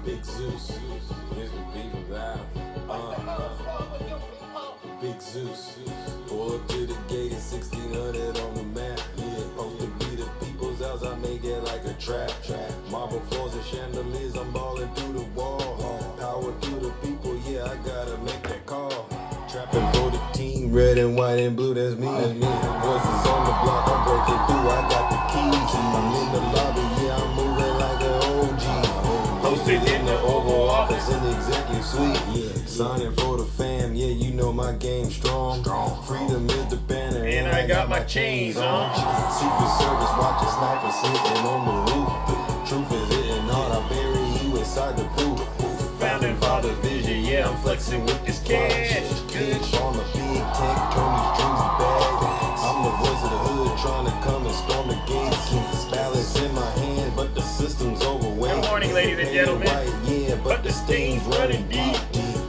Big Zeus, here's the people out. Big Zeus, pull up to the gate at 1600 on the map. Yeah, supposed to be the people's house, I make it like a trap. Marble floors and chandeliers, I'm balling through the wall. Power to the people, yeah, I gotta make that call. Trapping for the team, red and white and blue, that's me. Voices on the block, I'm breaking through, I got the keys. I'm in the lobby, yeah, I'm moving like an OG. Posted in the Oval Office in the executive suite. Yeah, signing for the fam, yeah, you know my game strong. Freedom is the banner, and I got my chains on. Secret Service watching snipers sitting on the roof. Truth is hitting hard, I bury you inside the booth. Founding father's vision, yeah, I'm flexing with this cash. Big on the big tank, turn these dreams to bag. I'm the voice of the hood, trying to come and storm the gates. Balance in my hand, but the system's overwhelmed. Good morning, ladies and gentlemen. Yeah, but the stain's running deep.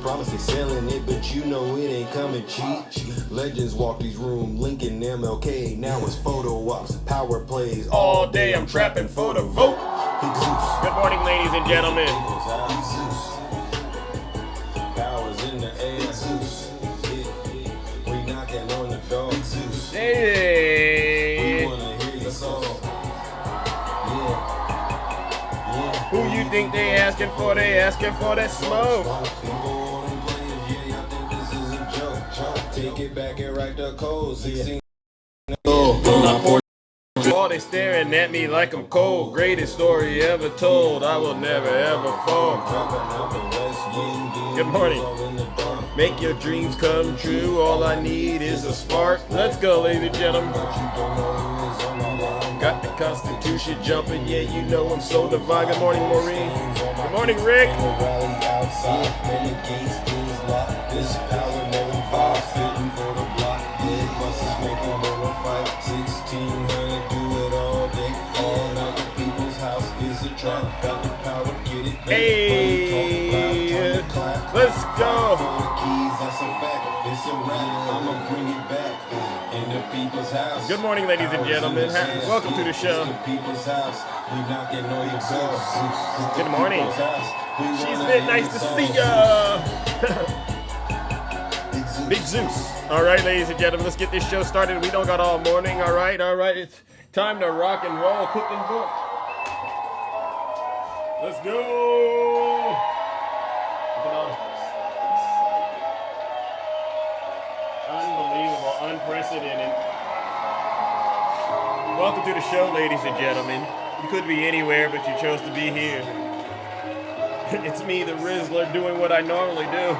Promise they selling it, but you know it ain't coming cheap. Legends walk these rooms, Lincoln, MLK. Now it's photo ops, power plays. All day I'm trapping for the vote. Good morning, ladies and gentlemen. Powers in the air. We knocking on the door. Hey. We wanna hear your song. Yeah. Who you think they asking for? They asking for that smoke. Take it back and write the code. 16. Oh, they staring at me like I'm cold. Greatest story ever told. I will never ever fall. Good morning. Make your dreams come true. All I need is a spark. Let's go, ladies and gentlemen. Got the Constitution jumping. Yeah, you know I'm so divine. Good morning, Maureen. Good morning, Rick. This power never falls. Sitting for the block. Dead buses making more fight. 1600, do it all day. All night. The people's house is a trap. Got the power, get it. Hey, let's go. That's a fact. It's a rap. I'ma bring it back. In the people's house. Good morning, ladies and gentlemen. Welcome to the show. People's house. We knocking on your door. Good morning. She's been nice to see ya. Big Zeus. All right, ladies and gentlemen, let's get this show started. We don't got all morning. All right. It's time to rock and roll. Cooking book. Let's go. Unbelievable, unprecedented. Welcome to the show, ladies and gentlemen. You could be anywhere, but you chose to be here. It's me, the Rizzler, doing what I normally do.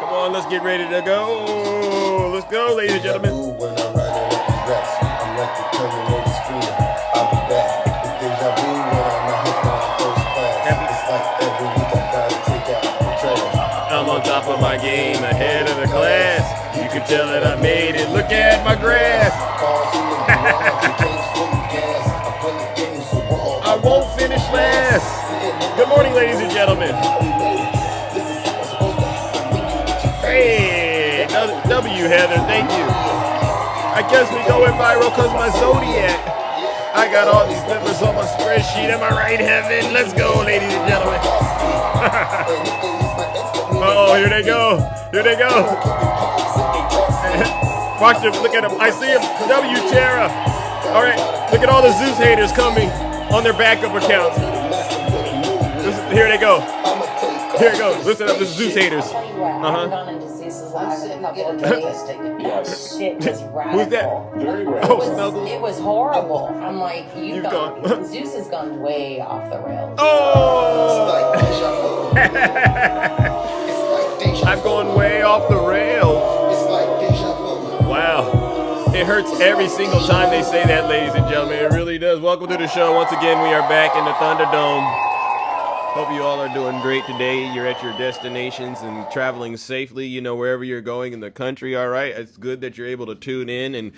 Come on, let's get ready to go. Let's go, ladies and gentlemen. When I'm riding up the rest, I'm like the Terminator screaming. I'll be back. It's deja vu when I'm hit my first class. It's like every week I gotta take out the trash. I'm on top of my game, ahead of the class. You can tell that I made it. Look at my grass. I won't finish last. Good morning, ladies and gentlemen. Hey, W, Heather, thank you. I guess we going viral because my Zodiac. I got all these numbers on my spreadsheet. Am I right, Heaven? Let's go, ladies and gentlemen. Oh, here they go. Here they go. Watch them. Look at them. I see them. W, Tara. All right. Look at all the Zeus haters coming on their backup accounts. Here they go. Here it goes. Listen up, the Zeus haters. Shit was radical. Who's that? Oh, it was horrible. I'm like, you've gone. Zeus has gone way off the rails. Oh! I've gone way off the rails. Wow. It hurts every single time they say that, ladies and gentlemen. It really does. Welcome to the show. Once again, we are back in the Thunderdome. Hope you all are doing great today. You're at your destinations and traveling safely, wherever you're going in the country, all right? It's good that you're able to tune in and,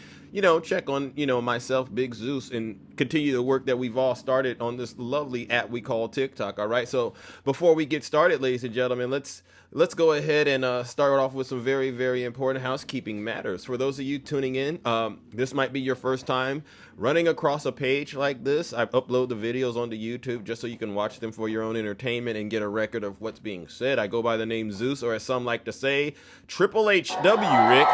check on, myself, Big Zeus, and continue the work that we've all started on this lovely app we call TikTok. All right. So before we get started, ladies and gentlemen, let's go ahead and start off with some very, very important housekeeping matters. For those of you tuning in, this might be your first time running across a page like this. I upload the videos onto YouTube just so you can watch them for your own entertainment and get a record of what's being said. I go by the name Zeus, or as some like to say, Triple HW, Rick.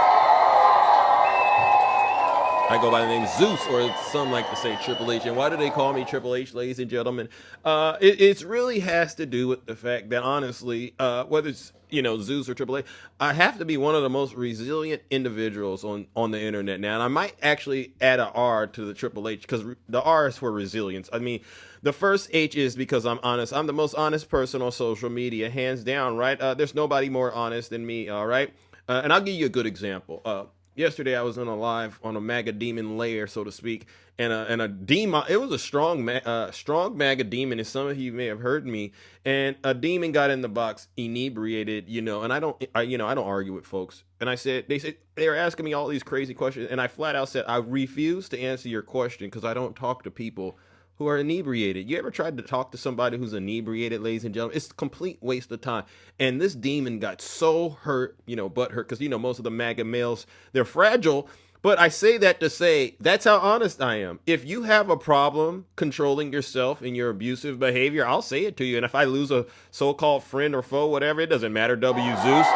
I go by the name Zeus, or some like to say Triple H. And why do they call me Triple H, ladies and gentlemen? It really has to do with the fact that, honestly, whether it's, Zeus or Triple H, I have to be one of the most resilient individuals on the internet now. And I might actually add an R to the Triple H, because the R is for resilience. I mean, the first H is because I'm honest. I'm the most honest person on social media, hands down, right? There's nobody more honest than me, all right? And I'll give you a good example. Yesterday, I was on a live on a MAGA demon lair, so to speak, and a demon. It was a strong MAGA demon, and some of you may have heard me. And a demon got in the box, inebriated, And I don't argue with folks. And they were asking me all these crazy questions, and I flat out said I refuse to answer your question because I don't talk to people who are inebriated. You ever tried to talk to somebody who's inebriated, ladies and gentlemen? It's a complete waste of time. And this demon got so hurt, butt hurt, because, most of the MAGA males, they're fragile. But I say that to say, that's how honest I am. If you have a problem controlling yourself in your abusive behavior, I'll say it to you. And if I lose a so-called friend or foe, whatever, it doesn't matter, W. Zeus,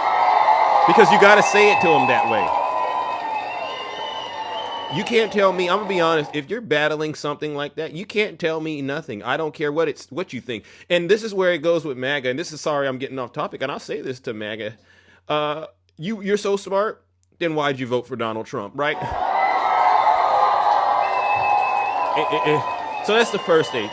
because you got to say it to them that way. You can't tell me, I'm going to be honest, if you're battling something like that, you can't tell me nothing. I don't care what you think. And this is where it goes with MAGA. And sorry, I'm getting off topic. And I'll say this to MAGA. You're so smart, then why'd you vote for Donald Trump, right? So that's the first H.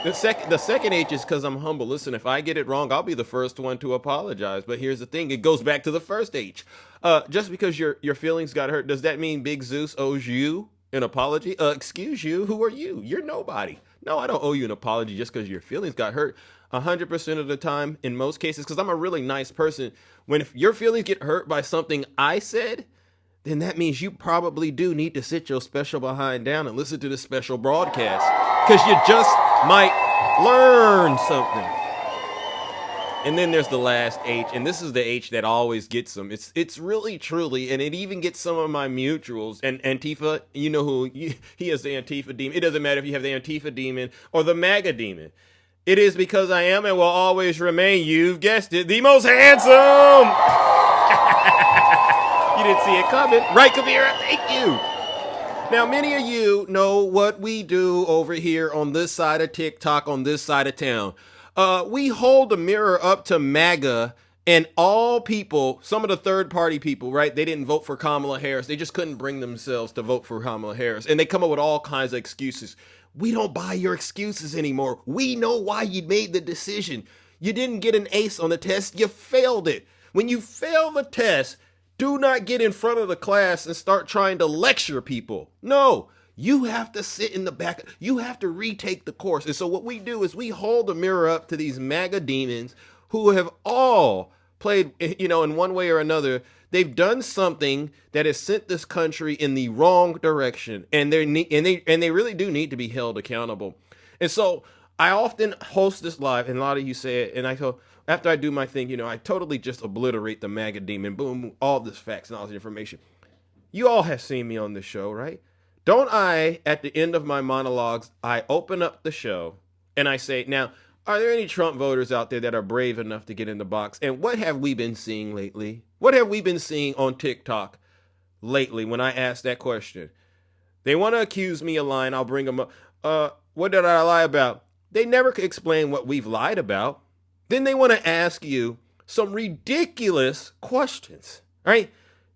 The second H is because I'm humble. Listen, if I get it wrong, I'll be the first one to apologize. But here's the thing. It goes back to the first H. Just because your feelings got hurt, does that mean Big Zeus owes you an apology? Excuse you? Who are you? You're nobody. No, I don't owe you an apology just because your feelings got hurt. 100% of the time, in most cases, because I'm a really nice person. If your feelings get hurt by something I said, then that means you probably do need to sit your special behind down and listen to this special broadcast, because you just might learn something. And then there's the last H, and this is the H that always gets them. It's really, truly, and it even gets some of my mutuals. And Antifa, you know who, he is the Antifa demon. It doesn't matter if you have the Antifa demon or the MAGA demon. It is because I am and will always remain, you've guessed it, the most handsome. You didn't see it coming. Right, Kabira, thank you. Now, many of you know what we do over here on this side of TikTok, on this side of town. We hold the mirror up to MAGA and all people, some of the third-party people, right? They didn't vote for Kamala Harris. They just couldn't bring themselves to vote for Kamala Harris. And they come up with all kinds of excuses. We don't buy your excuses anymore. We know why you made the decision. You didn't get an ace on the test. You failed it. When you fail the test, do not get in front of the class and start trying to lecture people. No, you have to sit in the back. You have to retake the course. And so what we do is we hold the mirror up to these MAGA demons who have all played, in one way or another. They've done something that has sent this country in the wrong direction. And they really do need to be held accountable. And so I often host this live, and a lot of you say it, and I go, after I do my thing, I totally just obliterate the MAGA demon. Boom, boom, all this facts and all this information. You all have seen me on this show, right? Don't I, at the end of my monologues, I open up the show and I say, now, are there any Trump voters out there that are brave enough to get in the box? And what have we been seeing lately? What have we been seeing on TikTok lately when I ask that question? They want to accuse me of lying. I'll bring them up. What did I lie about? They never could explain what we've lied about. Then they want to ask you some ridiculous questions, right?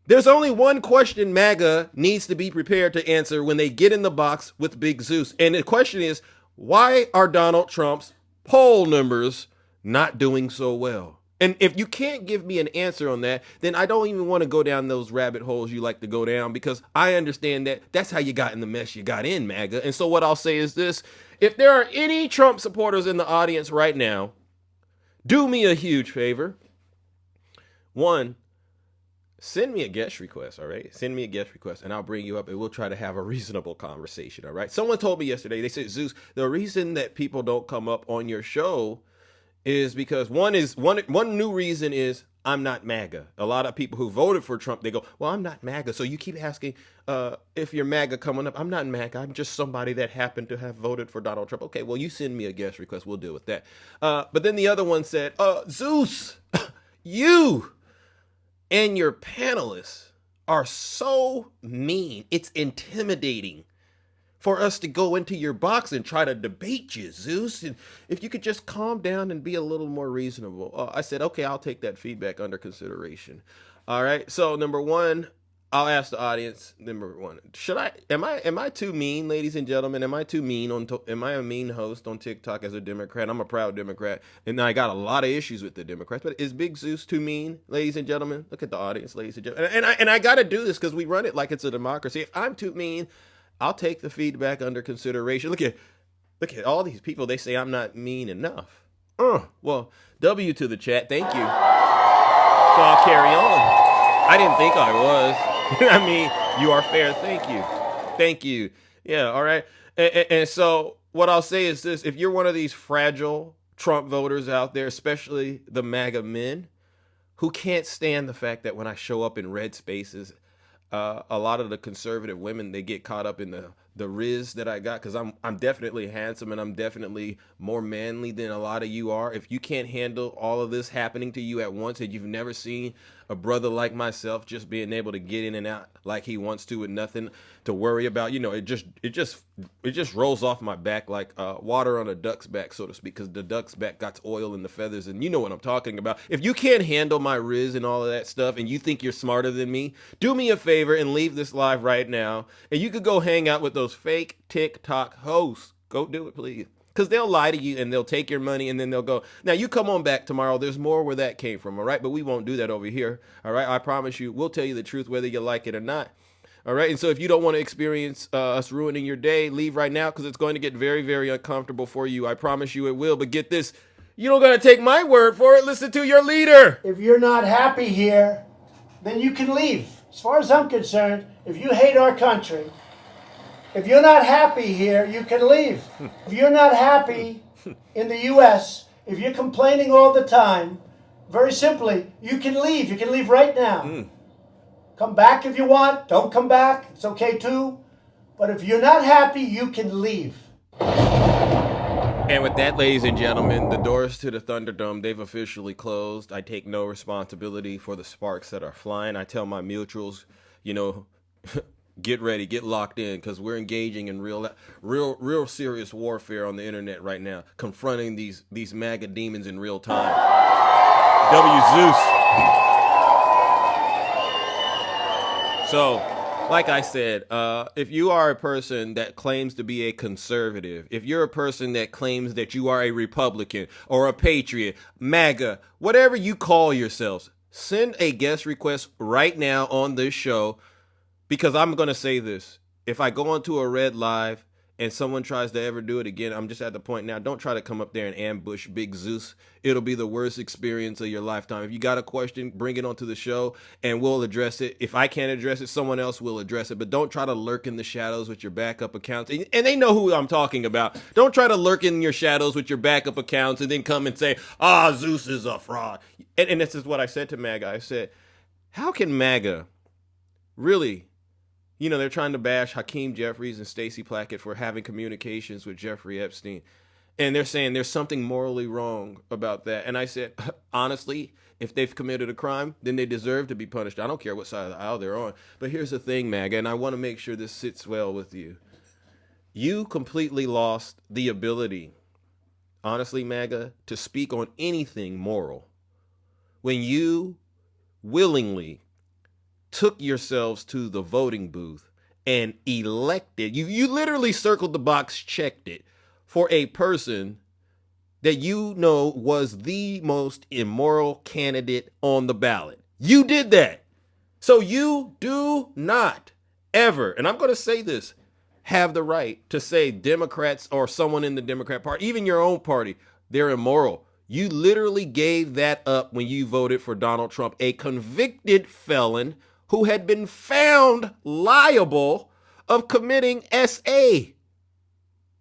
There's only one question MAGA needs to be prepared to answer when they get in the box with Big Zeus. And the question is, why are Donald Trump's poll numbers not doing so well? And if you can't give me an answer on that, then I don't even want to go down those rabbit holes you like to go down, because I understand that that's how you got in the mess you got in, MAGA. And so what I'll say is this: if there are any Trump supporters in the audience right now, do me a huge favor. One, send me a guest request, all right? Send me a guest request, and I'll bring you up, and we'll try to have a reasonable conversation, all right? Someone told me yesterday, they said, Zeus, the reason that people don't come up on your show is because one new reason is I'm not MAGA. A lot of people who voted for Trump, they go, well, I'm not MAGA. So you keep asking if you're MAGA coming up. I'm not MAGA. I'm just somebody that happened to have voted for Donald Trump. Okay, well, you send me a guest request. We'll deal with that. But then the other one said, Zeus, you and your panelists are so mean. It's intimidating for us to go into your box and try to debate you, Zeus. And if you could just calm down and be a little more reasonable. I said, okay, I'll take that feedback under consideration. All right. So number one, I'll ask the audience. Number one, am I too mean, ladies and gentlemen? Am I too mean am I a mean host on TikTok as a Democrat? I'm a proud Democrat, and I got a lot of issues with the Democrats. But is Big Zeus too mean, ladies and gentlemen? Look at the audience, ladies and gentlemen. And I got to do this because we run it like it's a democracy. If I'm too mean, I'll take the feedback under consideration. Look at all these people. They say I'm not mean enough. Well, W to the chat. Thank you. So I'll carry on. I didn't think I was. I mean, you are fair. Thank you. Thank you. Yeah. All right. And so what I'll say is this. If you're one of these fragile Trump voters out there, especially the MAGA men who can't stand the fact that when I show up in red spaces, a lot of the conservative women, they get caught up in the riz that I got because I'm definitely handsome and I'm definitely more manly than a lot of you are. If you can't handle all of this happening to you at once and you've never seen a brother like myself just being able to get in and out like he wants to with nothing to worry about, it just rolls off my back like water on a duck's back, so to speak, because the duck's back got oil in the feathers, and you know what I'm talking about. If you can't handle my riz and all of that stuff and you think you're smarter than me, do me a favor and leave this live right now, and you could go hang out with those fake TikTok hosts. Go do it, please. Because they'll lie to you and they'll take your money and then they'll go, now you come on back tomorrow. There's more where that came from, all right? But we won't do that over here, all right? I promise you, we'll tell you the truth whether you like it or not, all right? And so if you don't want to experience us ruining your day, leave right now because it's going to get very, very uncomfortable for you. I promise you it will. But get this, you don't got to take my word for it. Listen to your leader. If you're not happy here, then you can leave. As far as I'm concerned, if you hate our country, if you're not happy here, you can leave. If you're not happy in the U.S., if you're complaining all the time, very simply, you can leave. You can leave right now. Come back if you want. Don't come back. It's okay too. But if you're not happy, you can leave. And with that, ladies and gentlemen, the doors to the Thunderdome, they've officially closed. I take no responsibility for the sparks that are flying. I tell my mutuals, get ready, get locked in, because we're engaging in real serious warfare on the internet right now, confronting these MAGA demons in real time. W Zeus. So, like I said, if you are a person that claims to be a conservative, if you're a person that claims that you are a Republican or a patriot, MAGA, whatever you call yourselves, send a guest request right now on this show. Because I'm going to say this, if I go onto a red live and someone tries to ever do it again, I'm just at the point now, don't try to come up there and ambush Big Zeus. It'll be the worst experience of your lifetime. If you got a question, bring it onto the show and we'll address it. If I can't address it, someone else will address it. But don't try to lurk in the shadows with your backup accounts. And they know who I'm talking about. Don't try to lurk in your shadows with your backup accounts and then come and say, Zeus is a fraud. And this is what I said to MAGA. I said, how can MAGA really... they're trying to bash Hakeem Jeffries and Stacey Plackett for having communications with Jeffrey Epstein. And they're saying there's something morally wrong about that. And I said, honestly, if they've committed a crime, then they deserve to be punished. I don't care what side of the aisle they're on. But here's the thing, MAGA, and I want to make sure this sits well with you. You completely lost the ability, honestly, MAGA, to speak on anything moral when you willingly took yourselves to the voting booth and elected, you literally circled the box, checked it, for a person that was the most immoral candidate on the ballot. You did that. So you do not ever, and I'm going to say this, have the right to say Democrats or someone in the Democrat Party, even your own party, they're immoral. You literally gave that up when you voted for Donald Trump, a convicted felon who had been found liable of committing SA.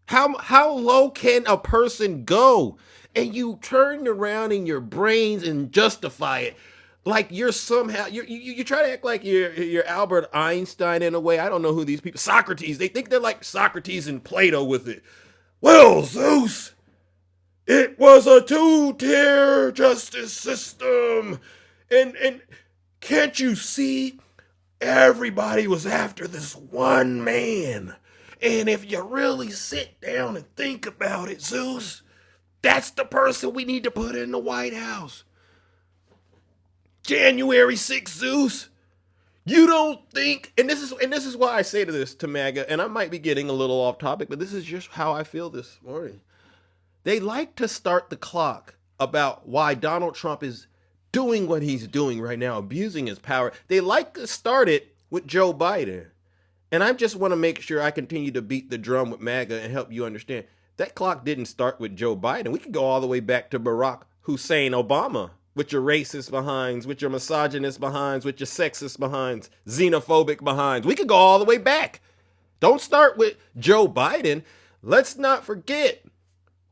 How low can a person go? And you turn around in your brains and justify it like you're somehow you try to act like you're Albert Einstein in a way. I don't know who these people. Socrates. They think they're like Socrates and Plato with it. Well, Zeus, it was a two-tier justice system, and can't you see? Everybody was after this one man. And if you really sit down and think about it, Zeus, that's the person we need to put in the White House. January 6th, Zeus. You don't think, and this is why I say to MAGA, and I might be getting a little off topic, but this is just how I feel this morning. They like to start the clock about why Donald Trump is doing what he's doing right now, abusing his power. They like to start it with Joe Biden. And I just want to make sure I continue to beat the drum with MAGA and help you understand. That clock didn't start with Joe Biden. We could go all the way back to Barack Hussein Obama with your racist behinds, with your misogynist behinds, with your sexist behinds, xenophobic behinds. We could go all the way back. Don't start with Joe Biden. Let's not forget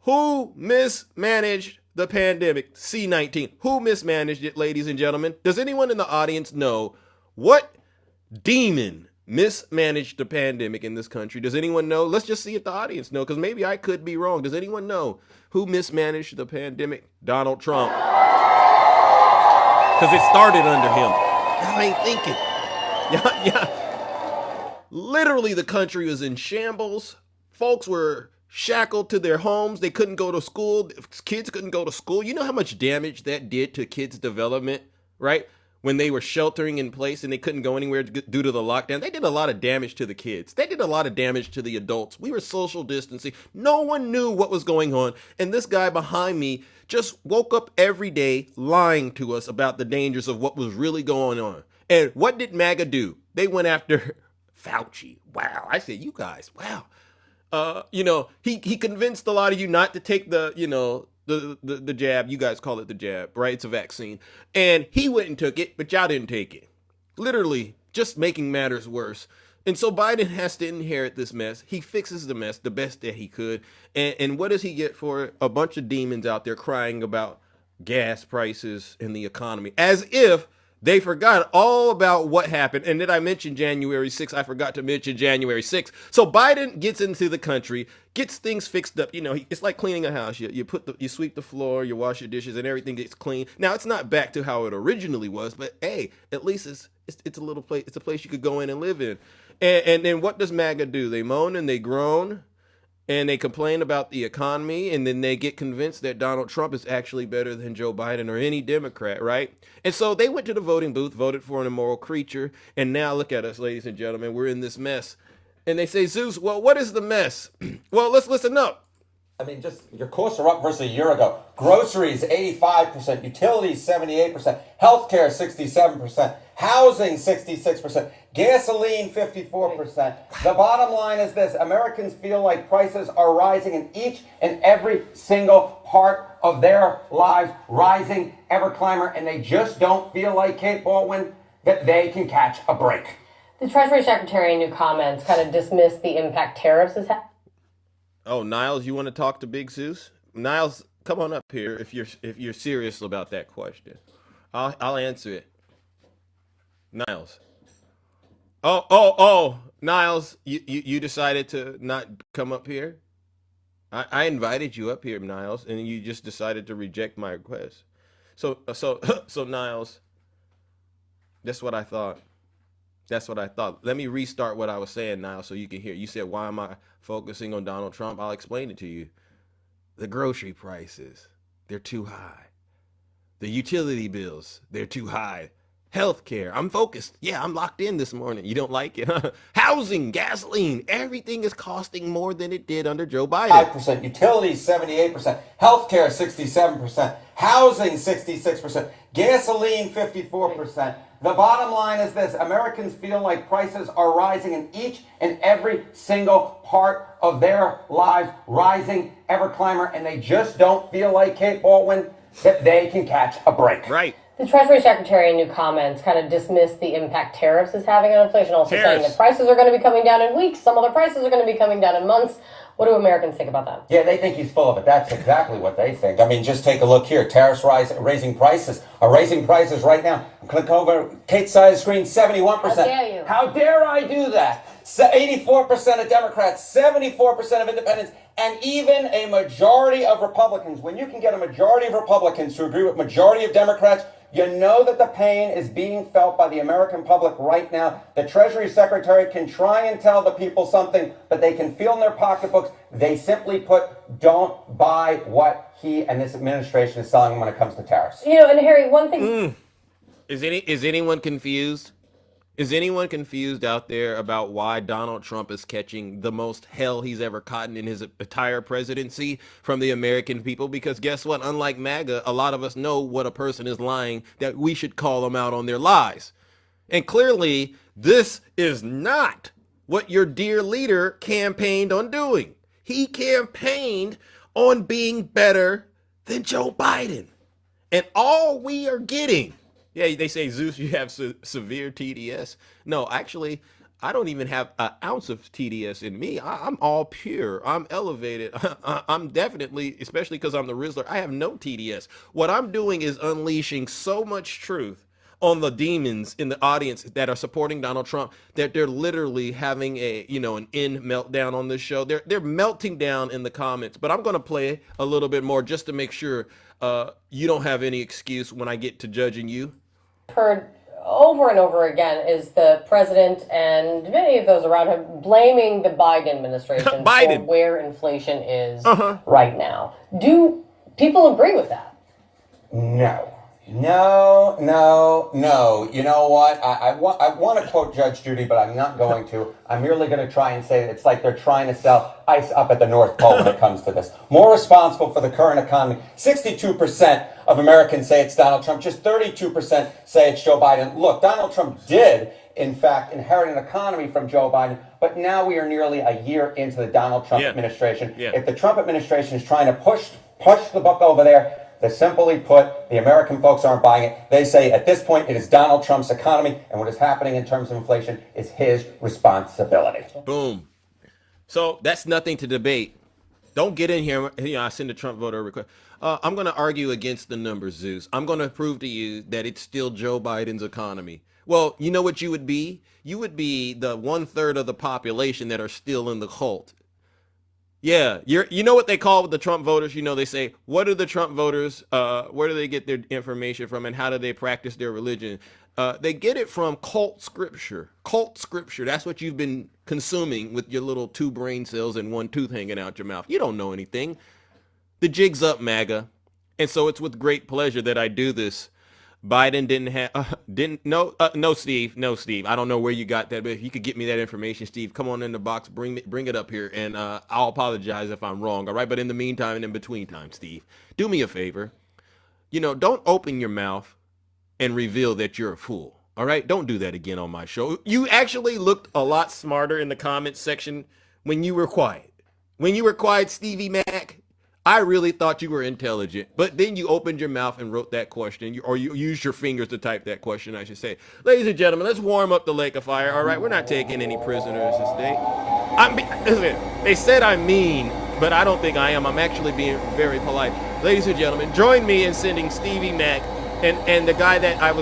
who mismanaged the pandemic, C-19. Who mismanaged it, ladies and gentlemen? Does anyone in the audience know what demon mismanaged the pandemic in this country? Does anyone know? Let's just see if the audience know, because maybe I could be wrong. Does anyone know who mismanaged the pandemic? Donald Trump. Because it started under him. Y'all ain't thinking. Yeah. Literally, the country was in shambles. Folks were shackled to their homes. They couldn't go to school. Kids couldn't go to school. You know how much damage that did to kids' development, right? When they were sheltering in place and they couldn't go anywhere due to the lockdown. They did a lot of damage to the kids. They did a lot of damage to the adults. We were social distancing. No one knew what was going on. And this guy behind me just woke up every day lying to us about the dangers of what was really going on. And what did MAGA do? They went after Fauci. Wow. I said, you guys, wow. He convinced a lot of you not to take the jab. You guys call it the jab, right? It's a vaccine. And he went and took it, but y'all didn't take it. Literally just making matters worse. And so Biden has to inherit this mess. He fixes the mess the best that he could. And what does he get for it? A bunch of demons out there crying about gas prices and the economy, as if they forgot all about what happened. And did I mention January 6th? I forgot to mention January 6th. So Biden gets into the country, gets things fixed up. You know, it's like cleaning a house. You sweep the floor, you wash your dishes, and everything gets clean. Now, it's not back to how it originally was, but hey, at least it's a little place. It's a place you could go in and live in. And then what does MAGA do? They moan and they groan. And they complain about the economy, and then they get convinced that Donald Trump is actually better than Joe Biden or any Democrat, right? And so they went to the voting booth, voted for an immoral creature, and now look at us, ladies and gentlemen, we're in this mess. And they say, Zeus, well, what is the mess? Well, let's listen up. I mean, just your costs are up versus a year ago. Groceries, 85%. Utilities, 78%. Healthcare, 67%. Housing, 66%. Gasoline, 54%. The bottom line is this. Americans feel like prices are rising in each and every single part of their lives, rising ever climber, and they just don't feel like, Kate Baldwin, that they can catch a break. The Treasury Secretary in new comments kind of dismissed the impact tariffs has had. Oh, Niles, you want to talk to Big Zeus? Niles, come on up here if you're serious about that question. I'll answer it. Niles. Oh, Niles, you decided to not come up here? I invited you up here, Niles, and you just decided to reject my request. So Niles, that's what I thought. Let me restart what I was saying now so you can hear. You said, why am I focusing on Donald Trump? I'll explain it to you. The grocery prices, they're too high. The utility bills, they're too high. Healthcare, I'm focused. Yeah, I'm locked in this morning. You don't like it? Housing, gasoline, everything is costing more than it did under Joe Biden. 5%. Utilities, 78%. Healthcare, 67%. housing 66%, gasoline 54%. The bottom line is this: Americans feel like prices are rising in each and every single part of their lives, rising ever climber, and they just don't feel like, Kate Baldwin, that they can catch a break. Right. The Treasury Secretary in new comments kind of dismissed the impact tariffs is having on inflation, also saying that prices are going to be coming down in weeks. Some other prices are going to be coming down in months. What do Americans think about that? Yeah, they think he's full of it. That's exactly what they think. I mean, just take a look here. Tariffs raising prices right now. Click over Kate's side of the screen, 71%. How dare you? How dare I do that? 84% of Democrats, 74% of independents, and even a majority of Republicans. When you can get a majority of Republicans to agree with majority of Democrats, you know that the pain is being felt by the American public right now. The Treasury Secretary can try and tell the people something, but they can feel in their pocketbooks. They simply put, don't buy what he and this administration is selling them when it comes to tariffs. You know, and Harry, one thing... Is anyone confused? Is anyone confused out there about why Donald Trump is catching the most hell he's ever caught in his entire presidency from the American people? Because guess what? Unlike MAGA, a lot of us know what a person is lying, that we should call them out on their lies. And clearly, this is not what your dear leader campaigned on doing. He campaigned on being better than Joe Biden. And all we are getting... Yeah, they say, Zeus, you have severe TDS. No, actually, I don't even have an ounce of TDS in me. I'm all pure. I'm elevated. I'm definitely, especially because I'm the Rizzler, I have no TDS. What I'm doing is unleashing so much truth on the demons in the audience that are supporting Donald Trump that they're literally having an end meltdown on this show. They're melting down in the comments. But I'm going to play a little bit more just to make sure you don't have any excuse when I get to judging you. Heard over and over again is the president and many of those around him blaming the Biden administration for where inflation is right now. Do people agree with that? No. You know what? I want to quote Judge Judy, but I'm not going to. I'm merely going to try and say that it's like they're trying to sell ice up at the North Pole when it comes to this. More responsible for the current economy. 62% of Americans say it's Donald Trump. Just 32% say it's Joe Biden. Look, Donald Trump did, in fact, inherit an economy from Joe Biden, but now we are nearly a year into the Donald Trump administration. Yeah. If the Trump administration is trying to push the buck over there, they simply put, the American folks aren't buying it. They say at this point it is Donald Trump's economy, and what is happening in terms of inflation is his responsibility. Boom. So that's nothing to debate. Don't get in here. I send a Trump voter request. I'm going to argue against the numbers, Zeus. I'm going to prove to you that it's still Joe Biden's economy. Well, you know what you would be? You would be the 1/3 of the population that are still in the cult. Yeah, you know what they call the Trump voters? You know, they say, what are the Trump voters? Where do they get their information from, and how do they practice their religion? They get it from cult scripture. Cult scripture. That's what you've been consuming with your little 2 brain cells and 1 tooth hanging out your mouth. You don't know anything. The jig's up, MAGA. And so it's with great pleasure that I do this. Biden no, Steve. I don't know where you got that, but if you could get me that information, Steve, come on in the box, bring it up here, and I'll apologize if I'm wrong, all right? But in the meantime and in between time, Steve, do me a favor. Don't open your mouth and reveal that you're a fool, all right? Don't do that again on my show. You actually looked a lot smarter in the comments section when you were quiet. When you were quiet, Stevie Mac, I really thought you were intelligent, but then you opened your mouth and wrote that question, or you used your fingers to type that question, I should say. Ladies and gentlemen, let's warm up the lake of fire, all right? We're not taking any prisoners this day. Listen, they said I'm mean, but I don't think I am. I'm actually being very polite. Ladies and gentlemen, join me in sending Stevie Mac and the guy that I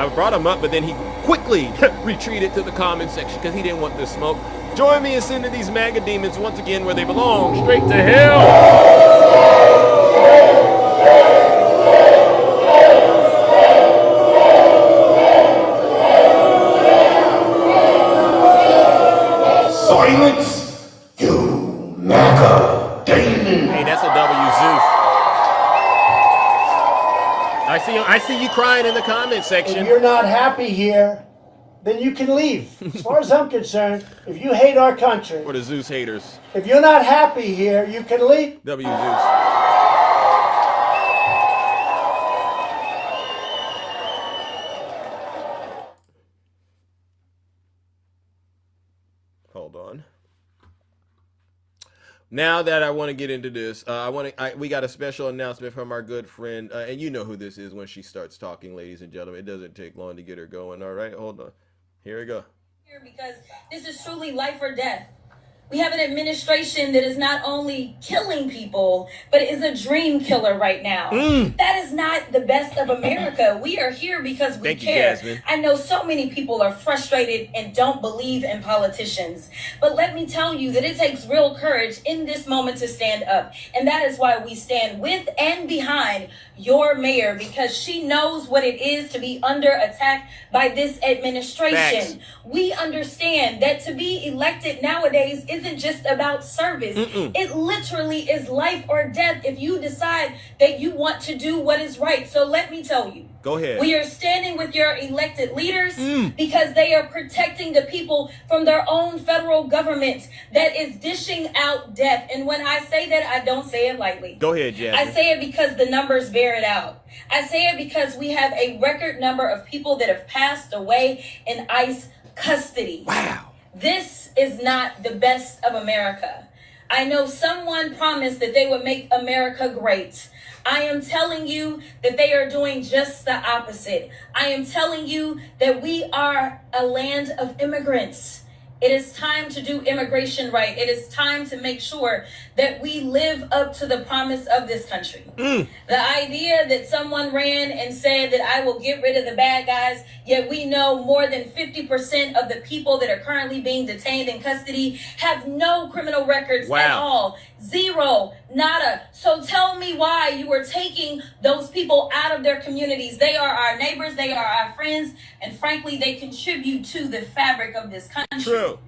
brought him up, but then he quickly retreated to the comment section because he didn't want this smoke. Join me in sending these MAGA demons once again where they belong, straight to hell. Silence, you MAGA demon. Hey, that's a W, Zeus. I see you crying in the comment section. If you're not happy here, then you can leave. As far as I'm concerned, if you hate our country, For the Zeus haters. if you're not happy here, you can leave. W, Zeus. now that I want to get into this, we got a special announcement from our good friend, and you know who this is when she starts talking, ladies and gentlemen. It doesn't take long to get her going. All right, hold on. Here we go. Because this is truly life or death. We have an administration that is not only killing people, but is a dream killer right now. That is not the best of America. We are here because we care. Jasmine. I know so many people are frustrated and don't believe in politicians. But let me tell you that it takes real courage in this moment to stand up. And that is why we stand with and behind your mayor, because she knows what it is to be under attack by this administration. Facts. We understand that to be elected nowadays isn't just about service. It literally is life or death if you decide that you want to do what is right. So let me tell you. Go ahead. We are standing with your elected leaders because they are protecting the people from their own federal government that is dishing out death. And when I say that, I don't say it lightly. Go ahead, Jasmine. I say it because the numbers bear it out. I say it because we have a record number of people that have passed away in ICE custody. Wow. This is not the best of America. I know someone promised that they would make America great. I am telling you that they are doing just the opposite. I am telling you that we are a land of immigrants. It is time to do immigration right. It is time to make sure that we live up to the promise of this country. The idea that someone ran and said that I will get rid of the bad guys, yet we know more than 50% of the people that are currently being detained in custody have no criminal records at all. Zero, nada. So tell me why you are taking those people out of their communities. They are our neighbors, they are our friends, and frankly, they contribute to the fabric of this country. True.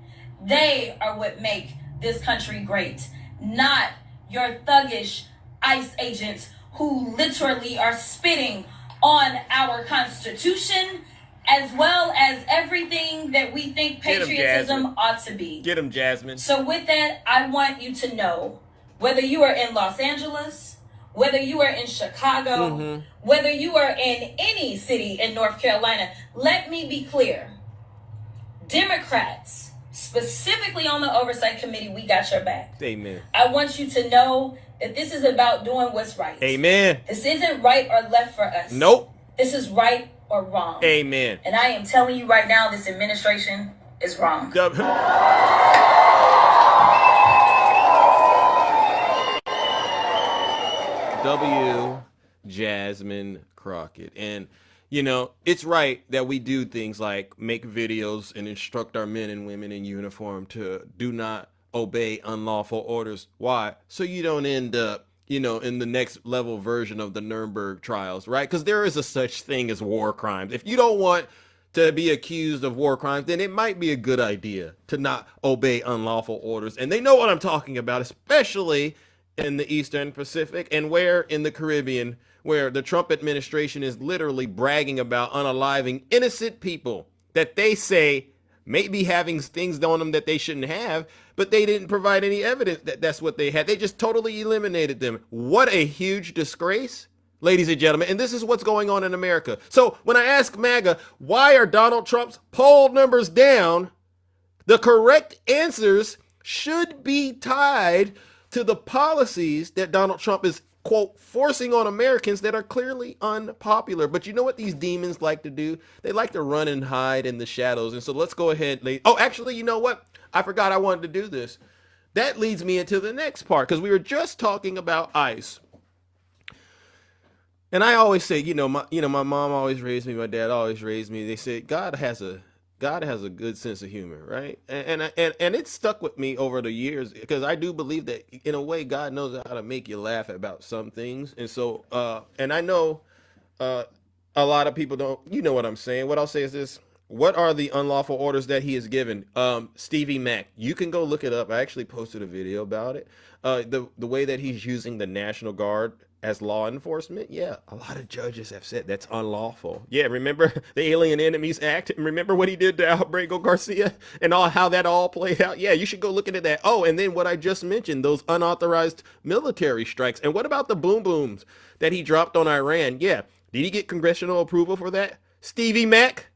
They are what make this country great, not your thuggish ICE agents who literally are spitting on our Constitution as well as everything that we think patriotism ought to be. Get him, Jasmine. So with that, I want you to know, whether you are in Los Angeles, whether you are in Chicago, whether you are in any city in North Carolina, let me be clear. Democrats, specifically on the Oversight Committee, we got your back. Amen. I want you to know that this is about doing what's right. Amen. This isn't right or left for us. Nope. This is right or wrong. Amen. And I am telling you right now, this administration is wrong. Jasmine Crockett. And, you know, it's right that we do things like make videos and instruct our men and women in uniform to do not obey unlawful orders. Why? So you don't end up, you know, in the next level version of the Nuremberg trials, right? Because there is a such thing as war crimes. If you don't want to be accused of war crimes, then it might be a good idea to not obey unlawful orders. And they know what I'm talking about, especially in the Eastern Pacific and where in the Caribbean, where the Trump administration is literally bragging about unaliving innocent people that they say may be having things on them that they shouldn't have, but they didn't provide any evidence that that's what they had. They just totally eliminated them. What a huge disgrace, ladies and gentlemen. And this is what's going on in America. So when I ask MAGA, why are Donald Trump's poll numbers down? The correct answers should be tied to the policies that Donald Trump is, quote, forcing on Americans that are clearly unpopular. But you know what these demons like to do? They like to run and hide in the shadows. And so let's go ahead. Oh, actually, you know what? I forgot I wanted to do this. That leads me into the next part, because we were just talking about ICE. And I always say, my mom always raised me, my dad always raised me. They said God has a good sense of humor, right? And it stuck with me over the years, because I do believe that in a way God knows how to make you laugh about some things. And so, and I know a lot of people don't, you know what I'm saying. What I'll say is this: what are the unlawful orders that he has given? Stevie Mack, you can go look it up. I actually posted a video about it. The way that he's using the National Guard as law enforcement, yeah, a lot of judges have said that's unlawful. Yeah, remember the Alien Enemies Act? And remember what he did to Albrego Garcia and how that all played out? Yeah, you should go look into that. Oh, and then what I just mentioned, those unauthorized military strikes. And what about the boom booms that he dropped on Iran? Yeah, did he get congressional approval for that? Stevie Mack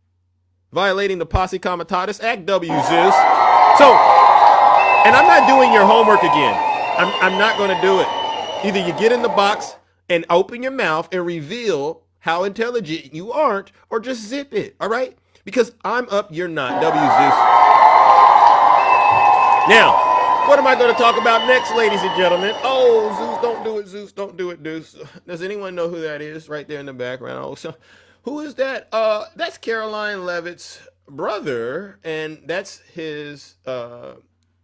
violating the Posse Comitatus Act, W. Zeus. So, and I'm not doing your homework again. I'm not going to do it. Either you get in the box and open your mouth and reveal how intelligent you aren't, or just zip it, all right? Because I'm up, you're not. W Zeus. Now, what am I going to talk about next, ladies and gentlemen? Oh, Zeus, don't do it, Zeus, don't do it, Deuce. Does anyone know who that is right there in the background? Oh, so, who is that? That's Caroline Levitt's brother, and that's his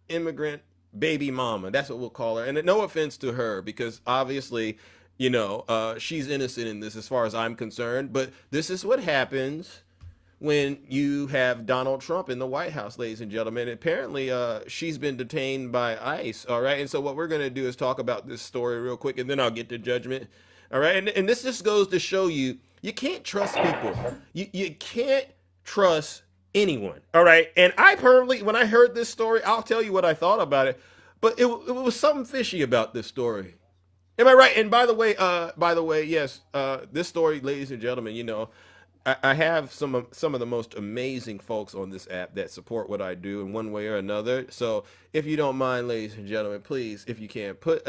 immigrant baby mama. That's what we'll call her. And no offense to her, because obviously, you know, she's innocent in this as far as I'm concerned. But this is what happens when you have Donald Trump in the White House, ladies and gentlemen. Apparently, she's been detained by ICE, all right? And so what we're going to do is talk about this story real quick, and then I'll get to judgment, all right? And this just goes to show you, you can't trust people. You can't trust anyone, all right? And I permanently, when I heard this story, I'll tell you what I thought about it, but it was something fishy about this story. Am I right? And by the way, yes, this story, ladies and gentlemen, you know, I have some of the most amazing folks on this app that support what I do in one way or another. So if you don't mind, ladies and gentlemen, please, if you can, put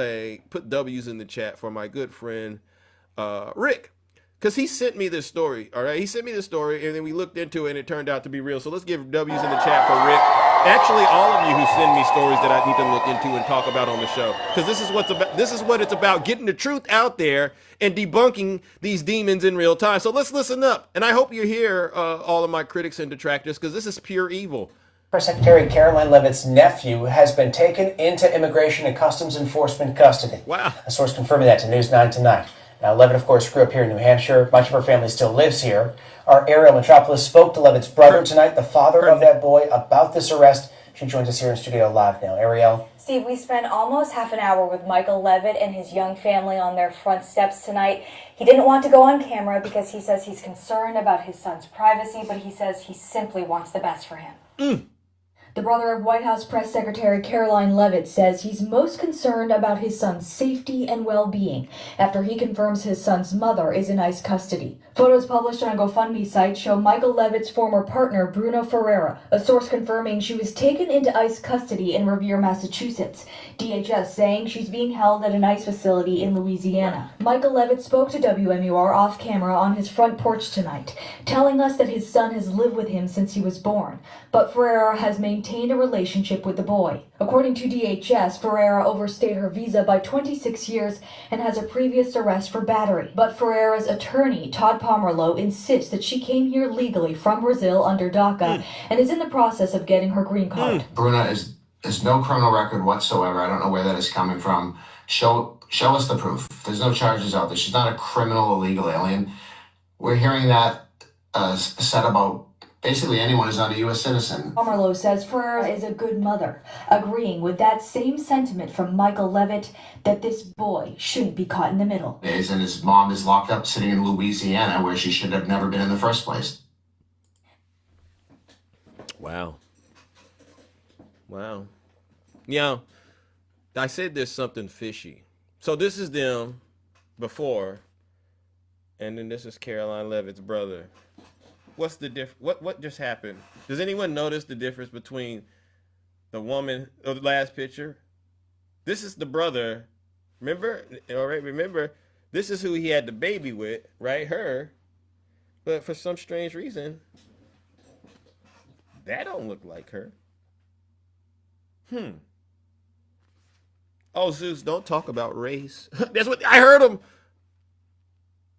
W's in the chat for my good friend Rick, because he sent me this story. All right, he sent me this story, and then we looked into it, and it turned out to be real. So let's give W's in the chat for Rick. Actually, all of you who send me stories that I need to look into and talk about on the show, because this is what it's about, getting the truth out there and debunking these demons in real time. So let's listen up, and I hope you hear all of my critics and detractors, because this is pure evil. Press Secretary Caroline Levitt's nephew has been taken into Immigration and Customs Enforcement custody. Wow. A source confirming that to News 9 tonight. Now, Levitt, of course, grew up here in New Hampshire. Much of her family still lives here. Our Ariel Metropolis spoke to Levitt's brother tonight, the father of that boy, about this arrest. She joins us here in studio live now. Ariel. Steve, we spent almost half an hour with Michael Levitt and his young family on their front steps tonight. He didn't want to go on camera because he says he's concerned about his son's privacy, but he says he simply wants the best for him. The brother of White House Press Secretary Caroline Levitt says he's most concerned about his son's safety and well-being after he confirms his son's mother is in ICE custody. Photos published on a GoFundMe site show Michael Levitt's former partner, Bruno Ferreira, a source confirming she was taken into ICE custody in Revere, Massachusetts. DHS saying she's being held at an ICE facility in Louisiana. Michael Levitt spoke to WMUR off camera on his front porch tonight, telling us that his son has lived with him since he was born, but Ferreira has maintained a relationship with the boy. According to DHS, Ferreira overstayed her visa by 26 years and has a previous arrest for battery. But Ferreira's attorney, Todd Pomerleau, insists that she came here legally from Brazil under DACA and is in the process of getting her green card. Bruna has no criminal record whatsoever. I don't know where that is coming from. Show us the proof. There's no charges out there. She's not a criminal illegal alien. We're hearing that said about basically anyone who's not a U.S. citizen. Pomerleau says Ferreira is a good mother, agreeing with that same sentiment from Michael Levitt that this boy shouldn't be caught in the middle. And his mom is locked up sitting in Louisiana where she should have never been in the first place. Wow. Yeah, I said there's something fishy. So this is them before, and then this is Caroline Levitt's brother. What's the what just happened? Does anyone notice the difference between the woman of the last picture? This is the brother. Remember? All right, remember, this is who he had the baby with, right? Her. But for some strange reason, that don't look like her. Oh, Zeus, don't talk about race. That's what I heard him.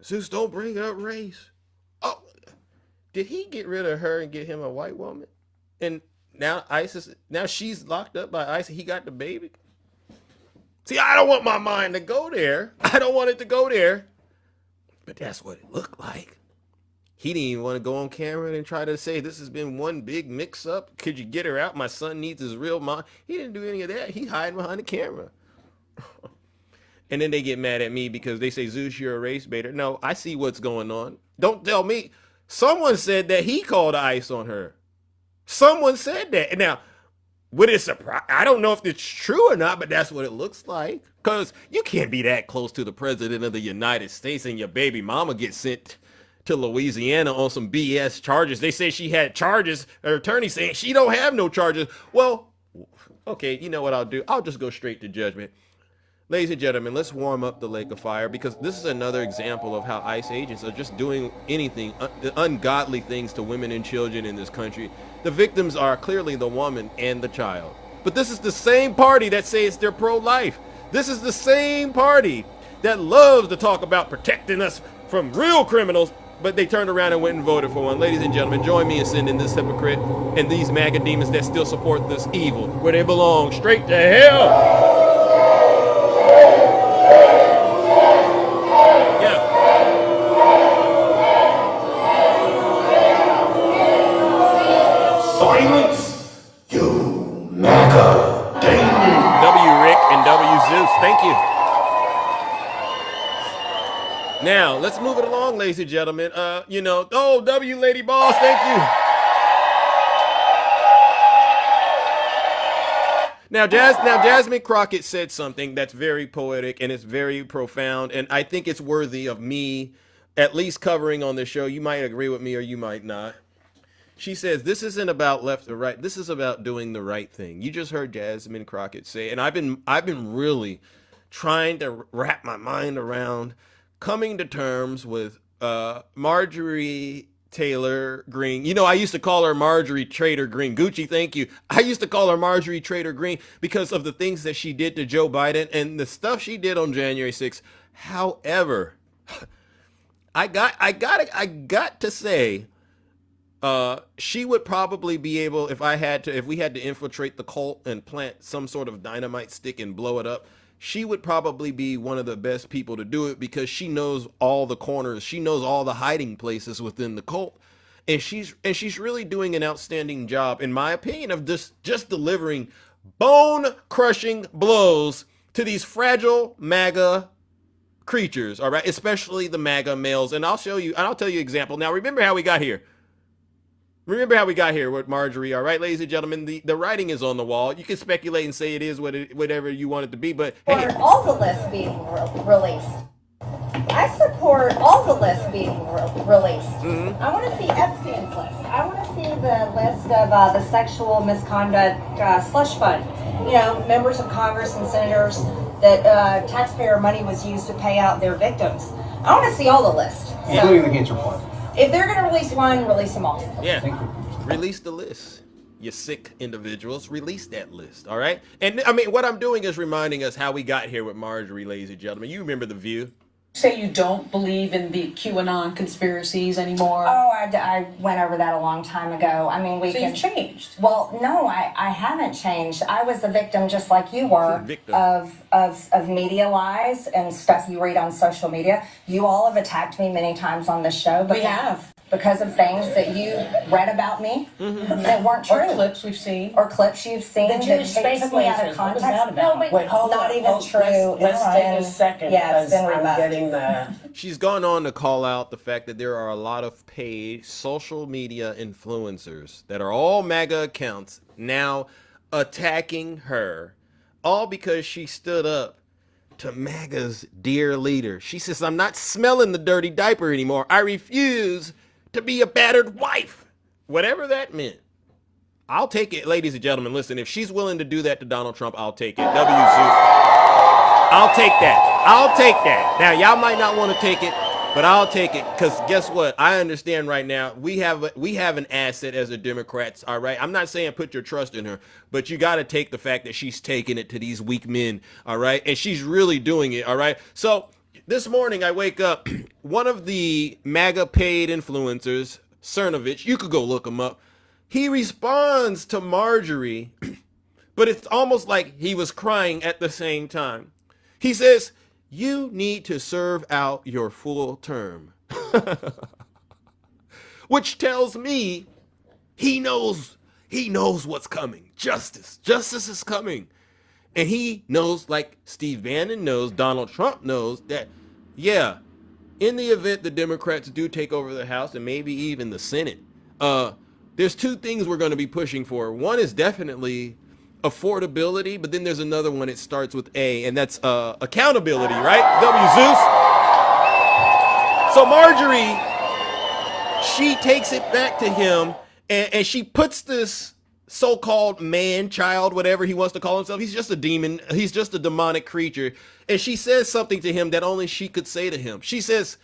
Zeus, don't bring up race. Oh, did he get rid of her and get him a white woman? And now she's locked up by ICE. He got the baby. See, I don't want my mind to go there. I don't want it to go there. But that's what it looked like. He didn't even want to go on camera and try to say this has been one big mix-up. Could you get her out? My son needs his real mom. He didn't do any of that. He hiding behind the camera. And then they get mad at me because they say, Zeus, you're a race baiter. No, I see what's going on. Don't tell me. Someone said that he called ICE on her. Someone said that. And now, would it surprise? I don't know if it's true or not, but that's what it looks like. Because you can't be that close to the president of the United States and your baby mama gets sent to Louisiana on some BS charges. They say she had charges. Her attorney saying she don't have no charges. Well, okay, you know what I'll do? I'll just go straight to judgment. Ladies and gentlemen, let's warm up the lake of fire, because this is another example of how ICE agents are just doing anything, ungodly things to women and children in this country. The victims are clearly the woman and the child. But this is the same party that says they're pro-life. This is the same party that loves to talk about protecting us from real criminals, but they turned around and went and voted for one. Ladies and gentlemen, join me in sending this hypocrite and these MAGA demons that still support this evil where they belong, straight to hell. Silence, you MAGA demon. W. Rick and W. Zeus, thank you. Now, let's move it along, ladies and gentlemen. W. Lady Boss, thank you. Now, Jasmine Crockett said something that's very poetic and it's very profound, and I think it's worthy of me at least covering on the show. You might agree with me or you might not. She says, this isn't about left or right. This is about doing the right thing. You just heard Jasmine Crockett say, and I've been really trying to wrap my mind around coming to terms with Marjorie Taylor Greene. You know, I used to call her Marjorie Trader Greene. Gucci, thank you. I used to call her Marjorie Trader Greene because of the things that she did to Joe Biden and the stuff she did on January 6th. However, I got to say, she would probably be able, if we had to infiltrate the cult and plant some sort of dynamite stick and blow it up, she would probably be one of the best people to do it because she knows all the corners. She knows all the hiding places within the cult. And she's really doing an outstanding job, in my opinion, of just delivering bone-crushing blows to these fragile MAGA creatures, all right? Especially the MAGA males. And I'll tell you an example. Now, remember how we got here. Remember how we got here with Marjorie, all right, ladies and gentlemen? The writing is on the wall. You can speculate and say it is whatever you want it to be, but hey. All the lists being released. I support all the lists being released. Mm-hmm. I want to see Epstein's list. I want to see the list of the sexual misconduct slush fund. You know, members of Congress and senators that taxpayer money was used to pay out their victims. I want to see all the lists. Including the Gates report. If they're going to release one, release them all. Yeah. Release the list. You sick individuals, release that list, all right? And I mean, what I'm doing is reminding us how we got here with Marjorie, ladies and gentlemen. You remember The View? Say you don't believe in the QAnon conspiracies anymore? Oh, I went over that a long time ago. I mean, you've changed. Well, no, I haven't changed. I was a victim, just like you were, of media lies and stuff you read on social media. You all have attacked me many times on this show. We have. Because of things that you read about me that weren't true. Or clips we've seen. Or clips you've seen that take me out of context. No, but wait, hold not on. Even true. Let's take a second. Yeah, it's been I'm getting the... She's gone on to call out the fact that there are a lot of paid social media influencers that are all MAGA accounts now attacking her, all because she stood up to MAGA's dear leader. She says, I'm not smelling the dirty diaper anymore. I refuse to be a battered wife. Whatever that meant. I'll take it, ladies and gentlemen. Listen, if she's willing to do that to Donald Trump, I'll take it. W. Zeus. I'll take that. I'll take that. Now, y'all might not want to take it, but I'll take it, because guess what? I understand right now we have an asset as a Democrats, all right? I'm not saying put your trust in her, but you got to take the fact that she's taking it to these weak men, all right? And she's really doing it, all right? So this morning I wake up, one of the MAGA paid influencers, Cernovich, you could go look him up, he responds to Marjorie, but it's almost like he was crying at the same time. He says, you need to serve out your full term. Which tells me he knows what's coming. Justice is coming. And he knows, like Steve Bannon knows, Donald Trump knows, that, yeah, in the event the Democrats do take over the House and maybe even the Senate, there's two things we're going to be pushing for. One is definitely affordability, but then there's another one. It starts with A, and that's accountability, right? W. Zeus. So Marjorie, she takes it back to him, and she puts this so-called man, child, whatever he wants to call himself. He's just a demon. He's just a demonic creature. And she says something to him that only she could say to him. She says,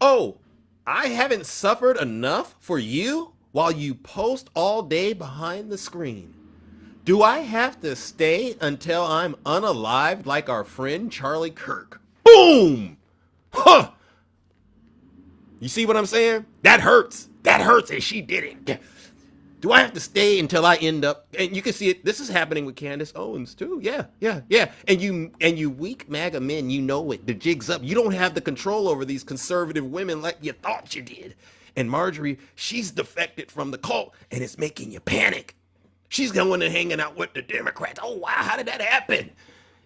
"Oh, I haven't suffered enough for you while you post all day behind the screen. Do I have to stay until I'm unalived like our friend Charlie Kirk?" Boom! Huh! You see what I'm saying? That hurts. That hurts, and she did it. Do I have to stay until I end up? And you can see it. This is happening with Candace Owens too. Yeah. And you weak MAGA men, you know it. The jig's up. You don't have the control over these conservative women like you thought you did. And Marjorie, she's defected from the cult, and it's making you panic. She's going and hanging out with the Democrats. Oh wow, how did that happen?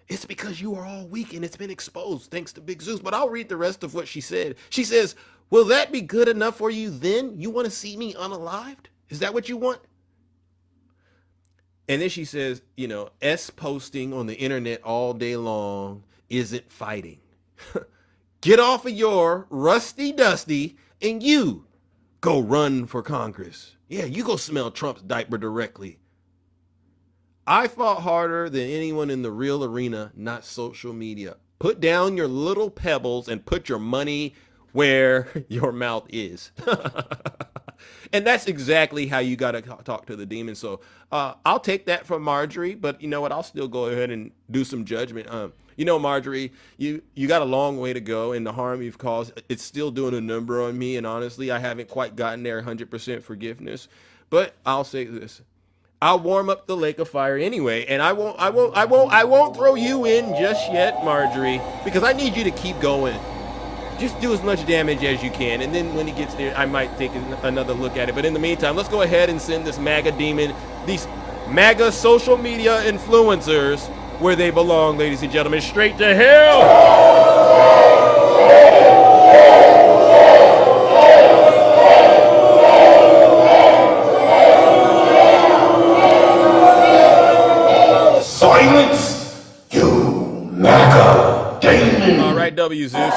It's because you are all weak, and it's been exposed thanks to Big Zeus. But I'll read the rest of what she said. She says, "Will that be good enough for you then? You want to see me unalived? Is that what you want?" And then she says, S posting on the internet all day long isn't fighting. Get off of your rusty dusty and you go run for Congress. Yeah, you go smell Trump's diaper directly. I fought harder than anyone in the real arena, not social media. Put down your little pebbles and put your money where your mouth is. And that's exactly how you got to talk to the demon. So I'll take that from Marjorie, but you know what? I'll still go ahead and do some judgment. Marjorie, you got a long way to go, and the harm you've caused, it's still doing a number on me. And honestly, I haven't quite gotten there 100% forgiveness. But I'll say this. I'll warm up the lake of fire anyway, and I won't throw you in just yet, Marjorie, because I need you to keep going. Just do as much damage as you can, and then when he gets there, I might take another look at it. But in the meantime, let's go ahead and send this MAGA demon, these MAGA social media influencers, where they belong, ladies and gentlemen, straight to hell. Silence, you MAGA demon. All right, W. Zeus.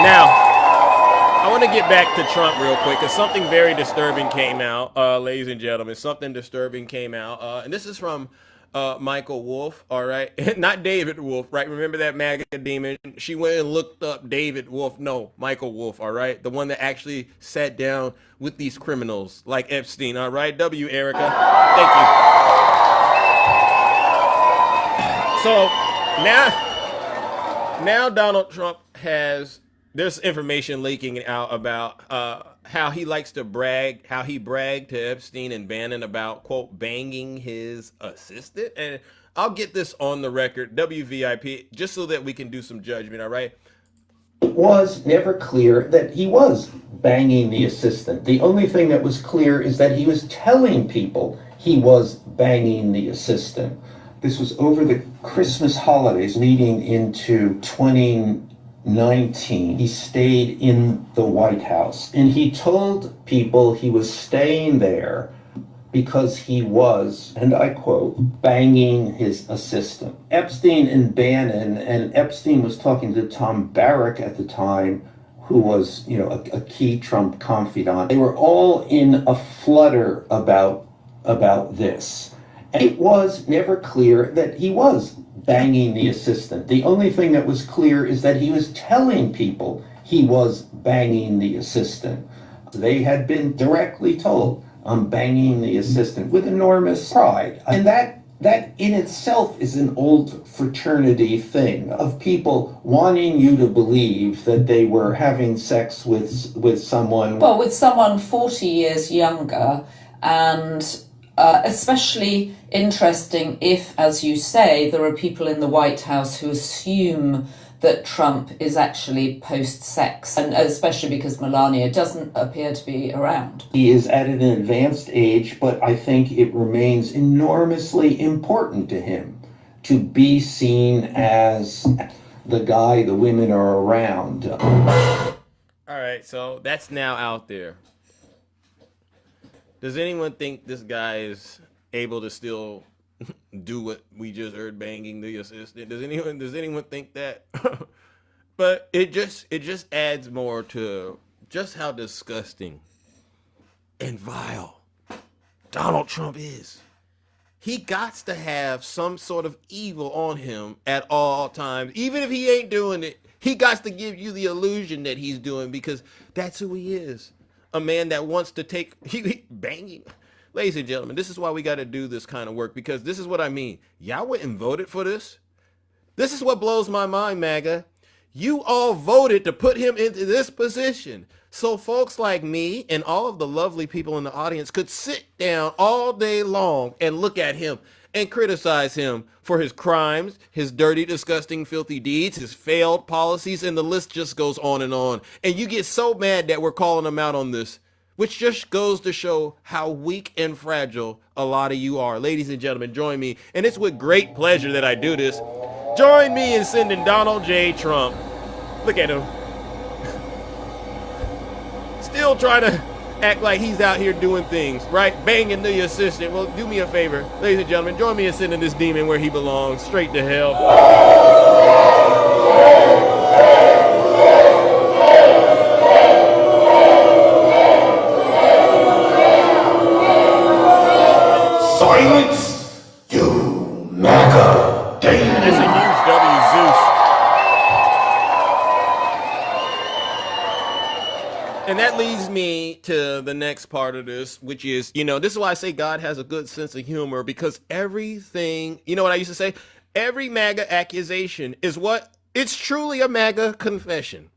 Now, I want to get back to Trump real quick because something very disturbing came out, ladies and gentlemen. Something disturbing came out, and this is from Michael Wolff, all right? Not David Wolff, right? Remember that MAGA demon? She went and looked up David Wolff. No, Michael Wolff, all right? The one that actually sat down with these criminals like Epstein, all right? W, Erica. Thank you. So now Donald Trump there's information leaking out about how he likes to brag, how he bragged to Epstein and Bannon about, quote, banging his assistant. And I'll get this on the record, WVIP, just so that we can do some judgment, all right? It was never clear that he was banging the assistant. The only thing that was clear is that he was telling people he was banging the assistant. This was over the Christmas holidays leading into 2019. He stayed in the White House, and he told people he was staying there because he was, and I quote, banging his assistant. Epstein and Bannon, and Epstein was talking to Tom Barrack at the time, who was, a key Trump confidant. They were all in a flutter about this. And it was never clear that he was banging the assistant. The only thing that was clear is that he was telling people he was banging the assistant. They had been directly told, "I'm banging the assistant," with enormous pride. And that in itself is an old fraternity thing of people wanting you to believe that they were having sex with someone. Well, with someone 40 years younger, and especially interesting if, as you say, there are people in the White House who assume that Trump is actually post-sex, and especially because Melania doesn't appear to be around. He is at an advanced age, but I think it remains enormously important to him to be seen as the guy the women are around. All right, so that's now out there. Does anyone think this guy is able to still do what we just heard, banging the assistant? Does anyone think that? But it just adds more to just how disgusting and vile Donald Trump is. He got to have some sort of evil on him at all times. Even if he ain't doing it, he got to give you the illusion that he's doing, because that's who he is. A man that wants to take banging. Ladies and gentlemen, this is why we got to do this kind of work, because this is what I mean. Y'all went and voted for this. This is what blows my mind, MAGA. You all voted to put him into this position. So folks like me and all of the lovely people in the audience could sit down all day long and look at him and criticize him for his crimes, his dirty, disgusting, filthy deeds, his failed policies, and the list just goes on. And you get so mad that we're calling him out on this, which just goes to show how weak and fragile a lot of you are. Ladies and gentlemen, join me, and it's with great pleasure that I do this. Join me in sending Donald J. Trump. Look at him. Still trying to act like he's out here doing things, right? Banging the assistant. Well, do me a favor, ladies and gentlemen, join me in sending this demon where he belongs, straight to hell. Silence, you MAGA demon. It's a huge W, Zeus. And that leads me to the next part of this, which is, this is why I say God has a good sense of humor, because everything, you know what I used to say? Every MAGA accusation is what? It's truly a MAGA confession.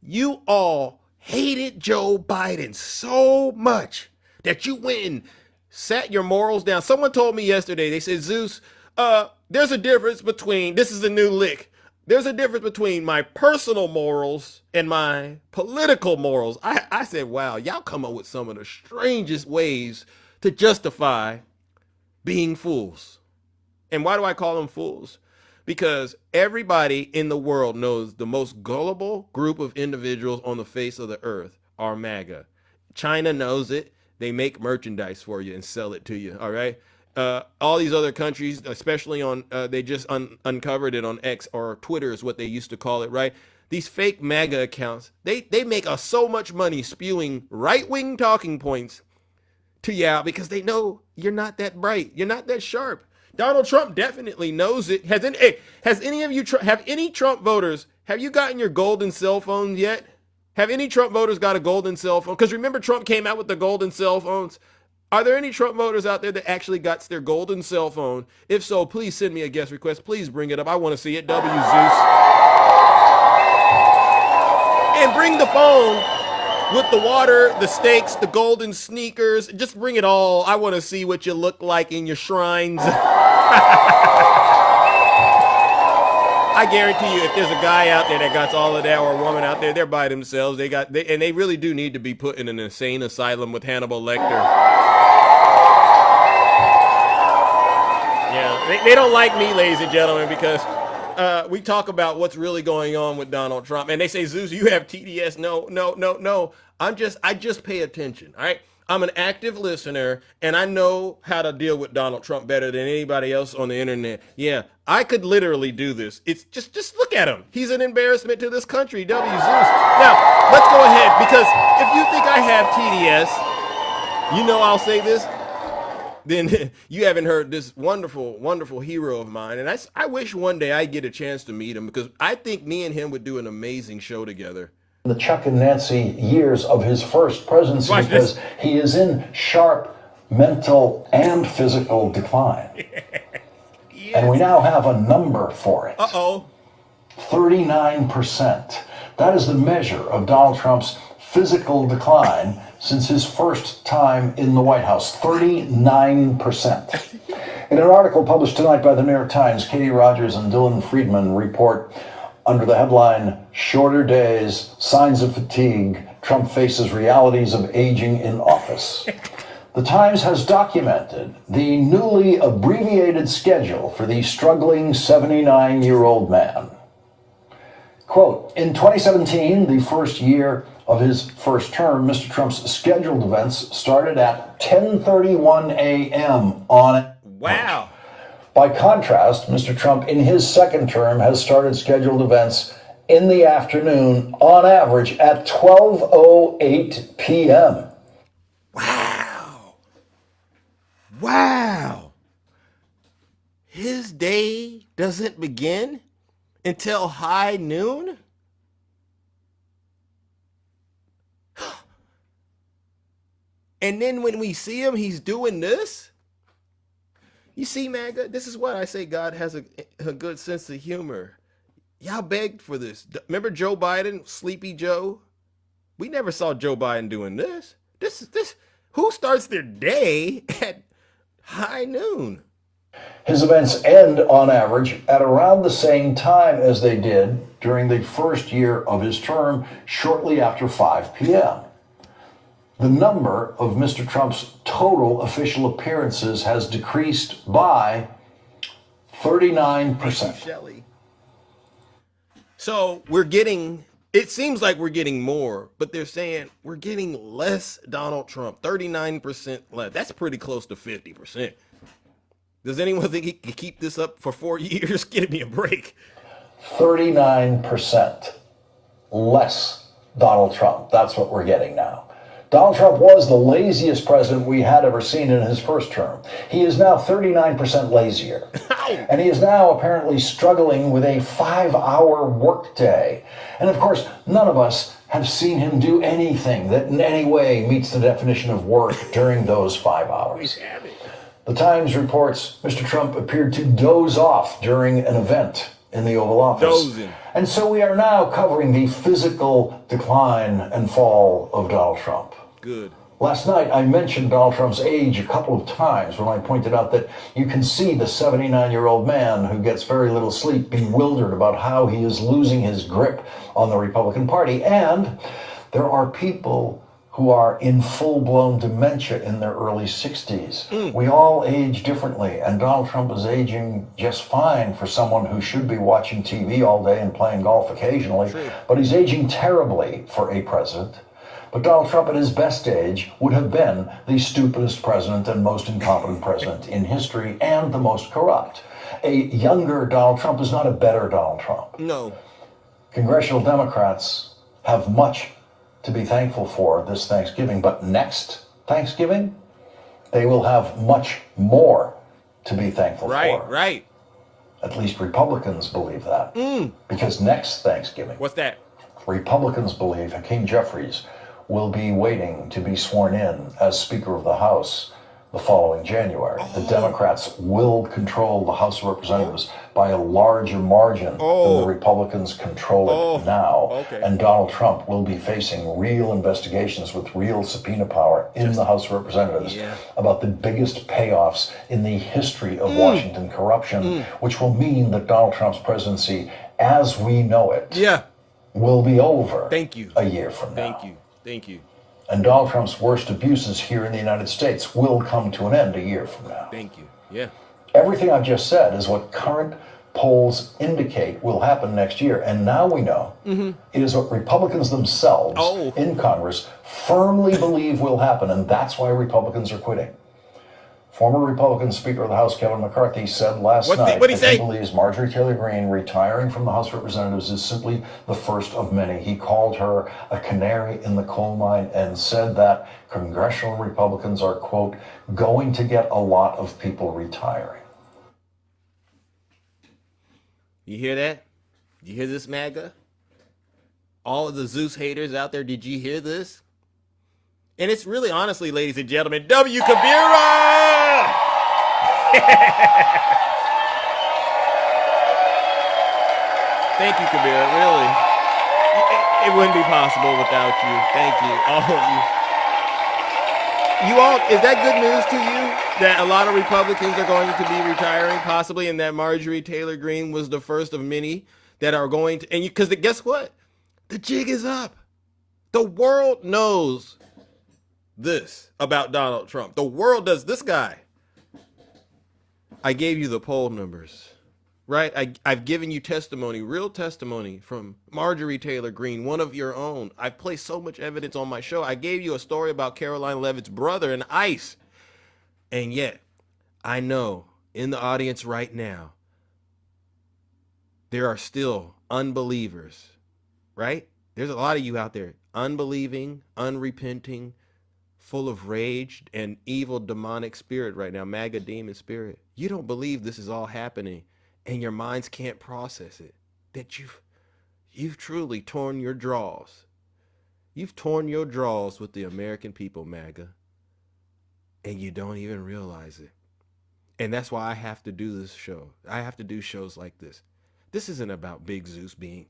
You all hated Joe Biden so much that you went and sat your morals down. Someone told me yesterday, they said, Zeus, there's a difference between, this is a new lick. There's a difference between my personal morals and my political morals. I said, wow, y'all come up with some of the strangest ways to justify being fools. And why do I call them fools? Because everybody in the world knows the most gullible group of individuals on the face of the earth are MAGA. China knows it. They make merchandise for you and sell it to you, all right? All these other countries, especially on, they just uncovered it on X, or Twitter is what they used to call it, right? These fake MAGA accounts, they make us so much money spewing right-wing talking points to you because they know you're not that bright. You're not that sharp. Donald Trump definitely knows it. Have any Trump voters, have you gotten your golden cell phones yet? Have any Trump voters got a golden cell phone? Because remember, Trump came out with the golden cell phones. Are there any Trump voters out there that actually got their golden cell phone? If so, please send me a guest request. Please bring it up. I want to see it. W Zeus. And bring the phone with the water, the steaks, the golden sneakers. Just bring it all. I want to see what you look like in your shrines. I guarantee you, if there's a guy out there that got all of that, or a woman out there, they're by themselves. They really do need to be put in an insane asylum with Hannibal Lecter. Yeah, they don't like me, ladies and gentlemen, because we talk about what's really going on with Donald Trump, and they say, Zeus, you have TDS. No. I just pay attention. All right. I'm an active listener, and I know how to deal with Donald Trump better than anybody else on the internet. Yeah, I could literally do this. It's just look at him. He's an embarrassment to this country. W Zeus. Now, let's go ahead, because if you think I have TDS, I'll say this, then you haven't heard this wonderful, wonderful hero of mine. And I wish one day I get a chance to meet him, because I think me and him would do an amazing show together. The Chuck and Nancy years of his first presidency, because he is in sharp mental and physical decline. Yes. And we now have a number for it. 39%. That is the measure of Donald Trump's physical decline since his first time in the White House. 39%. In an article published tonight by the New York Times, Katie Rogers and Dylan Friedman report, under the headline, Shorter Days, Signs of Fatigue, Trump Faces Realities of Aging in Office. The Times has documented the newly abbreviated schedule for the struggling 79-year-old man. Quote, in 2017, the first year of his first term, Mr. Trump's scheduled events started at 10:31 a.m. on... Wow. By contrast, Mr. Trump, in his second term, has started scheduled events in the afternoon, on average, at 12:08 p.m. Wow. his day doesn't begin until high noon? And then when we see him, he's doing this? You see, MAGA, this is what I say God has a good sense of humor. Y'all begged for this. Remember Joe Biden, Sleepy Joe? We never saw Joe Biden doing this. Who starts their day at high noon? His events end, on average, at around the same time as they did during the first year of his term, shortly after 5 p.m. The number of Mr. Trump's total official appearances has decreased by 39%. So it seems like we're getting more, but they're saying we're getting less Donald Trump, 39% less. That's pretty close to 50%. Does anyone think he can keep this up for 4 years? Give me a break. 39% less Donald Trump. That's what we're getting now. Donald Trump was the laziest president we had ever seen in his first term. He is now 39% lazier. And he is now apparently struggling with a 5-hour workday. And of course, none of us have seen him do anything that in any way meets the definition of work during those 5 hours. The Times reports Mr. Trump appeared to doze off during an event in the Oval Office. Dozing. And so we are now covering the physical decline and fall of Donald Trump. Good. Last night, I mentioned Donald Trump's age a couple of times when I pointed out that you can see the 79-year-old man who gets very little sleep bewildered about how he is losing his grip on the Republican Party. And there are people who are in full-blown dementia in their early 60s. We all age differently, and Donald Trump is aging just fine for someone who should be watching TV all day and playing golf occasionally, but he's aging terribly for a president. But Donald Trump at his best age would have been the stupidest president and most incompetent president in history and the most corrupt. A younger Donald Trump is not a better Donald Trump. No. Congressional Democrats have much to be thankful for this Thanksgiving, but next Thanksgiving, they will have much more to be thankful for. Right. At least Republicans believe that. Because next Thanksgiving, what's that? Republicans believe Hakeem Jeffries will be waiting to be sworn in as Speaker of the House the following January. The Democrats will control the House of Representatives by a larger margin than the Republicans control it now. And Donald Trump will be facing real investigations with real subpoena power in the House of Representatives about the biggest payoffs in the history of Washington corruption, which will mean that Donald Trump's presidency, as we know it, will be over a year from now. Thank you. And Donald Trump's worst abuses here in the United States will come to an end a year from now. Thank you. Yeah. Everything I've just said is what current polls indicate will happen next year. And now we know it is what Republicans themselves in Congress firmly believe will happen. And that's why Republicans are quitting. Former Republican Speaker of the House, Kevin McCarthy, said last night that he believes Marjorie Taylor Greene retiring from the House of Representatives is simply the first of many. He called her a canary in the coal mine and said that congressional Republicans are, quote, going to get a lot of people retiring. You hear that? You hear this, MAGA? All of the Zeus haters out there, did you hear this? And it's really, honestly, ladies and gentlemen, W. Kabira! Thank you, Kabira, really. It wouldn't be possible without you. Thank you, all of you. You all, is that good news to you? That a lot of Republicans are going to be retiring, possibly, and that Marjorie Taylor Greene was the first of many that are going to, and you, because guess what? The jig is up. The world knows this about Donald Trump. The world does. This guy. I gave you the poll numbers, right? I've given you testimony, real testimony from Marjorie Taylor Greene, one of your own. I've placed so much evidence on my show. I gave you a story about Caroline Leavitt's brother in ICE. And yet, I know in the audience right now, there are still unbelievers, right? There's a lot of you out there, unbelieving, unrepenting, full of rage and evil demonic spirit right now, MAGA demon spirit. You don't believe this is all happening and your minds can't process it. That you've truly torn your draws. You've torn your draws with the American people, MAGA. And you don't even realize it. And that's why I have to do this show. I have to do shows like this. This isn't about Big Zeus being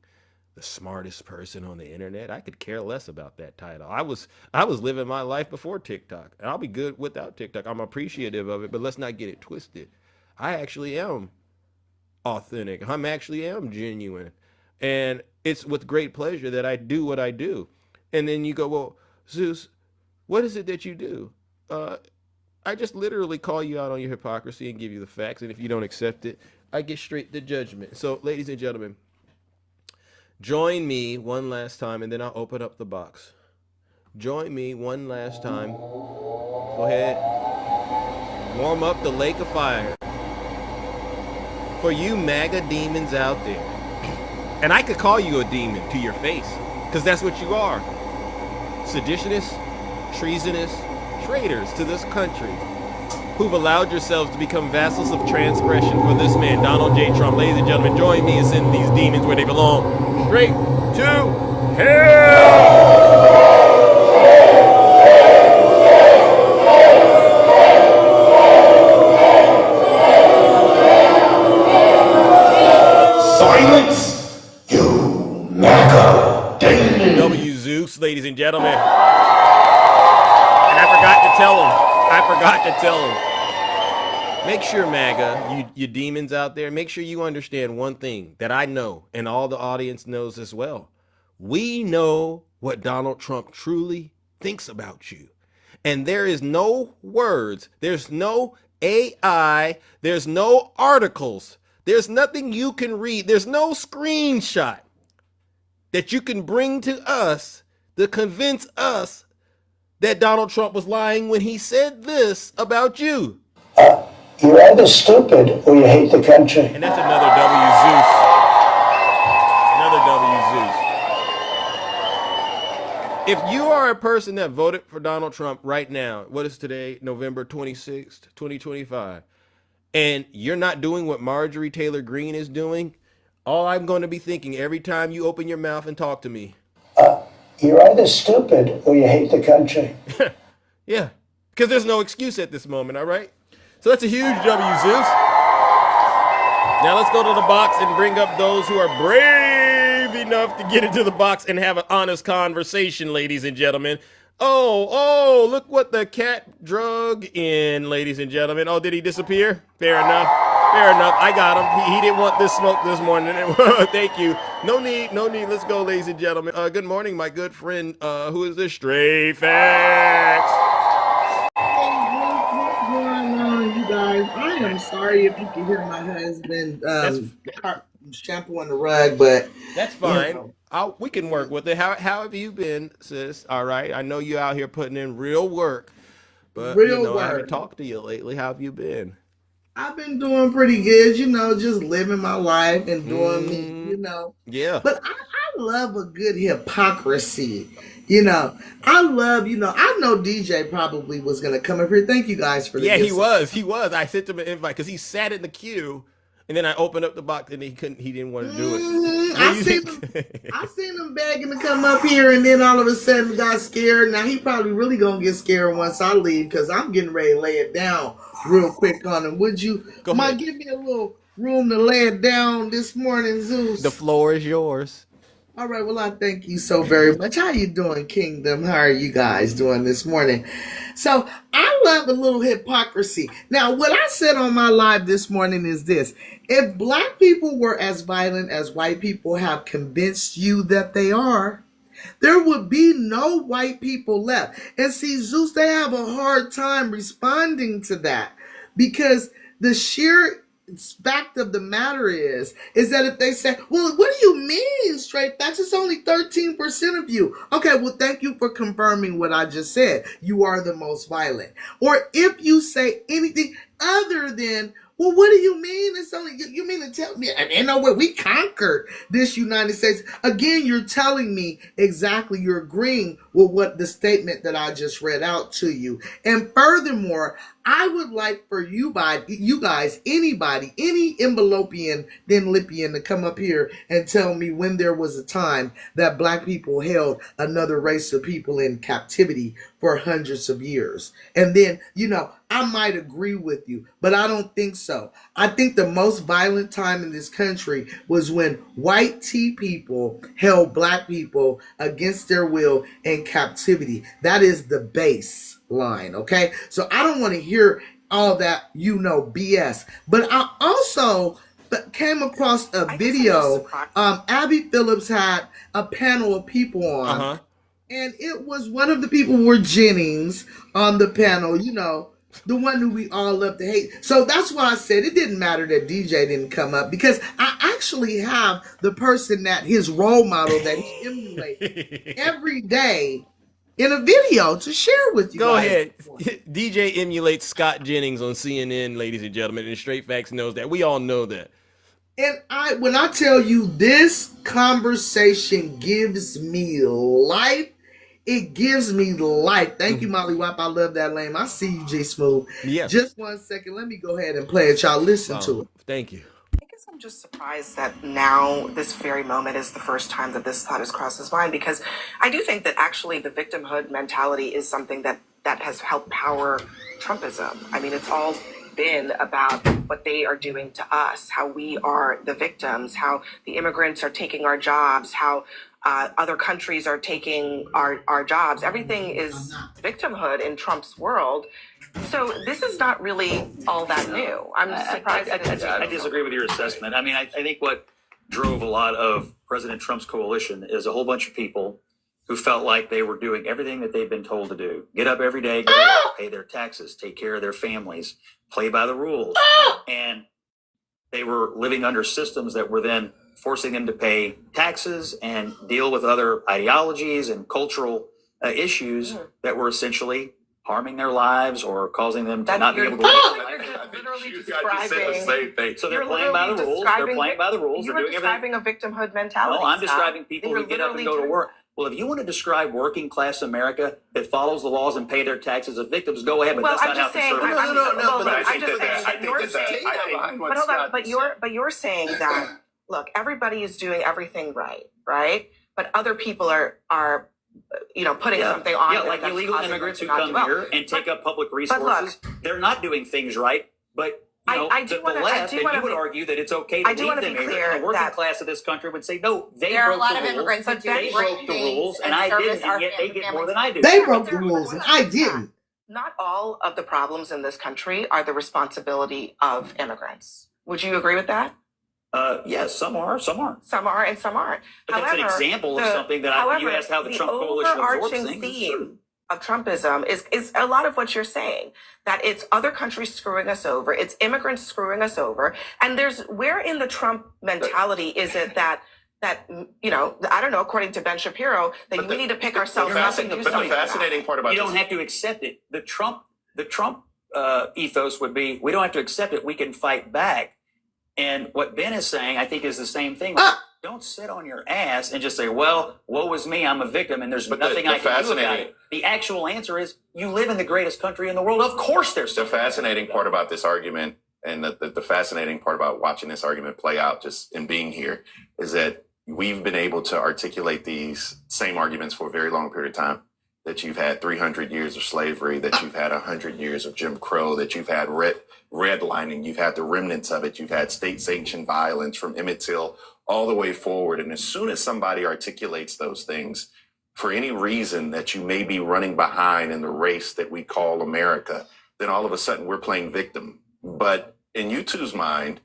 the smartest person on the internet. I could care less about that title. I was living my life before TikTok, and I'll be good without TikTok. I'm appreciative of it, but let's not get it twisted. I actually am authentic. I actually am genuine. And it's with great pleasure that I do what I do. And then you go, well, Zeus, what is it that you do? I just literally call you out on your hypocrisy and give you the facts. And if you don't accept it, I get straight to judgment. So, ladies and gentlemen, join me one last time, and then I'll open up the box. Join me one last time. Go ahead. Warm up the lake of fire. For you MAGA demons out there. And I could call you a demon to your face, because that's what you are. Seditionists, treasonous, traitors to this country, who've allowed yourselves to become vassals of transgression for this man, Donald J. Trump. Ladies and gentlemen, join me in sending these demons where they belong. Straight to hell! Silence, you MAGA demon. W. Zeus, ladies and gentlemen. And I forgot to tell him. Make sure, MAGA, you demons out there, make sure you understand one thing that I know, and all the audience knows as well. We know what Donald Trump truly thinks about you. And there is no words, there's no AI, there's no articles, there's nothing you can read, there's no screenshot that you can bring to us to convince us that Donald Trump was lying when he said this about you. You're either stupid or you hate the country. And that's another W. Zeus. Another W. Zeus. If you are a person that voted for Donald Trump right now, what is today, November 26th, 2025, and you're not doing what Marjorie Taylor Greene is doing, all I'm going to be thinking every time you open your mouth and talk to me, you're either stupid or you hate the country. Yeah, because there's no excuse at this moment, all right? So that's a huge W, Zeus. Now let's go to the box and bring up those who are brave enough to get into the box and have an honest conversation, ladies and gentlemen. Oh, look what the cat drug in, ladies and gentlemen. Oh, did he disappear? Fair enough. I got him. He didn't want this smoke this morning. Thank you. No need. Let's go, ladies and gentlemen. Good morning, my good friend. Who is this? Stray Facts. What's going on, you guys? I am sorry if you can hear my husband shampooing the rug, but that's fine. We can work with it. How have you been, sis? All right. I know you out here putting in real work, but I haven't talked to you lately. How have you been? I've been doing pretty good, just living my life and doing me, Yeah. But I love a good hypocrisy. I love, I know DJ probably was going to come up here. Thank you guys for the he was. I sent him an invite because he sat in the queue. And then I opened up the box and he didn't want to do it. I seen him begging to come up here, and then all of a sudden got scared. Now he probably really gonna get scared once I leave, because I'm getting ready to lay it down real quick on him. Would you give me a little room to lay it down this morning, Zeus? The floor is yours. All right, well, I thank you so very much. How you doing, Kingdom? How are you guys doing this morning? So I love a little hypocrisy. Now, what I said on my live this morning is this. If black people were as violent as white people have convinced you that they are, there would be no white people left. And see, Zeus, they have a hard time responding to that, because the sheer fact of the matter is that if they say, well, what do you mean, Straight Facts? It's only 13% of you. Okay, well, thank you for confirming what I just said. You are the most violent. Or if you say anything other than, well, what do you mean? It's only, you mean to tell me, and in no way, we conquered this United States. Again, you're telling me exactly, you're agreeing with what the statement that I just read out to you. And furthermore, I would like for you guys, anybody, any Envelopian, then Lipian to come up here and tell me when there was a time that black people held another race of people in captivity for hundreds of years. And then, I might agree with you, but I don't think so. I think the most violent time in this country was when white tea people held black people against their will in captivity. That is the baseline, okay? So I don't want to hear all that, BS. But I also came across a video. Abby Phillips had a panel of people on. And it was one of the people were Jennings on the panel, the one who we all love to hate. So that's why I said it didn't matter that DJ didn't come up, because I actually have the person that his role model that he emulates every day in a video to share with you. Go ahead. DJ emulates Scott Jennings on CNN, ladies and gentlemen, and Straight Facts knows that. We all know that. And when I tell you this conversation gives me life, it gives me life. Thank you, Molly Wap. I love that name. I see you, J Smooth. Yeah. Just 1 second. Let me go ahead and play it. Y'all listen to it. Thank you. I guess I'm just surprised that now, this very moment, is the first time that this thought has crossed his mind, because I do think that actually the victimhood mentality is something that has helped power Trumpism. I mean, it's all been about what they are doing to us, how we are the victims, how the immigrants are taking our jobs, how other countries are taking our jobs. Everything is victimhood in Trump's world. So this is not really all that new. I'm surprised. I disagree with your assessment. I mean, I think what drove a lot of President Trump's coalition is a whole bunch of people who felt like they were doing everything that they've been told to do. Get up every day, go to work, pay their taxes, take care of their families, play by the rules. And they were living under systems that were then forcing them to pay taxes and deal with other ideologies and cultural issues that were essentially harming their lives or causing them to not be able to live. Literally describing. So they're playing by the rules. They're playing by the rules. You They're were doing everything. describing a victimhood mentality. No, I'm describing people who get up and go to work. Well, if you want to describe working class America that follows the laws and pay their taxes as victims, go ahead. But that's not how conservatives. No. I'm just saying. But hold on. But you're saying that. Look, everybody is doing everything right? But other people are putting something on. Yeah, like illegal immigrants who come here and take up public resources. They're not doing things right, but the left, and you would argue that it's okay to leave them here. The working class of this country would say, no, they broke the rules. They broke the rules, and I didn't, and yet they get more than I do. They broke the rules, and I didn't. Not all of the problems in this country are the responsibility of immigrants. Would you agree with that? Yes, some are, some aren't. Some are and some aren't. But that's an example of something that you asked how the Trump coalition absorbs things. The theme of Trumpism is a lot of what you're saying, that it's other countries screwing us over, it's immigrants screwing us over, and where in the Trump mentality is it that I don't know, according to Ben Shapiro, that we need to pick ourselves up and do something. But the fascinating part about you don't have to accept it. The Trump ethos would be, we don't have to accept it, we can fight back. And what Ben is saying, I think, is the same thing. Don't sit on your ass and just say, well, woe is me, I'm a victim, and there's nothing I can do about it. The actual answer is, you live in the greatest country in the world. Of course there's the fascinating part about this argument, and the fascinating part about watching this argument play out just in being here, is that we've been able to articulate these same arguments for a very long period of time. That you've had 300 years of slavery, that you've had 100 years of Jim Crow, that you've had redlining, you've had the remnants of it, you've had state-sanctioned violence from Emmett Till all the way forward. And as soon as somebody articulates those things, for any reason that you may be running behind in the race that we call America, then all of a sudden we're playing victim. But in you two's mind,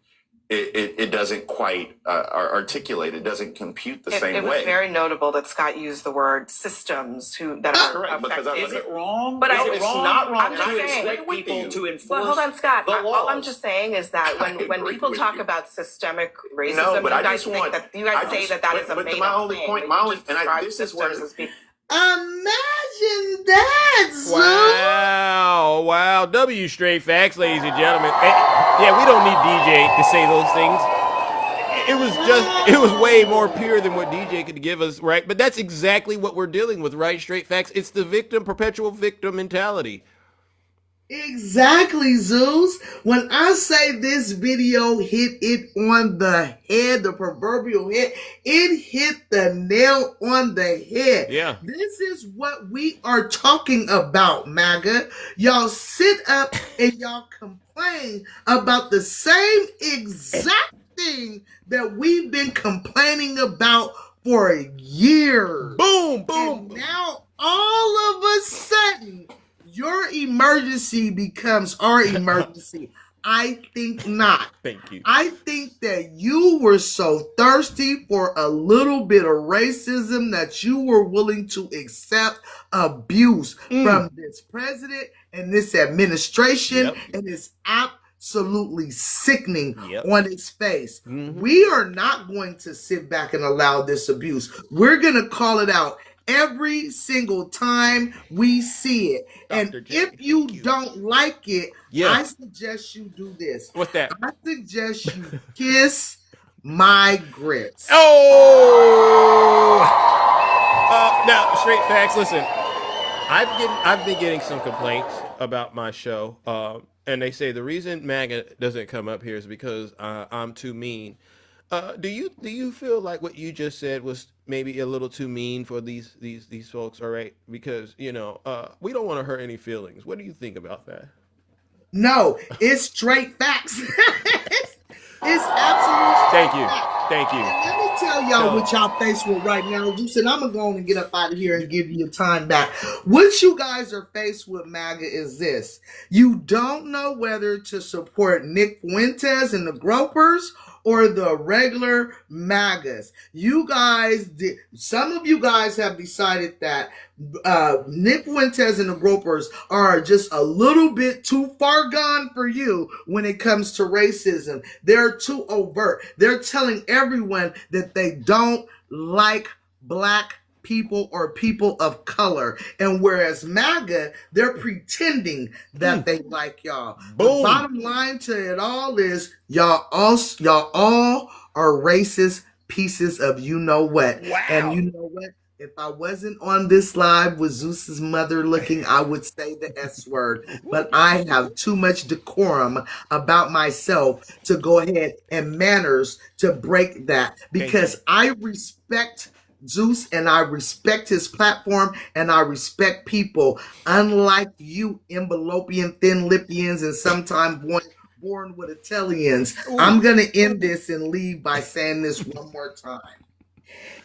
it doesn't quite articulate. It doesn't compute the same way. It was very notable that Scott used the word systems that are correct. Because is it wrong? But it's not wrong. I'm just saying, people to enforce. Well, hold on, Scott. The laws. All I'm just saying is that when people talk about systemic racism, you guys say that is a made-up thing. My only point, this is where. Imagine that, Wow. W Straight Facts, ladies and gentlemen. Yeah, we don't need DJ to say those things. it was way more pure than what DJ could give us, right? But that's exactly what we're dealing with, right? Straight facts. It's the perpetual victim mentality. Exactly, Zeus. When I say this video hit it on the head, the proverbial head, it hit the nail on the head. Yeah. This is what we are talking about, MAGA. Y'all sit up and y'all complain about the same exact thing that we've been complaining about for years. Boom, And now all of a sudden, your emergency becomes our emergency. I think not. Thank you. I think that you were so thirsty for a little bit of racism that you were willing to accept abuse from this president and this administration, and it's absolutely sickening on its face. We are not going to sit back and allow this abuse. We're going to call it out every single time we see it. And if you don't like it, I suggest you do this. What's that? I suggest you kiss my grits. Now, straight facts. Listen, I've been getting some complaints about my show, and they say the reason MAGA doesn't come up here is because I'm too mean. Do you feel like what you just said was maybe a little too mean for these folks? All right, because we don't want to hurt any feelings. What do you think about that? No, it's straight facts. It's absolute. Thank you. Facts. Thank you. And let me tell y'all what y'all faced with right now. You said I'm gonna go on and get up out of here and give you your time back. What you guys are faced with, MAGA, is this: you don't know whether to support Nick Fuentes and the Gropers or the regular MAGAs. You guys did. Some of you guys have decided that Nick Fuentes and the Gropers are just a little bit too far gone for you when it comes to racism. They're too overt. They're telling everyone that they don't like black people or people of color. And whereas MAGA, they're pretending that they like y'all. Boom. The bottom line to it all is y'all all are racist pieces of you know what. Wow. And you know what? If I wasn't on this live with Zeus's mother looking, I would say the S word. But I have too much decorum about myself to go ahead and manners to break that, because I respect Zeus and I respect his platform and I respect people unlike you envelopian thin lipians and sometimes born with Italians. I'm going to end this and leave by saying this one more time.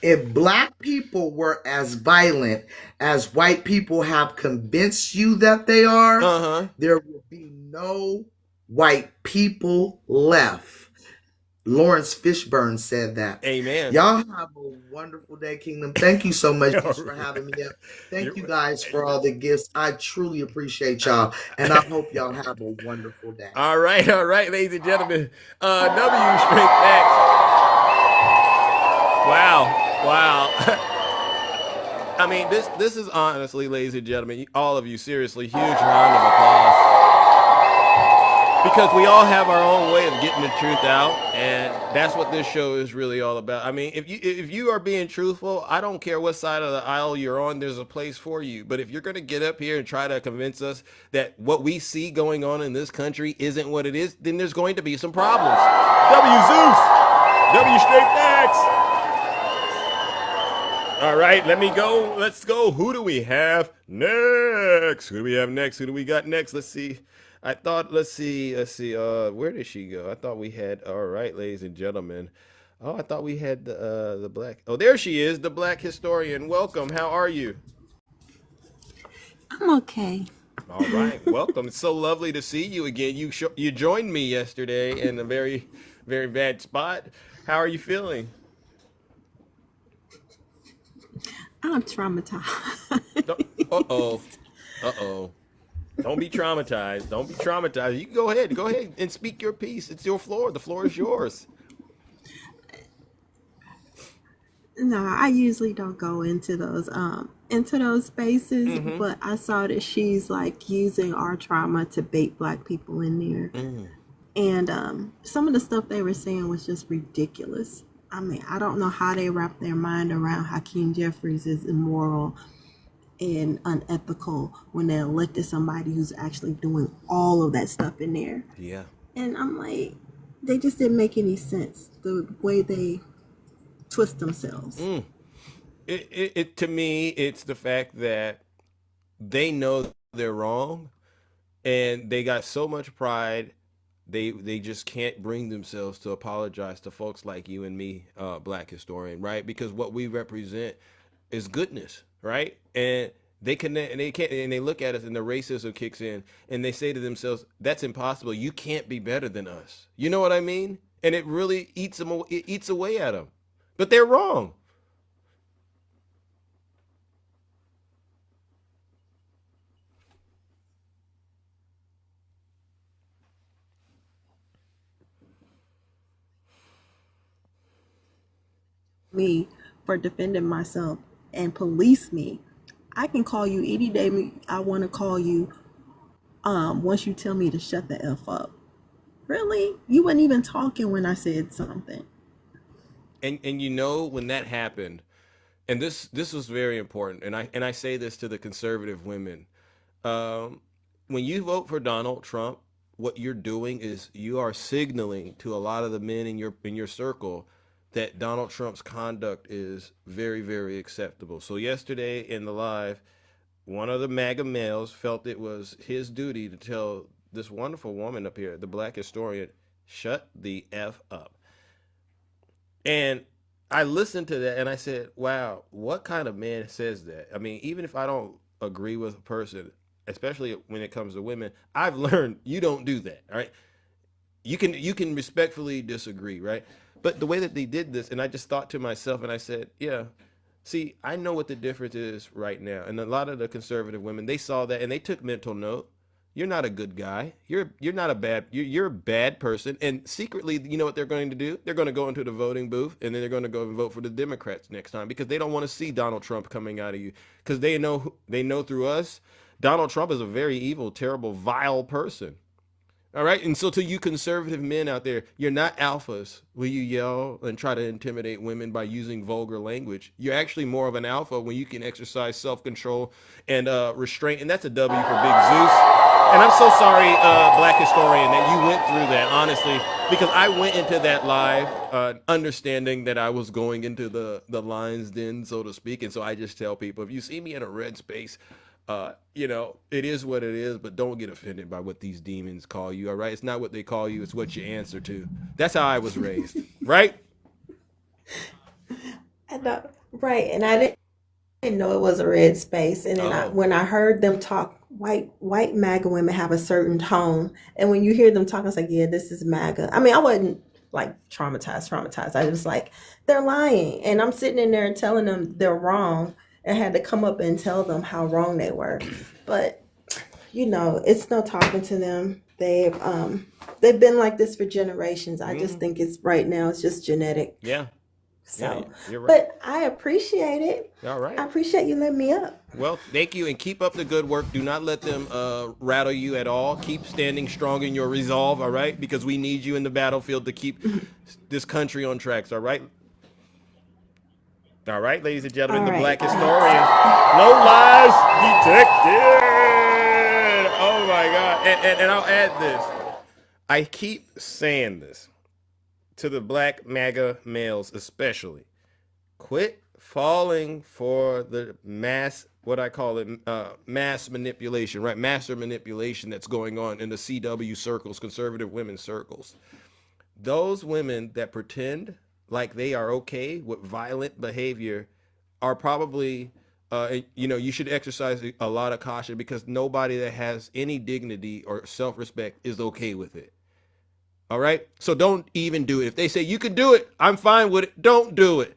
If black people were as violent as white people have convinced you that they are, there will be no white people left. Lawrence Fishburne said that. Amen. Y'all have a wonderful day, Kingdom. Thank you so much for having me up. Thank you guys for all the gifts. I truly appreciate y'all, and I hope y'all have a wonderful day. All right, ladies and gentlemen. W Straight Facts. Wow. I mean, this is honestly, ladies and gentlemen, all of you, seriously, huge round of applause. Because we all have our own way of getting the truth out, and that's what this show is really all about. I mean, if you are being truthful, I don't care what side of the aisle you're on, there's a place for you. But if you're going to get up here and try to convince us that what we see going on in this country isn't what it is, then there's going to be some problems. W Zeus! W Straight Facts! All right, let me go. Let's go. Who do we have next? Who do we have next? Who do we got next? Let's see. Let's see. Where did she go? I thought we had, all right, ladies and gentlemen. Oh, I thought we had the black. Oh, there she is, the black historian. Welcome. How are you? I'm okay. All right. Welcome. It's so lovely to see you again. You joined me yesterday in a very, very bad spot. How are you feeling? I'm traumatized. Uh-oh. Don't be traumatized. You can go ahead and speak your piece. It's your floor. The floor is yours. No, I usually don't go into those spaces, but I saw that she's like using our trauma to bait black people in there. And some of the stuff they were saying was just ridiculous. I mean, I don't know how they wrap their mind around Hakeem Jeffries is immoral and unethical when they elected somebody who's actually doing all of that stuff in there. Yeah. And I'm like, they just didn't make any sense, the way they twist themselves. It to me, it's the fact that they know they're wrong, and they got so much pride, they just can't bring themselves to apologize to folks like you and me, Black historian, right? Because what we represent is goodness, right? And they connect, and they can't, and they look at us, and the racism kicks in, and they say to themselves, "That's impossible. You can't be better than us." You know what I mean? And it really eats them. It eats away at them, but they're wrong. Me for defending myself and police me. I can call you any day I want to call you, once you tell me to shut the F up. Really? You weren't even talking when I said something. And you know, when that happened, and this was very important, and I say this to the conservative women, when you vote for Donald Trump, what you're doing is you are signaling to a lot of the men in your circle that Donald Trump's conduct is very, very acceptable. So yesterday in the live, one of the MAGA males felt it was his duty to tell this wonderful woman up here, the Black historian, shut the F up. And I listened to that and I said, wow, what kind of man says that? I mean, even if I don't agree with a person, especially when it comes to women, I've learned you don't do that, all right? You can respectfully disagree, right? But the way that they did this, and I just thought to myself, and I said, yeah, see, I know what the difference is right now. And a lot of the conservative women, they saw that and they took mental note. You're not a good guy. You're not a bad, you're a bad person. And secretly, you know what they're going to do? They're going to go into the voting booth, and then they're going to go and vote for the Democrats next time, because they don't want to see Donald Trump coming out of you, because they know through us, Donald Trump is a very evil, terrible, vile person. All right. And so to you conservative men out there, you're not alphas when you yell and try to intimidate women by using vulgar language. You're actually more of an alpha when you can exercise self-control and restraint. And that's a W for Big Zeus. And I'm so sorry, Black historian, that you went through that, honestly, because I went into that live understanding that I was going into the lion's den, so to speak. And so I just tell people, if you see me in a red space, you know, it is what it is, but don't get offended by what these demons call you, all right? It's not what they call you, it's what you answer to. That's how I was raised, right? Right, and I didn't know it was a red space. And then when I heard them talk, white MAGA women have a certain tone. And when you hear them talk, I was like, yeah, this is MAGA. I mean, I wasn't like traumatized. I was like, they're lying. And I'm sitting in there telling them they're wrong, and had to come up and tell them how wrong they were. But, you know, it's no talking to them. They've been like this for generations. I just think it's right now, it's just genetic. Yeah. So, yeah, you're right. But I appreciate it. All right. I appreciate you letting me up. Well, thank you, and keep up the good work. Do not let them rattle you at all. Keep standing strong in your resolve, all right? Because we need you in the battlefield to keep this country on tracks, all right? All right, ladies and gentlemen, the Black historian. No lies detected. Oh, my God. And I'll add this. I keep saying this to the Black MAGA males especially. Quit falling for the mass, what I call it, mass manipulation, right? Master manipulation that's going on in the CW circles, conservative women's circles. Those women that pretend like they are okay with violent behavior are probably, you should exercise a lot of caution, because nobody that has any dignity or self-respect is okay with it. All right? So don't even do it. If they say you can do it, I'm fine with it. Don't do it.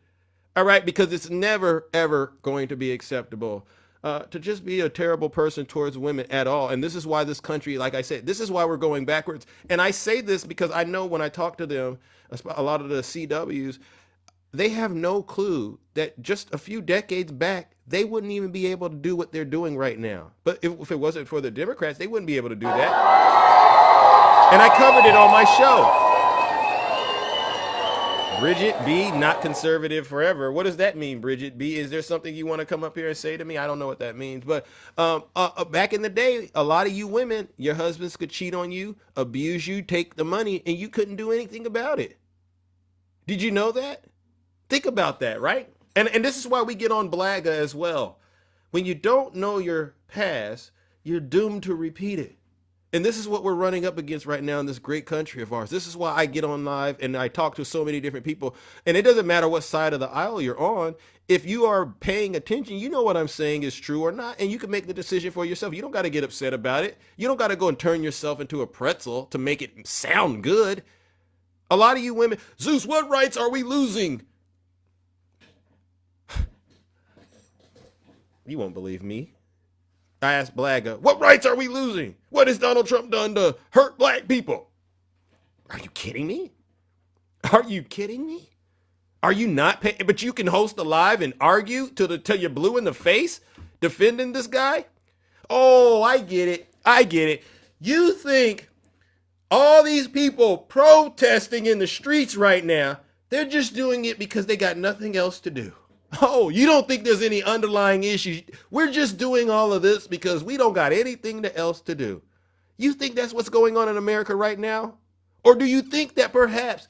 All right? Because it's never, ever going to be acceptable to just be a terrible person towards women at all. And this is why this country, like I said, this is why we're going backwards. And I say this because I know when I talk to them, a lot of the CWs, they have no clue that just a few decades back, they wouldn't even be able to do what they're doing right now. But if it wasn't for the Democrats, they wouldn't be able to do that. And I covered it on my show. Bridget B, not conservative forever. What does that mean, Bridget B? Is there something you want to come up here and say to me? I don't know what that means. But back in the day, a lot of you women, your husbands could cheat on you, abuse you, take the money, and you couldn't do anything about it. Did you know that? Think about that, right? And this is why we get on Blagga as well. When you don't know your past, you're doomed to repeat it. And this is what we're running up against right now in this great country of ours. This is why I get on live and I talk to so many different people. And it doesn't matter what side of the aisle you're on. If you are paying attention, you know what I'm saying is true or not. And you can make the decision for yourself. You don't got to get upset about it. You don't got to go and turn yourself into a pretzel to make it sound good. A lot of you women, Zeus, what rights are we losing? You won't believe me. I asked Blagga, what rights are we losing? What has Donald Trump done to hurt black people? Are you kidding me? Are you kidding me? Are you not paying? But you can host a live and argue till you're blue in the face defending this guy? Oh, I get it. I get it. You think all these people protesting in the streets right now, they're just doing it because they got nothing else to do. Oh, you don't think there's any underlying issues? We're just doing all of this because we don't got anything else to do. You think that's what's going on in America right now? Or do you think that perhaps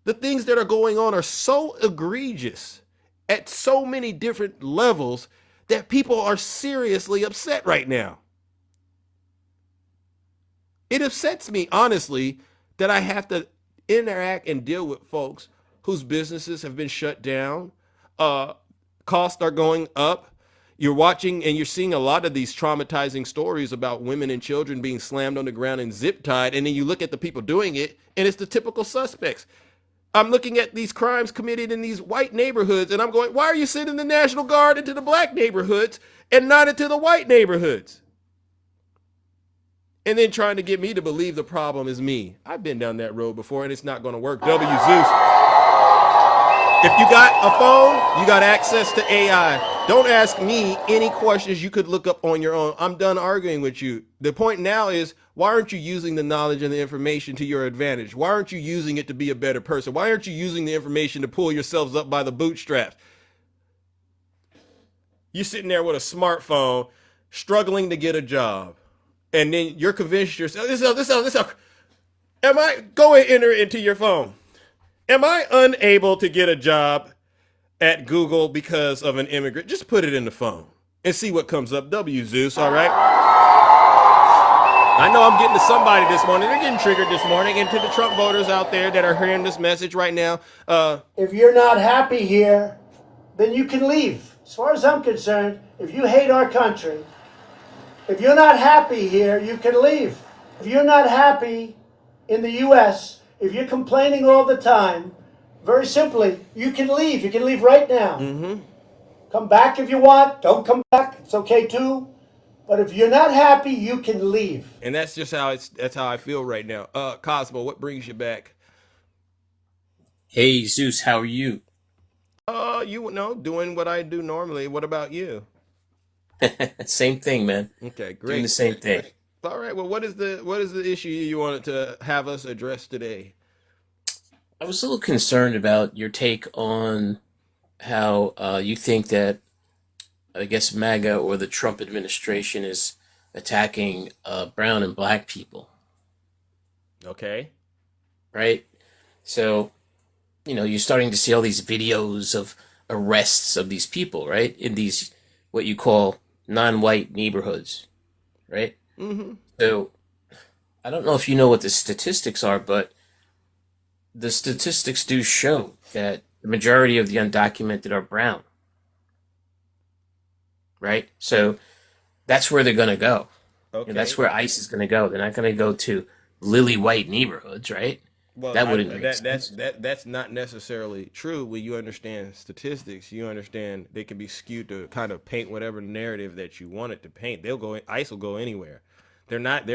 the things that are going on are so egregious at so many different levels that people are seriously upset right now? It upsets me, honestly, that I have to interact and deal with folks whose businesses have been shut down. Costs are going up. You're watching and you're seeing a lot of these traumatizing stories about women and children being slammed on the ground and zip tied. And then you look at the people doing it and it's the typical suspects. I'm looking at these crimes committed in these white neighborhoods and I'm going, why are you sending the National Guard into the black neighborhoods and not into the white neighborhoods? And then trying to get me to believe the problem is me. I've been down that road before and it's not going to work. W. Zeus. If you got a phone, you got access to AI. Don't ask me any questions you could look up on your own. I'm done arguing with you. The point now is, why aren't you using the knowledge and the information to your advantage? Why aren't you using it to be a better person? Why aren't you using the information to pull yourselves up by the bootstraps? You're sitting there with a smartphone, struggling to get a job. And then you're convinced yourself, go and enter it into your phone. Am I unable to get a job at Google because of an immigrant? Just put it in the phone and see what comes up. W. Zeus, all right? I know I'm getting to somebody this morning. They're getting triggered this morning. And to the Trump voters out there that are hearing this message right now. If you're not happy here, then you can leave. As far as I'm concerned, if you hate our country, if you're not happy here, you can leave. If you're not happy in the U.S., if you're complaining all the time, very simply, you can leave. You can leave right now. Mm-hmm. Come back if you want. Don't come back. It's okay too. But if you're not happy, you can leave. And that's just that's how I feel right now. Cosmo, what brings you back? Hey Zeus, how are you? You know, doing what I do normally. What about you? Same thing, man. Okay, great. Doing the same thing. All right. Well, what is the issue you wanted to have us address today? I was a little concerned about your take on how you think that, I guess, MAGA or the Trump administration is attacking brown and black people. Okay. Right? So, you're starting to see all these videos of arrests of these people, right? In these, what you call non-white neighborhoods, right? Mm-hmm. So, I don't know if you know what the statistics are, but the statistics do show that the majority of the undocumented are brown. Right? So, that's where they're going to go. Okay. That's where ICE is going to go. They're not going to go to lily white neighborhoods, right? Well, that wouldn't make sense. That's not necessarily true. When you understand statistics, you understand they can be skewed to kind of paint whatever narrative that you want it to paint. ICE will go anywhere. They're not.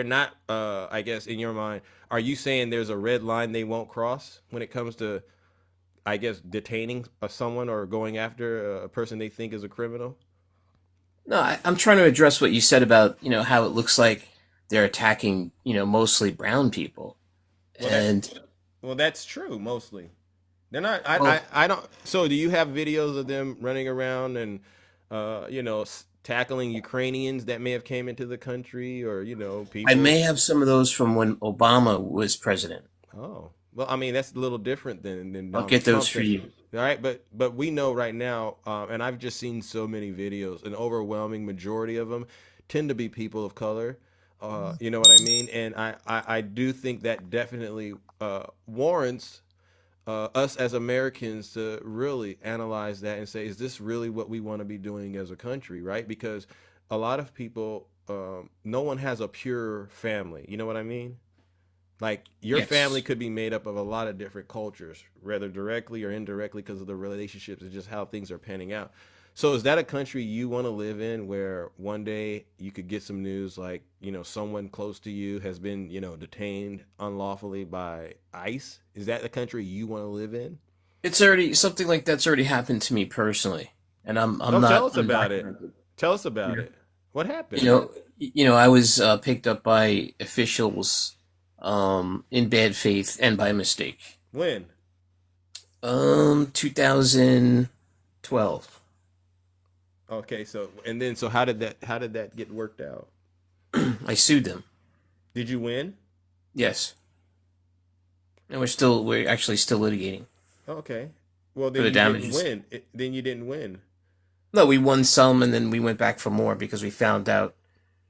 I guess in your mind, are you saying there's a red line they won't cross when it comes to, I guess, detaining someone or going after a person they think is a criminal? No, I'm trying to address what you said about how it looks like they're attacking, mostly brown people. Well, that's true. Mostly, they're not. Well, I don't. So, do you have videos of them running around and, tackling Ukrainians that may have came into the country, or people? I may have some of those from when Obama was president. Oh, well, I mean that's a little different than I'll Donald get those Trump. for you. All right, but we know right now, and I've just seen so many videos. An overwhelming majority of them tend to be people of color. You know what I mean? And I do think that definitely warrants us as Americans to really analyze that and say, is this really what we want to be doing as a country, right? Because a lot of people, no one has a pure family. You know what I mean? Like your family Yes. could be made up of a lot of different cultures, whether directly or indirectly, because of the relationships and just how things are panning out. So, is that a country you want to live in, where one day you could get some news like, someone close to you has been, detained unlawfully by ICE? Is that the country you want to live in? It's already something like that's already happened to me personally, and I'm Oh, tell not us about it. undocumented. Tell us about Yeah. it. What You happened? know, I was picked up by officials in bad faith and by mistake. When? 2012. Okay, so how did that get worked out? I sued them. Did you win? Yes, and we're actually still litigating Okay. Well, for then the you didn't damages. win. Then you didn't win. No, we won some, and then we went back for more because we found out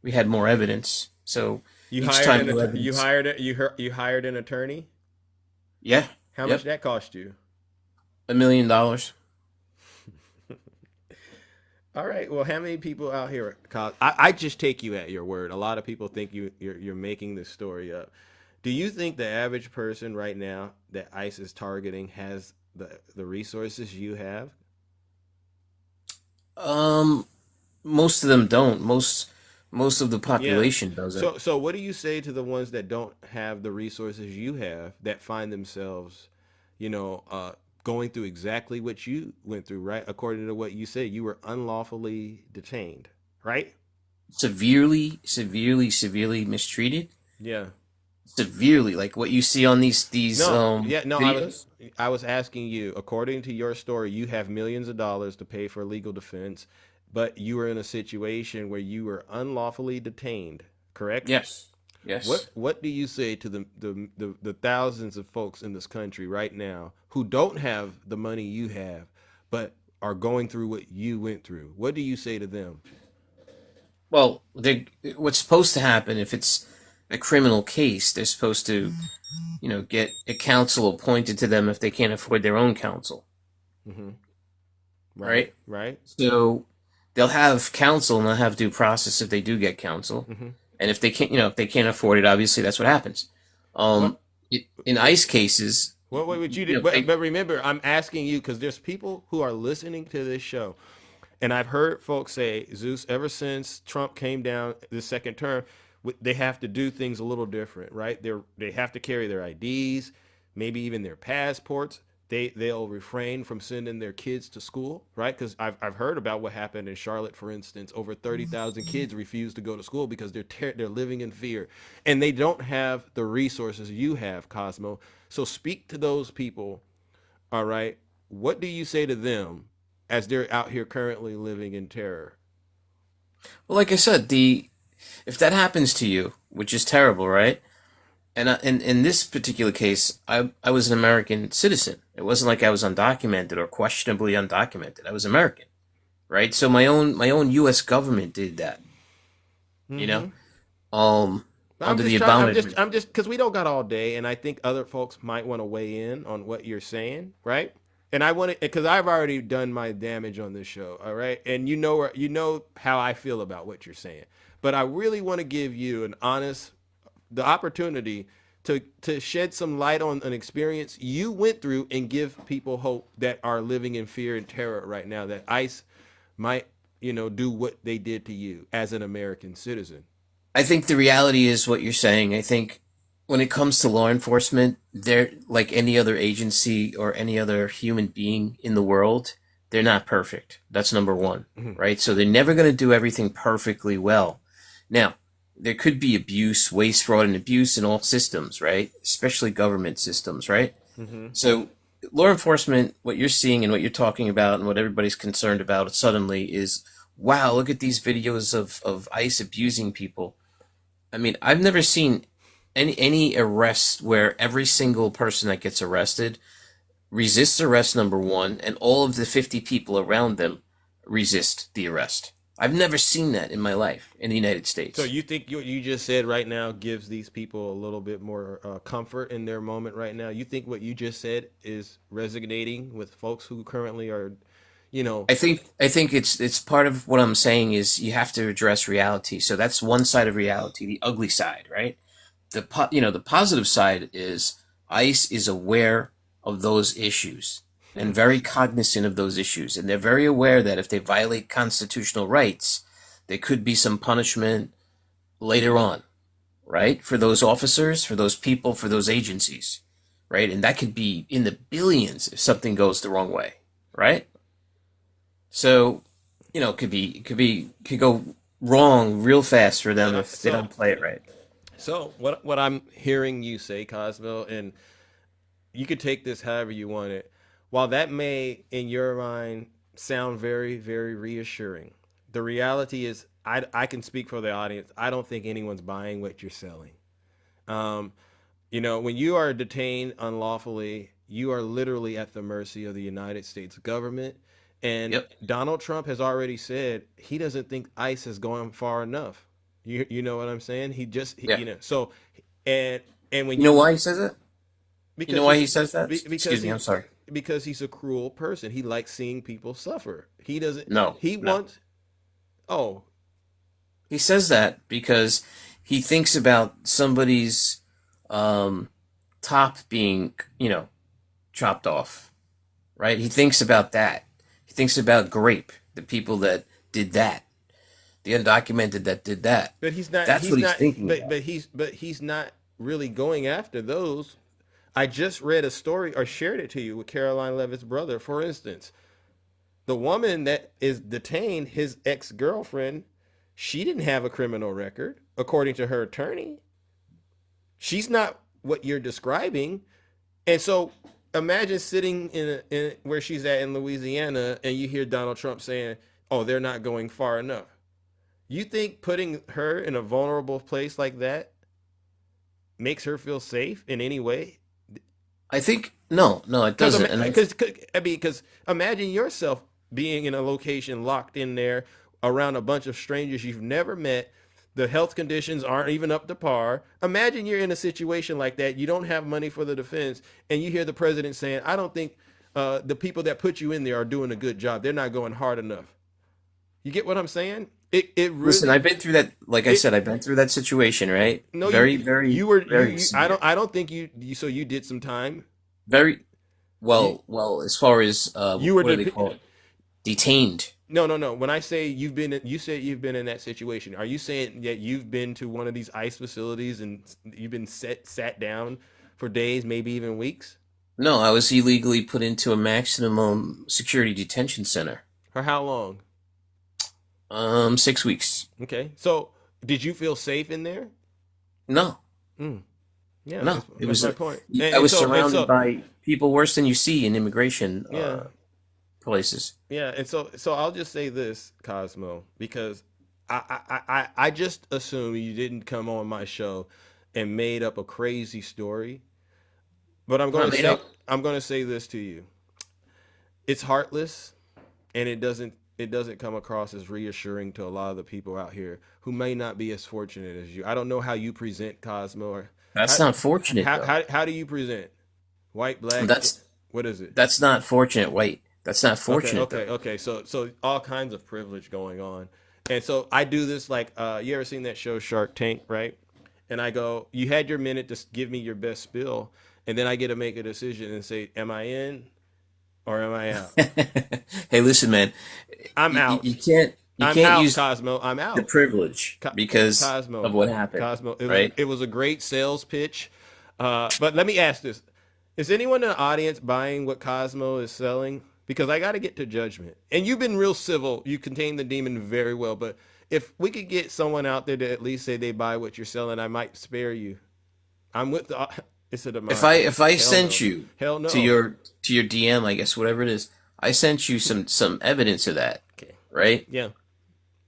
we had more evidence. So You each hired time an new att- you evidence. hired a, you hired an attorney. Yeah. How much Yep. that cost you? $1 million. All right. Well, how many people out here? I just take you at your word. A lot of people think you're making this story up. Do you think the average person right now that ICE is targeting has the resources you have? Um, Most of them don't. Most of the Yeah. population doesn't. So what do you say to the ones that don't have the resources you have, that find themselves, going through exactly what you went through, right? According to what you said, you were unlawfully detained, right? Severely, severely, severely mistreated. Yeah. Severely, like what you see on these No, yeah, no, videos. I was asking you, according to your story, you have millions of dollars to pay for legal defense, but you were in a situation where you were unlawfully detained, correct? Yes. Yes. What do you say to the thousands of folks in this country right now who don't have the money you have, but are going through what you went through? What do you say to them? Well, what's supposed to happen if it's a criminal case? They're supposed to, get a counsel appointed to them if they can't afford their own counsel, Hmm. right? Right. So they'll have counsel and they'll have due process if they do get counsel. Hmm. And if they can't, if they can't afford it, obviously that's what happens. What In ICE cases, what would you do? But remember, I'm asking you because there's people who are listening to this show. And I've heard folks say, Zeus, ever since Trump came down the second term, they have to do things a little different, right? They have to carry their IDs, maybe even their passports. They'll refrain from sending their kids to school, right? Because I've heard about what happened in Charlotte, for instance. Over 30,000 kids refuse to go to school because they're living in fear, and they don't have the resources you have, Cosmo. So speak to those people. All right, what do you say to them as they're out here currently living in terror? well, like I said, if that happens to you, which is terrible, right? And in this particular case, I was an American citizen. It wasn't like I was undocumented or questionably undocumented. I was American, right? So my own U.S. government did that, you know, I'm under just the trying. Obama. I'm just because we don't got all day, and I think other folks might want to weigh in on what you're saying, right? And I want to, because I've already done my damage on this show, all right? And you know how I feel about what you're saying, but I really want to give you the opportunity to shed some light on an experience you went through and give people hope that are living in fear and terror right now that ICE might, do what they did to you as an American citizen. I think the reality is what you're saying. I think when it comes to law enforcement, they're like any other agency or any other human being in the world. They're not perfect. That's number one, right? So they're never going to do everything perfectly well. Now, there could be abuse, waste, fraud, and abuse in all systems, right? Especially government systems, right? Mm-hmm. So law enforcement, what you're seeing and what you're talking about and what everybody's concerned about suddenly is, wow, look at these videos of ICE abusing people. I mean, I've never seen any arrest where every single person that gets arrested resists arrest, number one, and all of the 50 people around them resist the arrest. I've never seen that in my life in the United States. So you think what you just said right now gives these people a little bit more comfort in their moment right now? You think what you just said is resonating with folks who currently are, you know? I think it's part of what I'm saying is you have to address reality. So that's one side of reality, the ugly side, right? The positive side is ICE is aware of those issues and very cognizant of those issues, and they're very aware that if they violate constitutional rights, there could be some punishment later on, right? For those officers, for those people, for those agencies, right? And that could be in the billions if something goes the wrong way, right? So, could go wrong real fast for them if they don't play it right. So what I'm hearing you say, Cosmo, and you could take this however you want it, while that may, in your mind, sound very, very reassuring, the reality is, I can speak for the audience. I don't think anyone's buying what you're selling. When you are detained unlawfully, you are literally at the mercy of the United States government. And Donald Trump has already said he doesn't think ICE has gone far enough. You know what I'm saying? So, and when you know why he says that? Because you know why he says that? Excuse me, I'm sorry. Because he's a cruel person. He likes seeing people suffer. He doesn't. No. He wants. Oh. He says that because he thinks about somebody's top being, chopped off, right? He thinks about that. He thinks about Grape, the people that did that, the undocumented that did that. But he's not. That's what he's thinking. But he's not really going after those. I just read a story or shared it to you with Caroline Levitt's brother, for instance. The woman that is detained, his ex-girlfriend, she didn't have a criminal record, according to her attorney. She's not what you're describing. And so imagine sitting in where she's at in Louisiana and you hear Donald Trump saying, oh, they're not going far enough. You think putting her in a vulnerable place like that makes her feel safe in any way? I think no, it doesn't. Because imagine yourself being in a location locked in there around a bunch of strangers you've never met. The health conditions aren't even up to par. Imagine you're in a situation like that. You don't have money for the defense, and you hear the president saying, "I don't think the people that put you in there are doing a good job. They're not going hard enough." You get what I'm saying? It really, listen, I've been through that. Like I said, I've been through that situation, right? No, very. I don't think you. So you did some time. Very well. As far as what do they call it? Detained. No. When I say you said you've been in that situation. Are you saying that you've been to one of these ICE facilities and you've been sat down for days, maybe even weeks? No, I was illegally put into a maximum security detention center. For how long? 6 weeks. Okay. So did you feel safe in there? No. Yeah. No. It was my point. I was surrounded by people worse than you see in immigration places. Yeah. And so I'll just say this, Cosmo, because I just assume you didn't come on my show and made up a crazy story. But I'm going to say this to you. It's heartless, and it doesn't come across as reassuring to a lot of the people out here who may not be as fortunate as you. I don't know how you present, Cosmo. That's not fortunate. How do you present? White, black? What is it? That's not fortunate, white. That's not fortunate. Okay. So all kinds of privilege going on. And so I do this like, you ever seen that show Shark Tank, right? And I go, you had your minute to give me your best spill. And then I get to make a decision and say, am I in or am I out? Hey, listen, man. I'm out. You can't use Cosmo. I'm out. The privilege because of what happened. Cosmo, right? It was a great sales pitch. But let me ask this. Is anyone in the audience buying what Cosmo is selling? because I got to get to Judgment. And you've been real civil. You contain the demon very well. But if we could get someone out there to at least say they buy what you're selling, I might spare you. I'm with the. It's a demonic. If I Hell sent no. you Hell no. to your DM, I guess whatever it is, I sent you some evidence of that. Okay. Right? Yeah.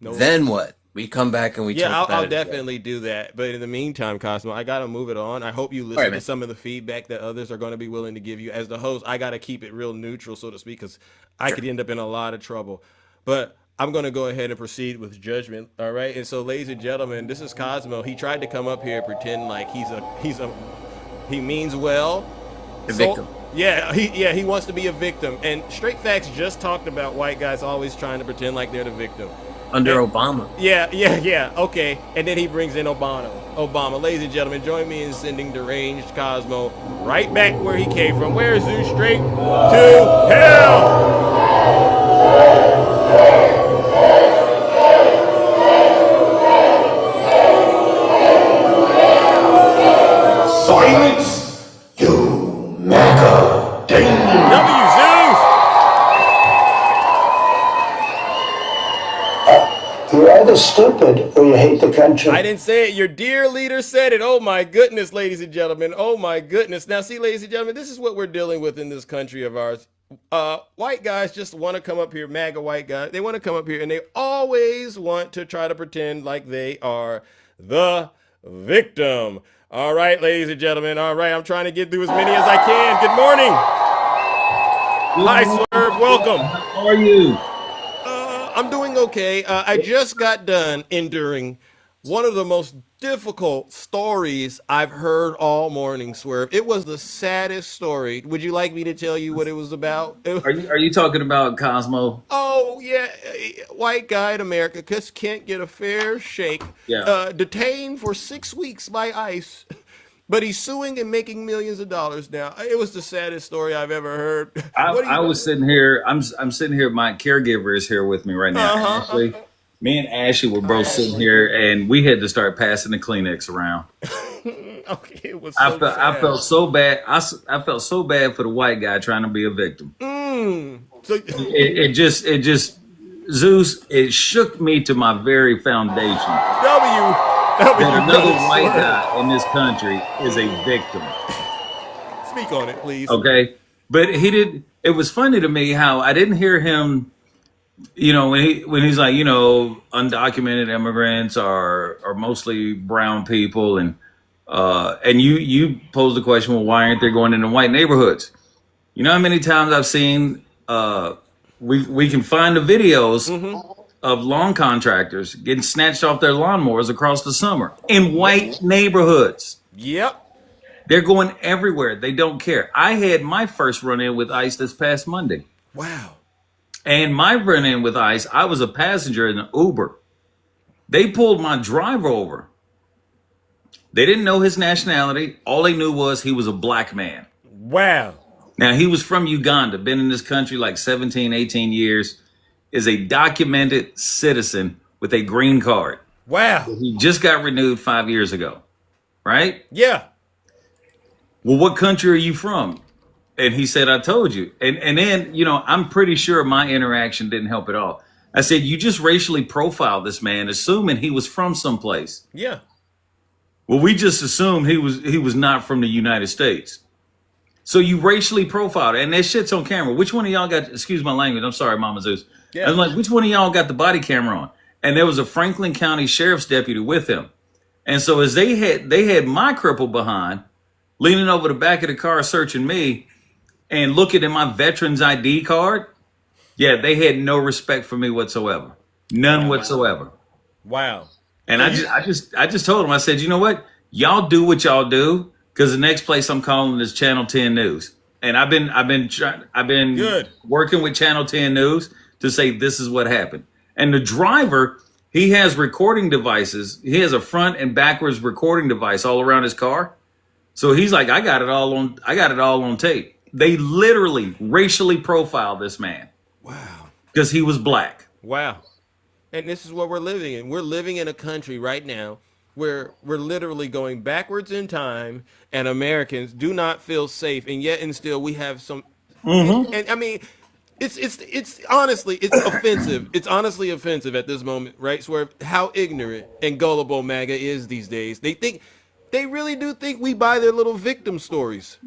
No. Then what? We come back and we talk about I'll it. definitely do that. But in the meantime, Cosmo, I got to move it on. I hope you listen to some of the feedback that others are going to be willing to give you. As the host, I got to keep it real neutral, so to speak, because I could end up in a lot of trouble. But I'm going to go ahead and proceed with Judgment. All right. And so, ladies and gentlemen, this is Cosmo. He tried to come up here and pretend like he means well. A victim. He wants to be a victim. And Straight Facts just talked about white guys always trying to pretend like they're the victim. Under Obama. Yeah. Okay. And then he brings in Obama. Ladies and gentlemen, join me in sending deranged Cosmo right back where he came from. Where is Zeus? Straight to hell! Silence, you MAGA demon! W Zeus! You're either stupid or you hate the country. I didn't say it. Your dear leader said it. Oh my goodness, ladies and gentlemen. Oh my goodness. Now, see, ladies and gentlemen, this is what we're dealing with in this country of ours. White guys just want to come up here, MAGA white guys. They want to come up here and they always want to try to pretend like they are the victim. All right, ladies and gentlemen. All right, I'm trying to get through as many as I can. Good morning. Hi, Swerve. Welcome. How are you? I'm doing okay. I just got done enduring one of the most difficult stories I've heard all morning, Swerve. It was the saddest story. Would you like me to tell you what it was about? Are you talking about Cosmo? Oh, yeah. White guy in America just can't get a fair shake. Yeah. Detained for 6 weeks by ICE. But he's suing and making millions of dollars now. It was the saddest story I've ever heard. I was sitting here. I'm sitting here. My caregiver is here with me right now. Ashley. Me and Ashley were both sitting here, and we had to start passing the Kleenex around. Okay, it was. I felt so bad. I felt so bad for the white guy trying to be a victim. So it just Zeus. It shook me to my very foundation. That another white guy in this country is a victim. Speak on it, please. Okay. But it was funny to me how I didn't hear him, when he's like, undocumented immigrants are mostly brown people. And you posed the question, well, why aren't they going into white neighborhoods? You know how many times I've seen, we can find the videos of lawn contractors getting snatched off their lawnmowers across the summer in white neighborhoods. Yep. They're going everywhere. They don't care. I had my first run-in with ICE this past Monday. Wow. And my run-in with ICE, I was a passenger in an Uber. They pulled my driver over. They didn't know his nationality. All they knew was he was a black man. Wow. Now, he was from Uganda, been in this country like 17, 18 years, is a documented citizen with a green card. Wow. He just got renewed 5 years ago, right? Yeah. Well, what country are you from? And he said, I told you. And then, I'm pretty sure my interaction didn't help at all. I said, you just racially profiled this man, assuming he was from someplace. Yeah. Well, we just assumed he was not from the United States. So you racially profiled, and that shit's on camera. Which one of y'all got, excuse my language, I'm sorry, Mama Zeus. Yeah. I'm like, which one of y'all got the body camera on? And there was a Franklin County Sheriff's deputy with him. And so as they had my cripple behind, leaning over the back of the car, searching me and looking at my veteran's ID card. Yeah, they had no respect for me whatsoever. None whatsoever. Wow. And I just told them, I said, you know what? Y'all do what y'all do, because the next place I'm calling is Channel 10 News. And I've been Good. working with Channel 10 News to say this is what happened. And the driver, he has recording devices. He has a front and backwards recording device all around his car. So he's like, I got it all on tape. They literally racially profiled this man. Wow. Because he was black. Wow. And this is what we're living in. We're living in a country right now where we're literally going backwards in time, and Americans do not feel safe. And yet and still we have some, and I mean, It's honestly it's offensive. It's honestly offensive at this moment, right? Swerve, how ignorant and gullible MAGA is these days. They really do think we buy their little victim stories.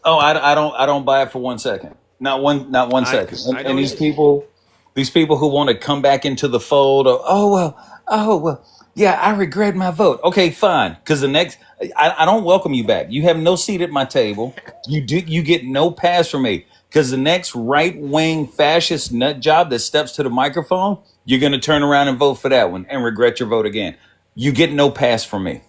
Oh, I don't buy it for 1 second. Not one second. And these people who want to come back into the fold of, oh well, yeah, I regret my vote. Okay, fine. Because the next, I don't welcome you back. You have no seat at my table. You get no pass from me. Because the next right wing fascist nut job that steps to the microphone, you're going to turn around and vote for that one and regret your vote again. You get no pass from me.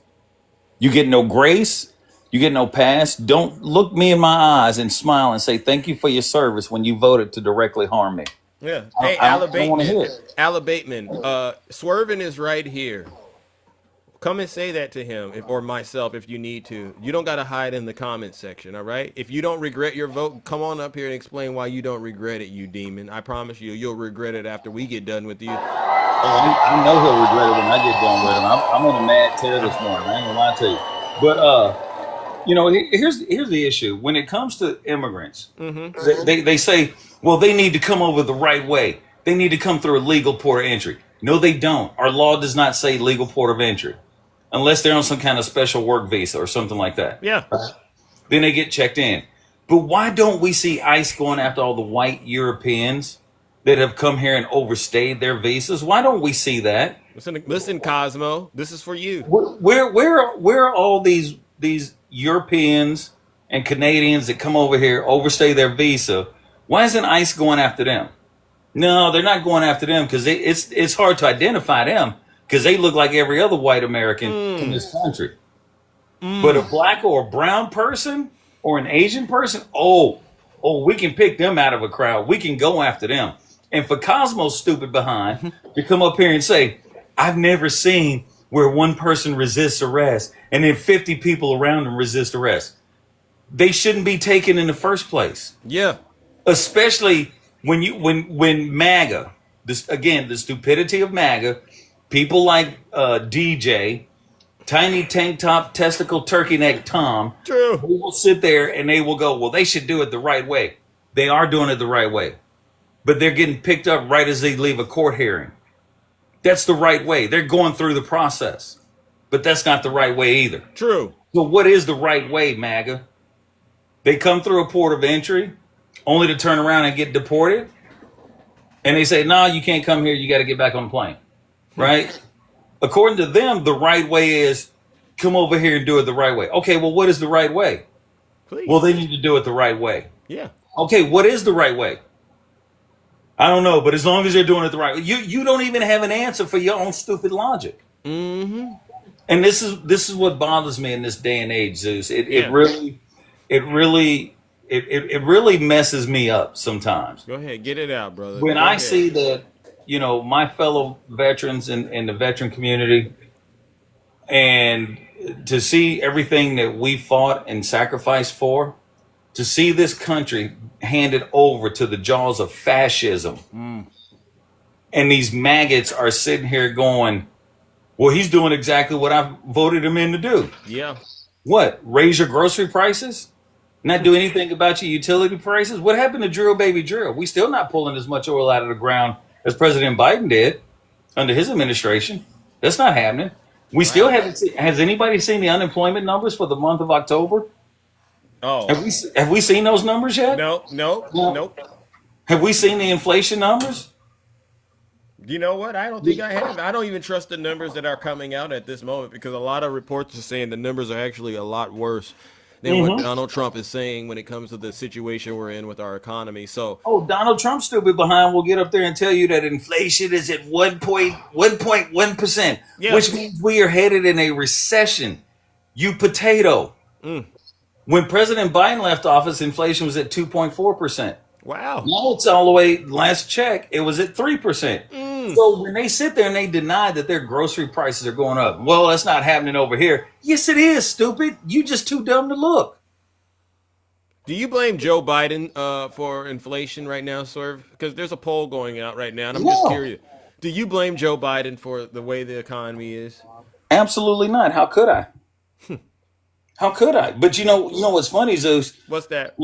You get no grace. You get no pass. Don't look me in my eyes and smile and say thank you for your service when you voted to directly harm me. Yeah. Hey, Ala Bateman, Swervin is right here. Come and say that to him or myself if you need to. You don't got to hide in the comments section, all right? If you don't regret your vote, come on up here and explain why you don't regret it, you demon. I promise you, you'll regret it after we get done with you. Oh, I know he'll regret it when I get done with him. I'm on a mad tear this morning. I ain't gonna lie to you. But here's the issue. When it comes to immigrants, they say, well, they need to come over the right way. They need to come through a legal port of entry. No, they don't. Our law does not say legal port of entry. Unless they're on some kind of special work visa or something like that. Yeah. Then they get checked in. But why don't we see ICE going after all the white Europeans that have come here and overstayed their visas? Why don't we see that? Listen, Cosmo, this is for you. Where are all these Europeans and Canadians that come over here, overstay their visa? Why isn't ICE going after them? No, they're not going after them because it's hard to identify them. Because they look like every other white American in this country. But a black or a brown person or an Asian person, we can pick them out of a crowd. We can go after them. And for Cosmo's stupid behind to come up here and say, I've never seen where one person resists arrest and then 50 people around them resist arrest. They shouldn't be taken in the first place. Yeah. Especially when MAGA, the stupidity of MAGA, people like DJ, Tiny Tank Top Testicle Turkey Neck Tom, True. They will sit there and they will go, well, they should do it the right way. They are doing it the right way. But they're getting picked up right as they leave a court hearing. That's the right way. They're going through the process. But that's not the right way either. True. So what is the right way, MAGA? They come through a port of entry only to turn around and get deported? And they say, no, you can't come here. You got to get back on the plane. Right? According to them, the right way is come over here and do it the right way. Okay, well, what is the right way? Please. Well, they need to do it the right way. Yeah. Okay, what is the right way? I don't know, but as long as they're doing it the right way, you don't even have an answer for your own stupid logic. Mm-hmm. And this is what bothers me in this day and age, Zeus. It really messes me up sometimes. Go ahead, get it out, brother. When I see that, my fellow veterans in the veteran community, and to see everything that we fought and sacrificed for, to see this country handed over to the jaws of fascism, and these maggots are sitting here going, well, he's doing exactly what I voted him in to do. Yeah. What? Raise your grocery prices? Not do anything about your utility prices? What happened to drill, baby, drill? We still not pulling as much oil out of the ground as President Biden did under his administration. That's not happening. We still haven't seen, has anybody seen the unemployment numbers for the month of October? Oh. Have we seen those numbers yet? Nope. Have we seen the inflation numbers? You know what? I don't think I have. I don't even trust the numbers that are coming out at this moment because a lot of reports are saying the numbers are actually a lot worse than what Donald Trump is saying when it comes to the situation we're in with our economy. So, Donald Trump stupid behind will get up there and tell you that inflation is at 1.1%, which means we are headed in a recession. You potato. When President Biden left office, inflation was at 2.4%. Wow. Now it's all the way, last check, it was at 3%. So when they sit there and they deny that their grocery prices are going up, well, that's not happening over here. Yes, it is, stupid. You just too dumb to look. Do you blame Joe Biden for inflation right now, Swerve? Because there's a poll going out right now, and I'm just curious. Do you blame Joe Biden for the way the economy is? Absolutely not. How could I? How could I? But you know what's funny, Zeus? What's that?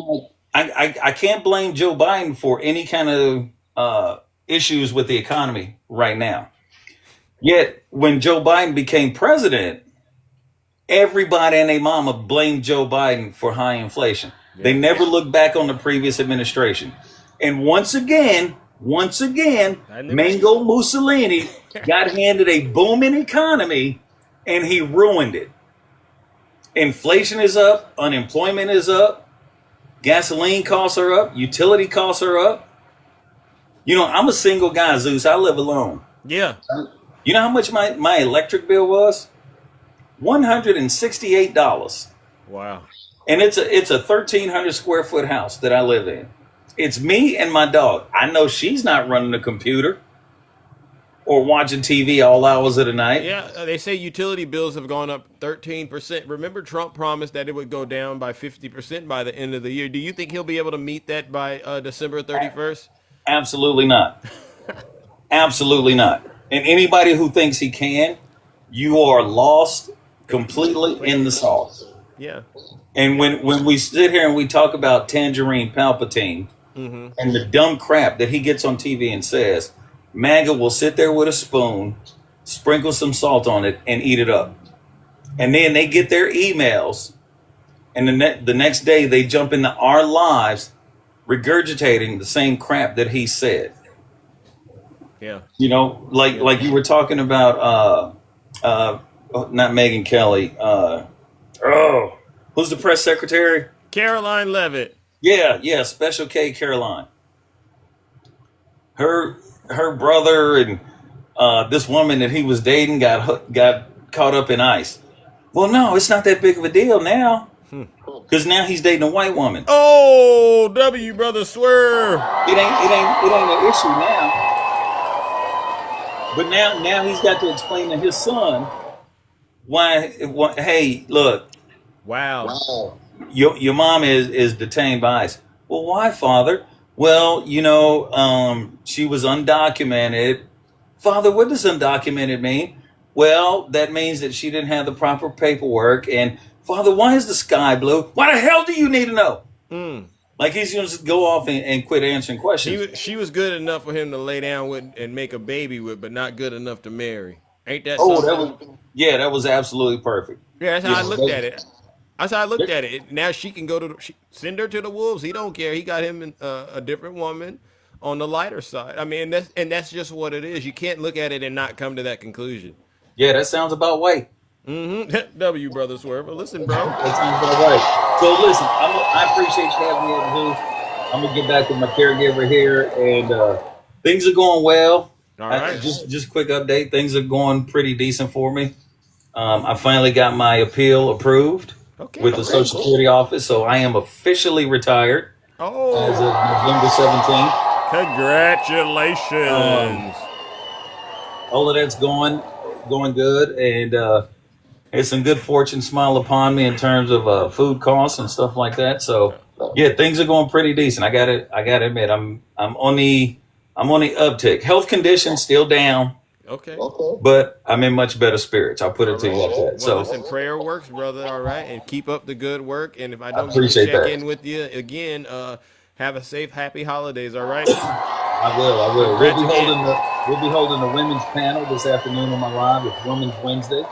I can't blame Joe Biden for any kind of issues with the economy right now. Yet when Joe Biden became president, everybody and their mama blamed Joe Biden for high inflation. Yeah. They never looked back on the previous administration. And once again, Mango Mussolini got handed a booming economy and he ruined it. Inflation is up, unemployment is up, gasoline costs are up, utility costs are up. You know, I'm a single guy, Zeus. I live alone. Yeah. You know how much my electric bill was? $168. Wow. And it's a 1,300 square foot house that I live in. It's me and my dog. I know she's not running the computer or watching TV all hours of the night. Yeah, they say utility bills have gone up 13%. Remember, Trump promised that it would go down by 50% by the end of the year. Do you think he'll be able to meet that by December 31st? Absolutely not. Absolutely not. And anybody who thinks he can, you are lost completely in the sauce. Yeah. And when we sit here and we talk about Tangerine Palpatine and the dumb crap that he gets on TV and says, MAGA will sit there with a spoon, sprinkle some salt on it, and eat it up. And then they get their emails, and the next day they jump into our lives regurgitating the same crap that he said. Yeah. You know, like you were talking about, not Megyn Kelly. Who's the press secretary? Caroline Leavitt. Yeah, Special K Caroline. Her brother and this woman that he was dating got caught up in ICE. Well, no, it's not that big of a deal now, because now he's dating a white woman. Oh, W brother swerve. It ain't an issue now. But now he's got to explain to his son why. Hey, look. Wow. Your mom is detained by ICE. Well, why, Father? Well, you know, she was undocumented. Father, what does undocumented mean? Well, that means that she didn't have the proper paperwork. And Father, why is the sky blue? Why the hell do you need to know? Like he's going to go off and quit answering questions. She was good enough for him to lay down with and make a baby with, but not good enough to marry. Ain't that something? That was absolutely perfect. Yeah, that's how I looked at it. That's how I looked at it. Now she can go send her to the wolves. He don't care. He got him a different woman on the lighter side. I mean, that's just what it is. You can't look at it and not come to that conclusion. Yeah, that sounds about right. W brother swerve. But listen, bro. That sounds about right. So listen, I appreciate you having me on the booth. I'm gonna get back with my caregiver here, and things are going well. All right. Just quick update. Things are going pretty decent for me. I finally got my appeal approved. With the Social Security office, so I am officially retired as of November 17th. Congratulations! All of that's going good, and it's some good fortune smile upon me in terms of food costs and stuff like that. So yeah, things are going pretty decent. I gotta admit, I'm on the uptick. Health conditions still down. Okay. But I'm in much better spirits. I'll put it to you like that. Well, So listen, prayer works, brother. All right, and keep up the good work. And if I don't appreciate check that. in with you again, have a safe, happy holidays. All right. I will. We'll be holding the women's panel this afternoon on my live. It's Women's Wednesday.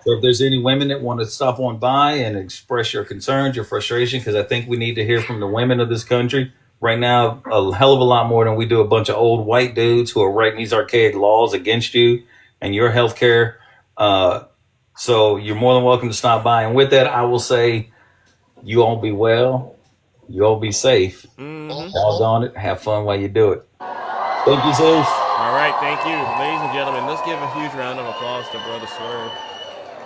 So if there's any women that want to stop on by and express your concerns, your frustration, because I think we need to hear from the women of this country. Right now, a hell of a lot more than we do a bunch of old white dudes who are writing these archaic laws against you and your health care. So you're more than welcome to stop by. And with that, I will say, you all be well. You all be safe. Doggone it. Have fun while you do it. Thank you, Zeus. All right. Thank you. Ladies and gentlemen, let's give a huge round of applause to Brother Swerve.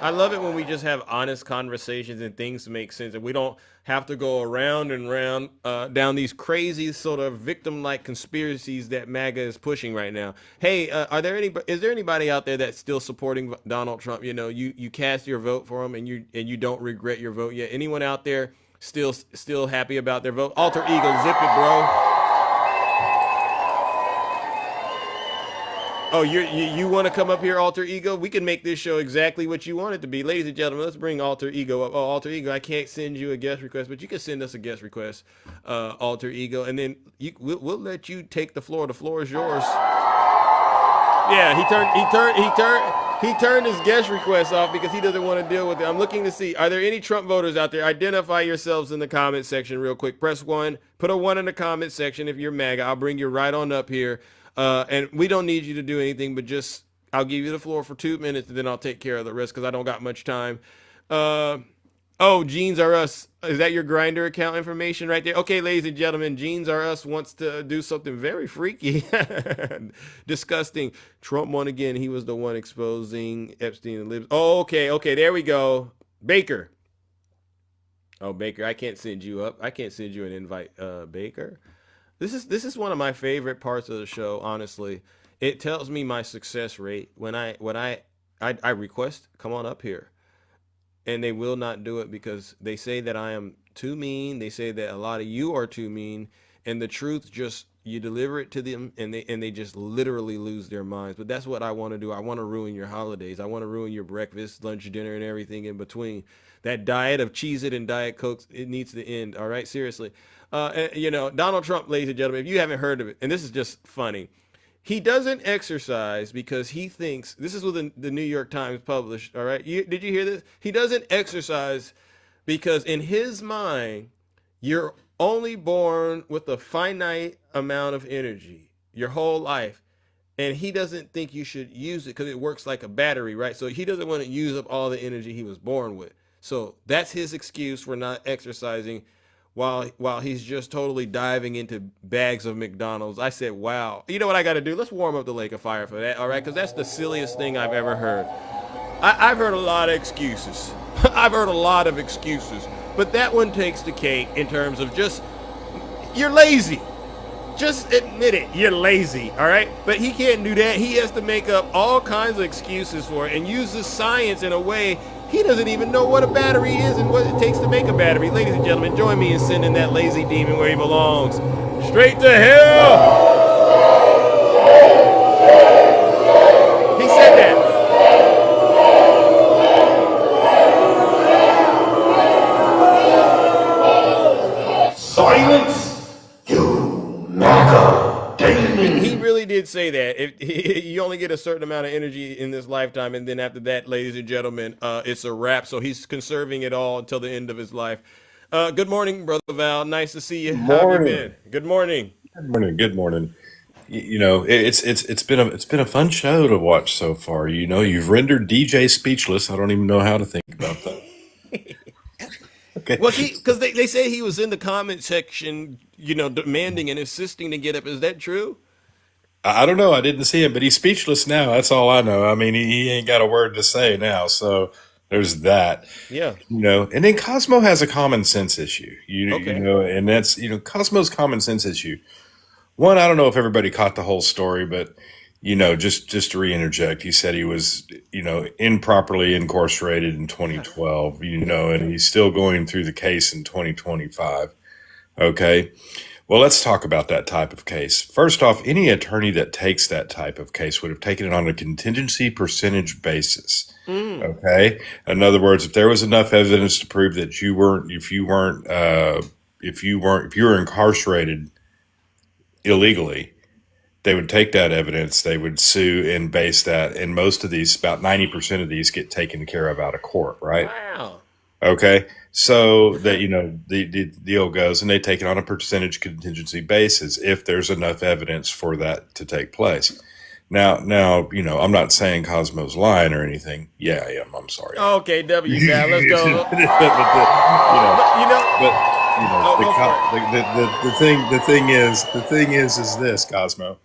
I love it when we just have honest conversations and things make sense, and we don't have to go around and round down these crazy sort of victim-like conspiracies that MAGA is pushing right now. Hey, is there anybody out there that's still supporting Donald Trump? You know, you cast your vote for him, and you don't regret your vote yet. Anyone out there still happy about their vote? Alter Ego, zip it, bro. Oh, you want to come up here, Alter Ego? We can make this show exactly what you want it to be. Ladies and gentlemen, let's bring Alter Ego up. Oh, Alter Ego, I can't send you a guest request, but you can send us a guest request, Alter Ego, and then we'll let you take the floor. The floor is yours. Yeah, he turned his guest request off because he doesn't want to deal with it. I'm looking to see, are there any Trump voters out there? Identify yourselves in the comment section real quick. Press 1. Put a 1 in the comment section if you're MAGA. I'll bring you right on up here. And we don't need you to do anything, but just I'll give you the floor for 2 minutes, and then I'll take care of the rest because I don't got much time. Oh, Jeans Are Us. Is that your Grinder account information right there? Okay, ladies and gentlemen, Jeans Are Us wants to do something very freaky, disgusting. Trump won again. He was the one exposing Epstein and Libs. Oh, okay, there we go. Baker. Oh, Baker, I can't send you up. I can't send you an invite, Baker. This is one of my favorite parts of the show, honestly. It tells me my success rate when I request, come on up here. And they will not do it because they say that I am too mean. They say that a lot of you are too mean. And the truth, just you deliver it to them and they just literally lose their minds. But that's what I want to do. I want to ruin your holidays. I want to ruin your breakfast, lunch, dinner, and everything in between. That diet of Cheez-It and Diet Coke, it needs to end. All right, seriously. Donald Trump, ladies and gentlemen, if you haven't heard of it, and this is just funny, he doesn't exercise because he thinks, this is what the New York Times published, all right? Did you hear this? He doesn't exercise because in his mind, you're only born with a finite amount of energy your whole life. And he doesn't think you should use it because it works like a battery, right? So he doesn't want to use up all the energy he was born with. So that's his excuse for not exercising while he's just totally diving into bags of McDonald's. I said, wow. You know what I got to do? Let's warm up the lake of fire for that, all right? Because that's the silliest thing I've ever heard. I've heard a lot of excuses. I've heard a lot of excuses. But that one takes the cake in terms of just, you're lazy. Just admit it. You're lazy, all right? But he can't do that. He has to make up all kinds of excuses for it and use the science in a way he doesn't even know what a battery is and what it takes to make a battery. Ladies and gentlemen, join me in sending that lazy demon where he belongs. Straight to hell! He said that. Silence, you MAGA demon. He really did say that. You only get a certain amount of energy in this lifetime, and then after that, ladies and gentlemen, it's a wrap. So he's conserving it all until the end of his life. Good morning, Brother Val. Nice to see you. How have you been? Good morning. Good morning. It's been a fun show to watch so far. You've rendered DJ speechless. I don't even know how to think about that. Okay. Well, because they say he was in the comment section, demanding and insisting to get up. Is that true? I don't know. I didn't see him, but he's speechless now. That's all I know. I mean, he ain't got a word to say now. So there's that. Yeah. And then Cosmo has a common sense issue. Okay. And that's Cosmo's common sense issue. One, I don't know if everybody caught the whole story, but just to re-interject, he said he was improperly incarcerated in 2012. And he's still going through the case in 2025. Okay. Well, let's talk about that type of case. First off, any attorney that takes that type of case would have taken it on a contingency percentage basis. Okay. In other words, if there was enough evidence to prove that if you were incarcerated illegally, they would take that evidence, they would sue and base that. And most of these, about 90% of these get taken care of out of court, right? Wow. Okay. So that, the deal goes and they take it on a percentage contingency basis if there's enough evidence for that to take place. Now, I'm not saying Cosmo's lying or anything. Yeah, I am. I'm sorry. Okay, W. Now let's go. The thing is this, Cosmo.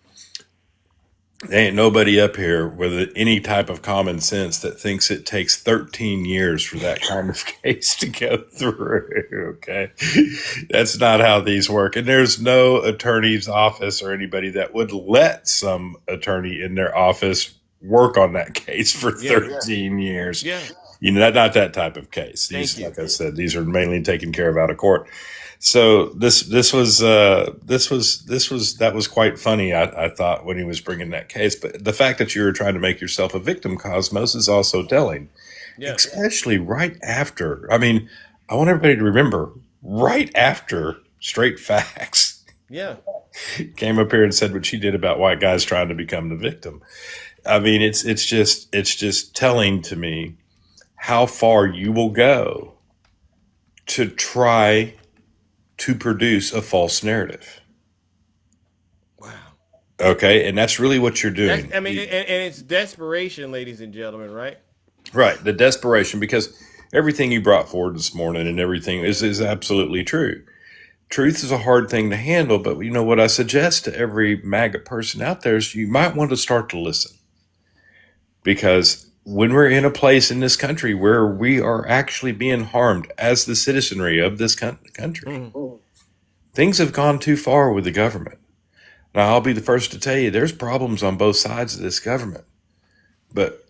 There ain't nobody up here with any type of common sense that thinks it takes 13 years for that kind of case to go through. Okay. That's not how these work. And there's no attorney's office or anybody that would let some attorney in their office work on that case for 13 years. Yeah. You know, not that type of case. These, like I said, these are mainly taken care of out of court. So that was quite funny. I thought when he was bringing that case, but the fact that you were trying to make yourself a victim, Cosmos, is also telling, especially right after. I mean, I want everybody to remember right after Straight Facts came up here and said what she did about white guys trying to become the victim. I mean, it's just telling to me how far you will go to try to produce a false narrative. Wow. Okay, and that's really what you're doing. And it's desperation, ladies and gentlemen, right? Right, the desperation, because everything you brought forward this morning and everything is absolutely true. Truth is a hard thing to handle, but you know what I suggest to every MAGA person out there is you might want to start to listen. Because when we're in a place in this country where we are actually being harmed as the citizenry of this country, things have gone too far with the government. Now, I'll be the first to tell you there's problems on both sides of this government. But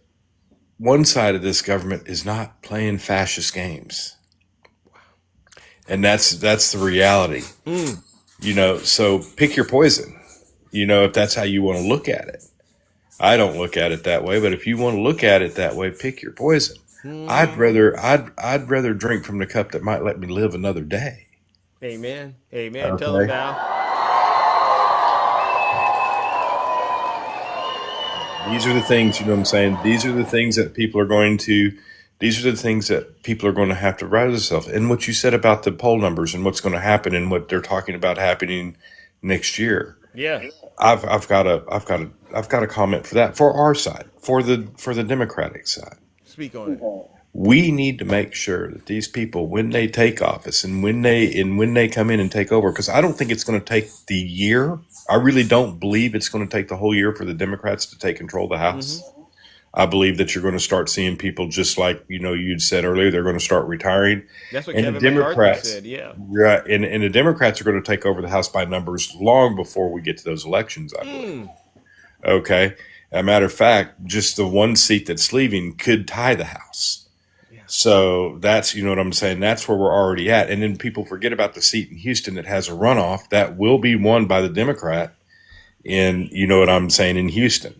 one side of this government is not playing fascist games. And that's the reality. You know, so pick your poison, you know, if that's how you want to look at it. I don't look at it that way, but if you want to look at it that way, pick your poison. I'd rather drink from the cup that might let me live another day. Amen. Amen. Okay. Tell him now. These are the things, you know what I'm saying? These are the things that people are going to have to write themselves. And what you said about the poll numbers and what's going to happen and what they're talking about happening next year. Yeah. I've got a comment for that, for our side, for the Democratic side. Speak on it. We need to make sure that these people, when they take office and when they come in and take over, because I don't think it's going to take the year. I really don't believe it's going to take the whole year for the Democrats to take control of the House. I believe that you're going to start seeing people just like, you know, you'd said earlier, they're going to start retiring. That's what and Kevin the McCarthy Democrats said, yeah. Right. And the Democrats are going to take over the House by numbers long before we get to those elections, I believe. Okay. As a matter of fact, just the one seat that's leaving could tie the House. So that's, you know what I'm saying? That's where we're already at. And then people forget about the seat in Houston that has a runoff that will be won by the Democrat in, you know what I'm saying, in Houston.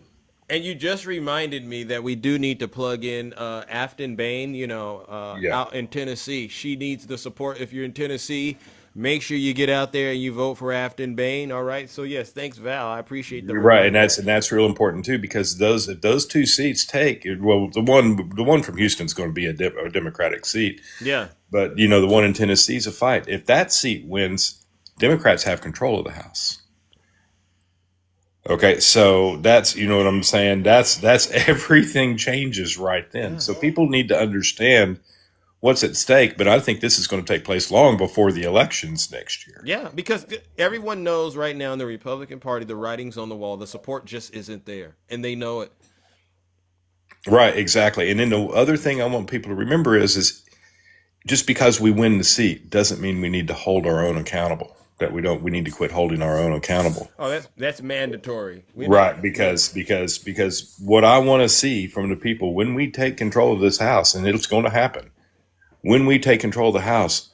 And you just reminded me that we do need to plug in Afton Bain, you know, out in Tennessee. She needs the support. If you're in Tennessee, make sure you get out there and you vote for Afton Bain. All right. So yes, thanks, Val. I appreciate the You're right, reminder. and that's real important too, because if those two seats take, well, the one from Houston's going to be a Democratic seat. Yeah. But you know, the one in Tennessee is a fight. If that seat wins, Democrats have control of the House. Okay, so that's, you know what I'm saying? That's everything changes right then. So people need to understand what's at stake, but I think this is going to take place long before the elections next year. Yeah, because everyone knows right now in the Republican Party, the writing's on the wall. The support just isn't there, and they know it. Right, exactly. And then the other thing I want people to remember is just because we win the seat doesn't mean we need to hold our own accountable. We need to quit holding our own accountable. Oh, that's mandatory. Right, because what I want to see from the people when we take control of this House, and it's going to happen, when we take control of the House,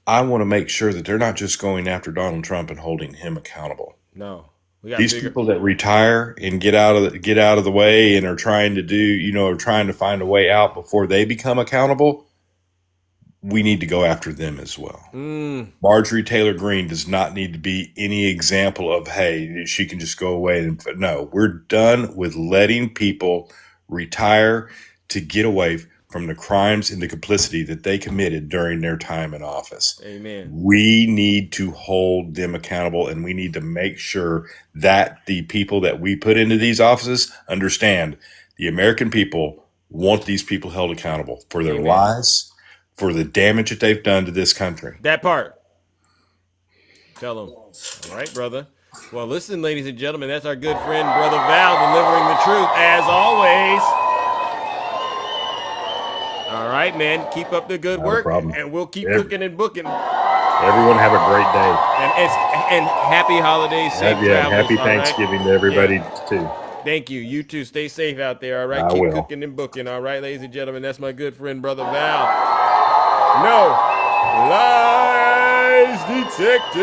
I want to make sure that they're not just going after Donald Trump and holding him accountable. No. These people that retire and get out of the way and are trying to do, you know, are trying to find a way out before they become accountable, we need to go after them as well. Marjorie Taylor Greene does not need to be any example of, hey, she can just go away. No, we're done with letting people retire to get away from the crimes and the complicity that they committed during their time in office. Amen. We need to hold them accountable, and we need to make sure that the people that we put into these offices understand the American people want these people held accountable for their lies, for the damage that they've done to this country. That part. Tell them. All right, brother. Well, listen, ladies and gentlemen, that's our good friend, Brother Val, delivering the truth, as always. All right, man. Keep up the good work, and we'll keep cooking and booking. Everyone have a great day. And happy holidays, safe travels. Happy Thanksgiving to everybody, too. Thank you. You too. Stay safe out there. All right. I Keep will. cooking and booking. All right, ladies and gentlemen. That's my good friend, Brother Val. No lies detected.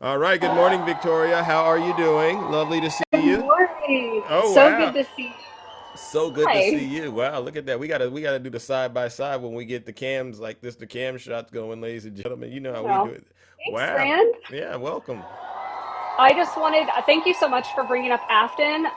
All right. Good morning, Victoria. How are you doing? Lovely to see Good you. morning. Oh So wow. good to see you. So good to see Hi. you. Wow, look at that. We gotta do the side by side when we get the cams like this, the cam shots going, ladies and gentlemen. You know how we do Well, it. thanks, Wow. Rand. Yeah, welcome. I just wanted, thank you so much for bringing up Afton.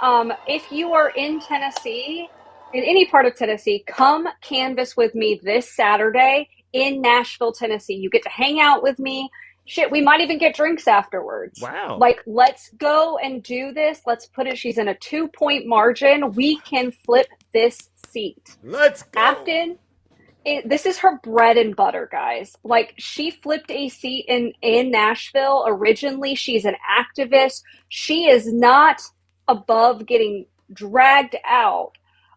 If you are in Tennessee, in any part of Tennessee, come canvas with me this Saturday in Nashville, Tennessee. You get to hang out with me. Shit, we might even get drinks afterwards. Wow. Like, let's go and do this. Let's put it, she's in a 2-point margin. We can flip this seat. Let's go. Afton, this is her bread and butter, guys. Like, she flipped a seat in Nashville originally. She's an activist. She is not above getting dragged out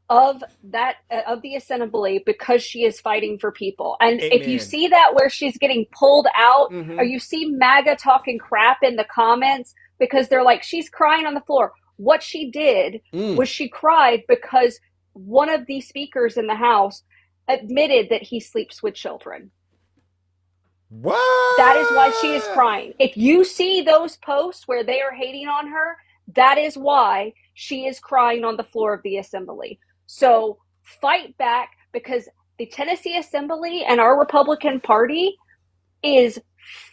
of the assembly because she is fighting for people. And if you Amen. see that where she's getting pulled out, Mhm. or you see MAGA talking crap in the comments because they're like, she's crying on the floor. What she did was she cried because one of the speakers in the House admitted that he sleeps with children. What? That is why she is crying. If you see those posts where they are hating on her, that is why she is crying on the floor of the assembly. So fight back, because the Tennessee Assembly and our Republican Party is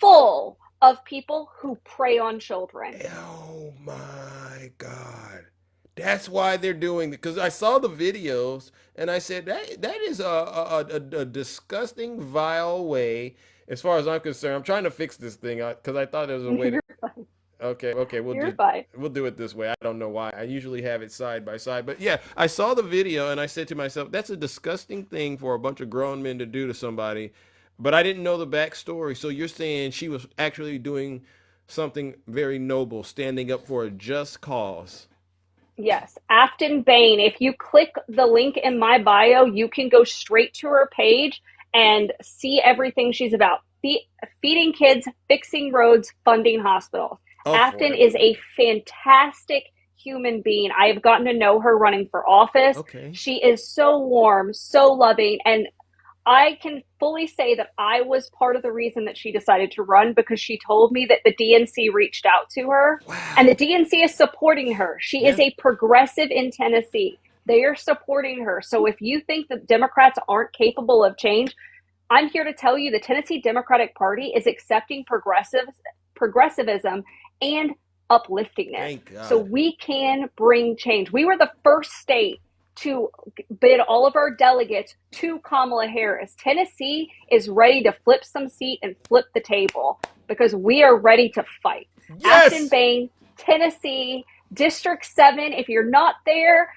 full of people who prey on children. Oh my God. That's why they're doing it. Because I saw the videos and I said that is a disgusting, vile way. As far as I'm concerned, I'm trying to fix this thing because I thought there was a way to. Okay, You're fine. we'll do it this way. I don't know why. I usually have it side by side, but yeah, I saw the video and I said to myself, that's a disgusting thing for a bunch of grown men to do to somebody. But I didn't know the backstory. So you're saying she was actually doing something very noble, standing up for a just cause. Yes, Afton Bain. If you click the link in my bio, you can go straight to her page and see everything she's about. Feeding kids, fixing roads, funding hospitals. Afton is a fantastic human being. I have gotten to know her running for office. Okay. She is so warm, so loving, and I can fully say that I was part of the reason that she decided to run, because she told me that the DNC reached out to her. Wow. And the DNC is supporting her. She is a progressive in Tennessee. They are supporting her. So if you think that Democrats aren't capable of change, I'm here to tell you the Tennessee Democratic Party is accepting progressivism and upliftingness. So we can bring change. We were the first state to bid all of our delegates to Kamala Harris. Tennessee is ready to flip some seat and flip the table because we are ready to fight. Yes! Afton Bain, Tennessee, District 7. If you're not there,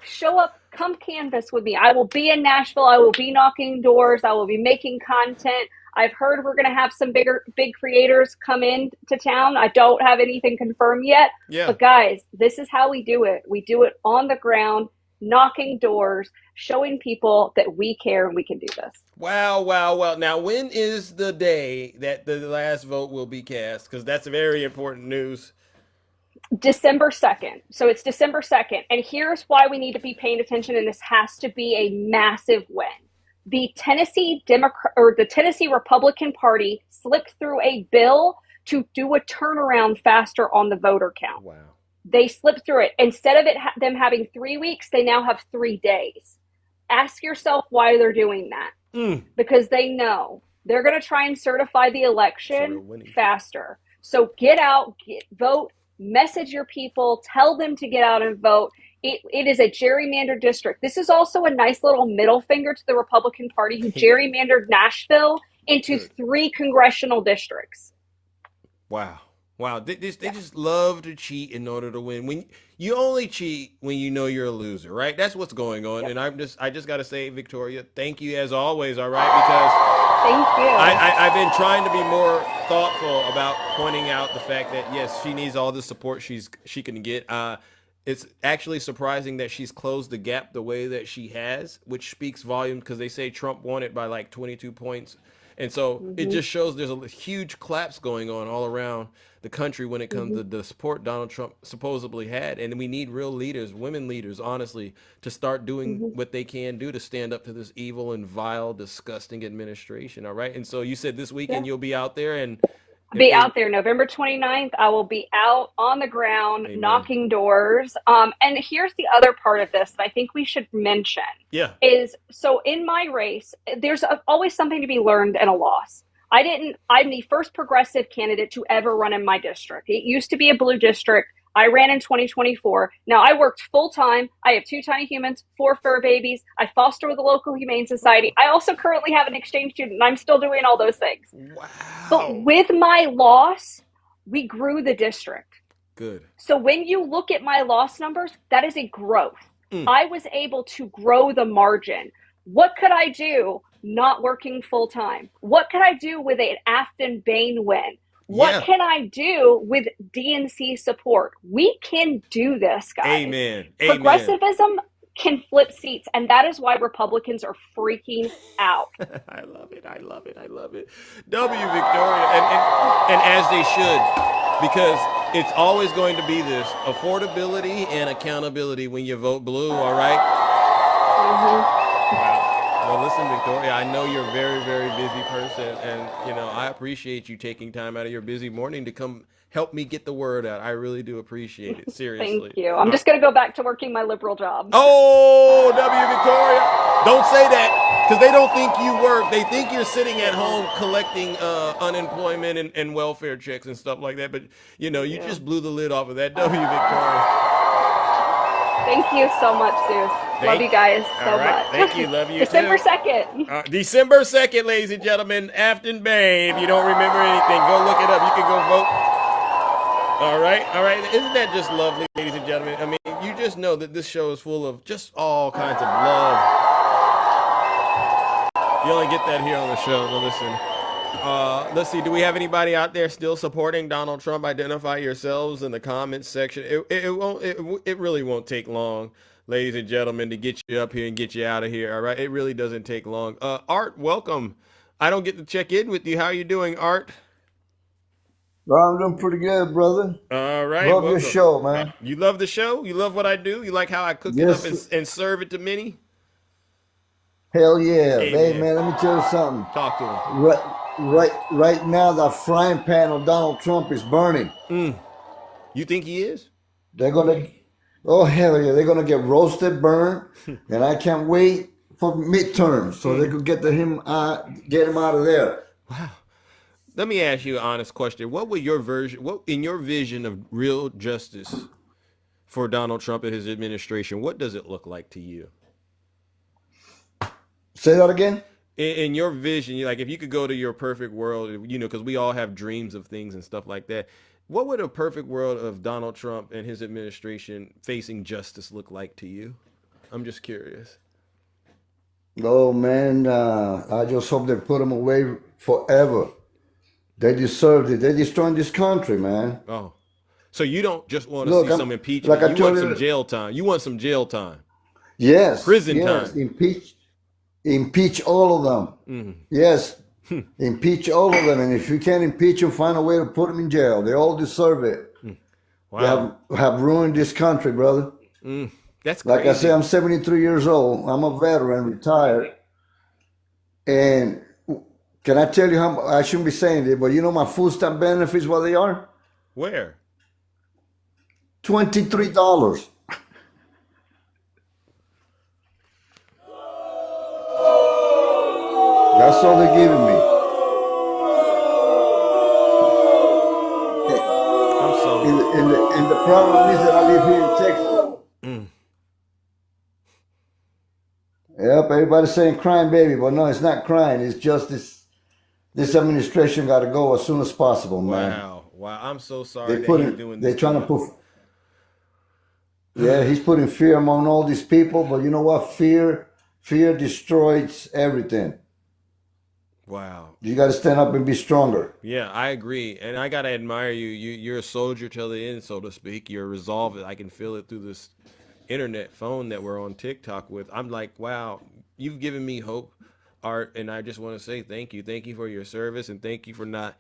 show up, come canvas with me. I will be in Nashville. I will be knocking doors. I will be making content. I've heard we're going to have some big creators come in to town. I don't have anything confirmed yet. Yeah. But guys, this is how we do it. We do it on the ground, knocking doors, showing people that we care and we can do this. Wow, wow, wow. Now, when is the day that the last vote will be cast? Because that's very important news. December 2nd. So it's December 2nd. And here's why we need to be paying attention, and this has to be a massive win. The Tennessee Republican Party slipped through a bill to do a turnaround faster on the voter count. Wow. They slipped through it. Instead of them having 3 weeks, they now have 3 days. Ask yourself why they're doing that. Because they know they're going to try and certify the election faster. So get out, vote, message your people, tell them to get out and vote. It is a gerrymandered district. This is also a nice little middle finger to the Republican Party, who gerrymandered Nashville into 3 congressional districts. Wow. Wow. They just love to cheat in order to win. When you only cheat when you know you're a loser, right? That's what's going on. Yep. And I just got to say, Victoria, thank you as always. All right. Because thank you. I've been trying to be more thoughtful about pointing out the fact that, yes, she needs all the support she can get. It's actually surprising that she's closed the gap the way that she has, which speaks volume, because they say Trump won it by like 22 points. And so it just shows there's a huge collapse going on all around the country when it comes to the support Donald Trump supposedly had. And we need real leaders, women leaders, honestly, to start doing what they can do to stand up to this evil and vile, disgusting administration. All right. And so you said this weekend you'll be out there and Be out there November 29th. I will be out on the ground knocking doors. And here's the other part of this that I think we should mention. Yeah. Is so in my race, there's always something to be learned and a loss. I'm the first progressive candidate to ever run in my district. It used to be a blue district. I ran in 2024. Now I worked full time. I have 2 tiny humans, 4 fur babies. I foster with a local humane society. I also currently have an exchange student, and I'm still doing all those things. Wow. But with my loss, we grew the district. Good. So when you look at my loss numbers, that is a growth. I was able to grow the margin. What could I do not working full time? What could I do with an Afton Bain win? What can I do with DNC support? We can do this, guys. Amen. Progressivism can flip seats, and that is why Republicans are freaking out. I love it. I love it. I love it. W Victoria, and as they should, because it's always going to be this affordability and accountability when you vote blue. All right. Wow. Well, listen, Victoria, I know you're a very, very busy person, and I appreciate you taking time out of your busy morning to come help me get the word out. I really do appreciate it. Seriously. Thank you. I'm just going to go back to working my liberal job. Oh, W Victoria. Don't say that, because they don't think you work. They think you're sitting at home collecting unemployment and welfare checks and stuff like that. But, you just blew the lid off of that, W Victoria. Thank you so much, Zeus. Love you guys so much. Thank you. Love you December too. 2nd. December 2nd, ladies and gentlemen. Afton Bay. If you don't remember anything, go look it up. You can go vote. All right. Isn't that just lovely, ladies and gentlemen? I mean, you just know that this show is full of just all kinds of love. You only get that here on the show. Now listen. Let's see. Do we have anybody out there still supporting Donald Trump? Identify yourselves in the comments section. It really won't take long, ladies and gentlemen, to get you up here and get you out of here. All right. It really doesn't take long. Art, welcome. I don't get to check in with you. How are you doing, Art? Well, I'm doing pretty good, brother. All right. Love your show, man. You love the show? You love what I do? You like how I cook it up and serve it to many? Hell yeah. Hey, man, let me tell you something. Talk to him. Right now, the frying pan of Donald Trump is burning. You think he is? They're going to, oh, hell yeah. They're going to get roasted, burned, and I can't wait for midterms so they could get him out of there. Wow. Let me ask you an honest question. What in your vision of real justice for Donald Trump and his administration, what does it look like to you? Say that again? In your vision, like if you could go to your perfect world, because we all have dreams of things and stuff like that. What would a perfect world of Donald Trump and his administration facing justice look like to you? I'm just curious. Oh, man, I just hope they put him away forever. They deserved it. They're destroying this country, man. Oh, so you don't just want to see some impeachment. You want some jail time. You want some jail time. Yes. Prison time. Impeach all of them. Yes. Impeach all of them. And if you can't impeach them, find a way to put them in jail. They all deserve it. Wow. They have ruined this country, brother. That's crazy. Like I say, I'm 73 years old. I'm a veteran, retired. And can I tell you how, I shouldn't be saying it, but you know my food stamp benefits, what they are? Where? $23. That's all they're giving me. I'm sorry. And the problem is that I live here in Texas. Yep, everybody's saying crying baby, but no, it's not crying. It's just this administration got to go as soon as possible, man. Wow. I'm so sorry that he's doing this. They're trying to put. Yeah, he's putting fear among all these people, but you know what? Fear destroys everything. Wow. You got to stand up and be stronger. Yeah, I agree. And I got to admire you. You're a soldier till the end, so to speak. You're resolved. I can feel it through this internet phone that we're on TikTok with. I'm like, wow, you've given me hope Art, and I just want to say thank you. Thank you for your service, and thank you for not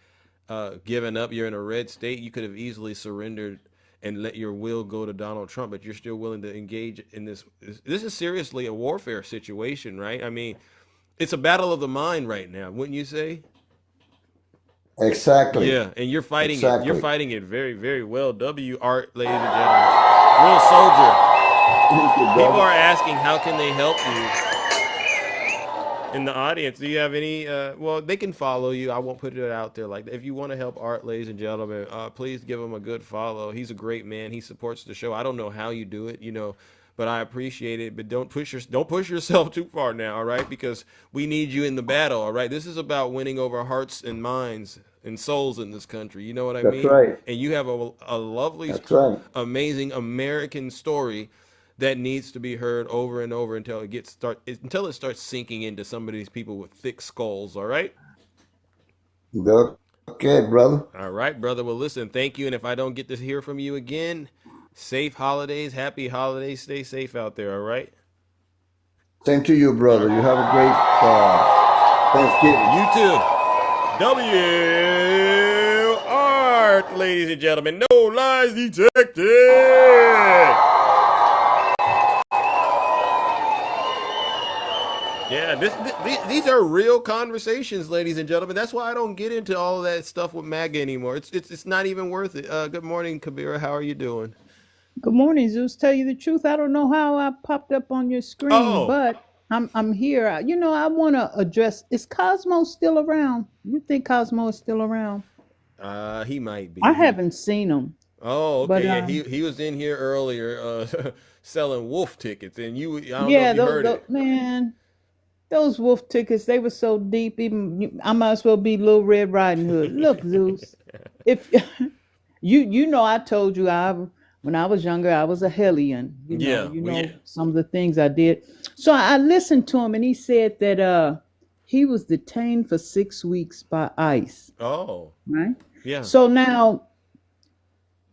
giving up. You're in a red state. You could have easily surrendered and let your will go to Donald Trump, but you're still willing to engage in this. This is seriously a warfare situation, right? I mean, it's a battle of the mind right now, wouldn't you say? Exactly. Yeah, and you're fighting it. You're Exactly. fighting it very, very well. W Art, ladies and gentlemen, real soldier. People are asking, how can they help you? In the audience, do you have any? Well, they can follow you. I won't put it out there like that. If you want to help Art, ladies and gentlemen, please give him a good follow. He's a great man. He supports the show. I don't know how you do it, but I appreciate it. But don't push yourself too far now, all right? Because we need you in the battle, all right? This is about winning over hearts and minds and souls in this country. You know what I That's mean? right. And you have a lovely, That's right. amazing American story that needs to be heard over and over until until it starts sinking into some of these people with thick skulls. All right. Okay, brother. All right, brother. Well, listen, thank you. And if I don't get to hear from you again, safe holidays, happy holidays. Stay safe out there. All right. Same to you, brother. You have a great Thanksgiving. You too. W Art, ladies and gentlemen. No lies detected. Yeah, these are real conversations, ladies and gentlemen. That's why I don't get into all of that stuff with MAGA anymore. It's not even worth it. Good morning, Kabira. How are you doing? Good morning, Zeus. Tell you the truth, I don't know how I popped up on your screen, Oh. but I'm here. I want to address. Is Cosmo still around? You think Cosmo is still around? He might be. I haven't seen him. Oh, okay. But, Yeah, he was in here earlier, selling wolf tickets, and I don't know yeah, if you heard it. man, those wolf tickets, they were so deep. Even I might as well be Little Red Riding Hood. Look, Zeus, if I told you when I was younger, I was a hellion. Some of the things I did. So I listened to him, and he said that he was detained for 6 weeks by ICE. Oh, Right. yeah. So now,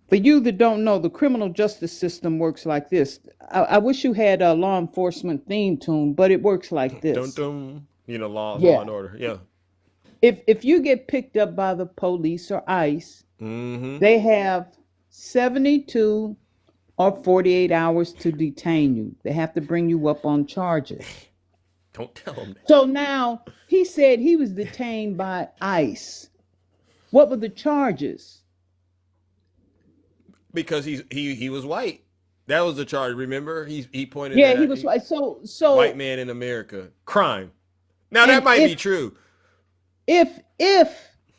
for you that don't know, the criminal justice system works like this. I wish you had a law enforcement theme tune, but it works like this. Dun dun. Law Yeah. and order. Yeah. If you get picked up by the police or ICE, Mm-hmm. they have 72 or 48 hours to detain you. They have to bring you up on charges. Don't tell him that. So now he said he was detained by ICE. What were the charges? Because he was white. That was the charge. Remember, he pointed. Yeah, that he out. was white. So White man in America, crime. Now that And might be true. If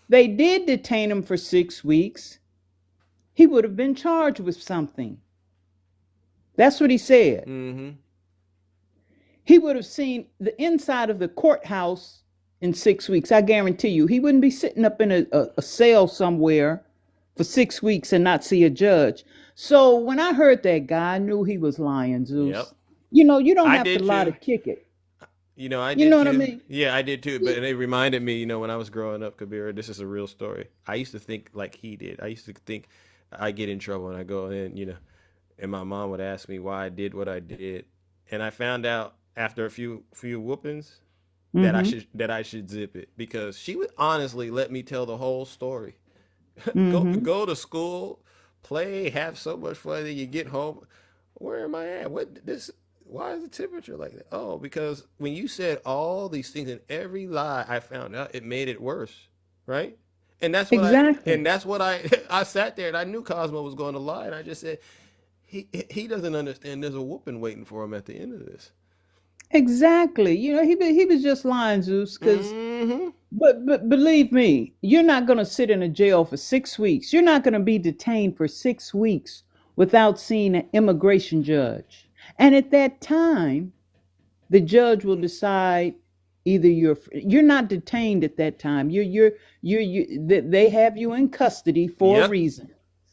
they did detain him for 6 weeks, he would have been charged with something. That's what he said. Mm-hmm. He would have seen the inside of the courthouse in 6 weeks. I guarantee you, he wouldn't be sitting up in a cell somewhere for 6 weeks and not see a judge. So when I heard that guy, I knew he was lying, Zeus. Yep. You don't I have did to lie too. to kick it. I did You know too. what I mean? Yeah, I did too. But it reminded me, when I was growing up, Kabira, this is a real story. I used to think like he did. I used to think I get in trouble and I go in, and my mom would ask me why I did what I did. And I found out after a few whoopings that I should zip it, because she would honestly let me tell the whole story. Go to school, play, have so much fun, then you get home. Where am I at? Why is the temperature like that? Oh, because when you said all these things and every lie I found out, it made it worse, right? And that's what I sat there and I knew Cosmo was going to lie, and I just said he doesn't understand. There's a whooping waiting for him at the end of this. Exactly. He was just lying, Zeus, because but believe me, you're not going to sit in a jail for 6 weeks. You're not going to be detained for 6 weeks without seeing an immigration judge. And at that time, the judge will decide either you're not detained at that time. They have you in custody for a reason.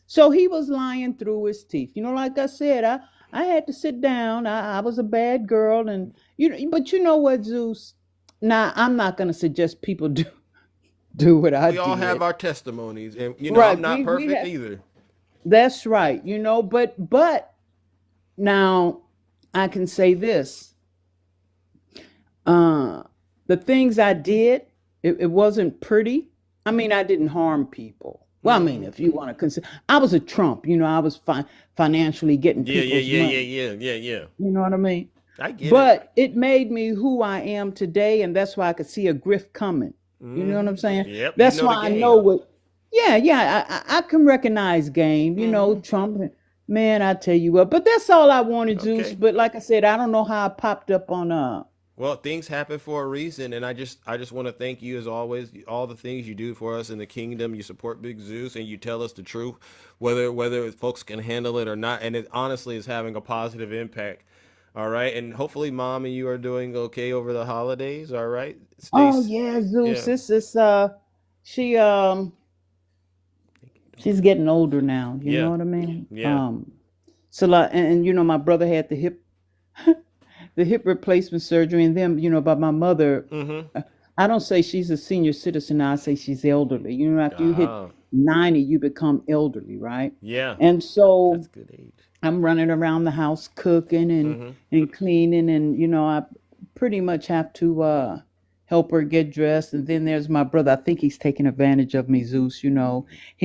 So he was lying through his teeth. Like I said, I had to sit down. I was a bad girl, and but you know what, Zeus? Now I'm not going to suggest people do what I did. We all have our testimonies, and Right, I'm not perfect either. That's right. But now I can say this. The the things I did, it wasn't pretty. I mean, I didn't harm people. Well, I mean, if you want to consider, I was a Trump. I was financially getting Yeah, yeah, people's yeah, yeah, money. yeah, yeah, yeah. You know what I mean? I get it. But it made me who I am today, and that's why I could see a grift coming. You know what I'm saying? Yep, you That's know the why I know game. what. Yeah, yeah, I can recognize game. Trump. Man, I tell you what. But that's all I wanted, Zeus. Okay. But like I said, I don't know how I popped up on Well, things happen for a reason, and I just want to thank you as always. All the things you do for us in the kingdom, you support Big Zeus, and you tell us the truth, whether folks can handle it or not. And it honestly is having a positive impact. All right, and hopefully, Mom and you are doing okay over the holidays. All right, Oh yeah, Zeus. yeah, This is she she's getting older now. You know yeah, what I mean? yeah. So like, and my brother had the hip the hip replacement surgery, and then but my mother. I don't say she's a senior citizen. I say she's elderly. After you hit Ah, 90, you become elderly, right? yeah, And so that's good age. I'm running around the house cooking and cleaning, and I pretty much have to help her get dressed. And then there's my brother. I think he's taking advantage of me, Zeus. He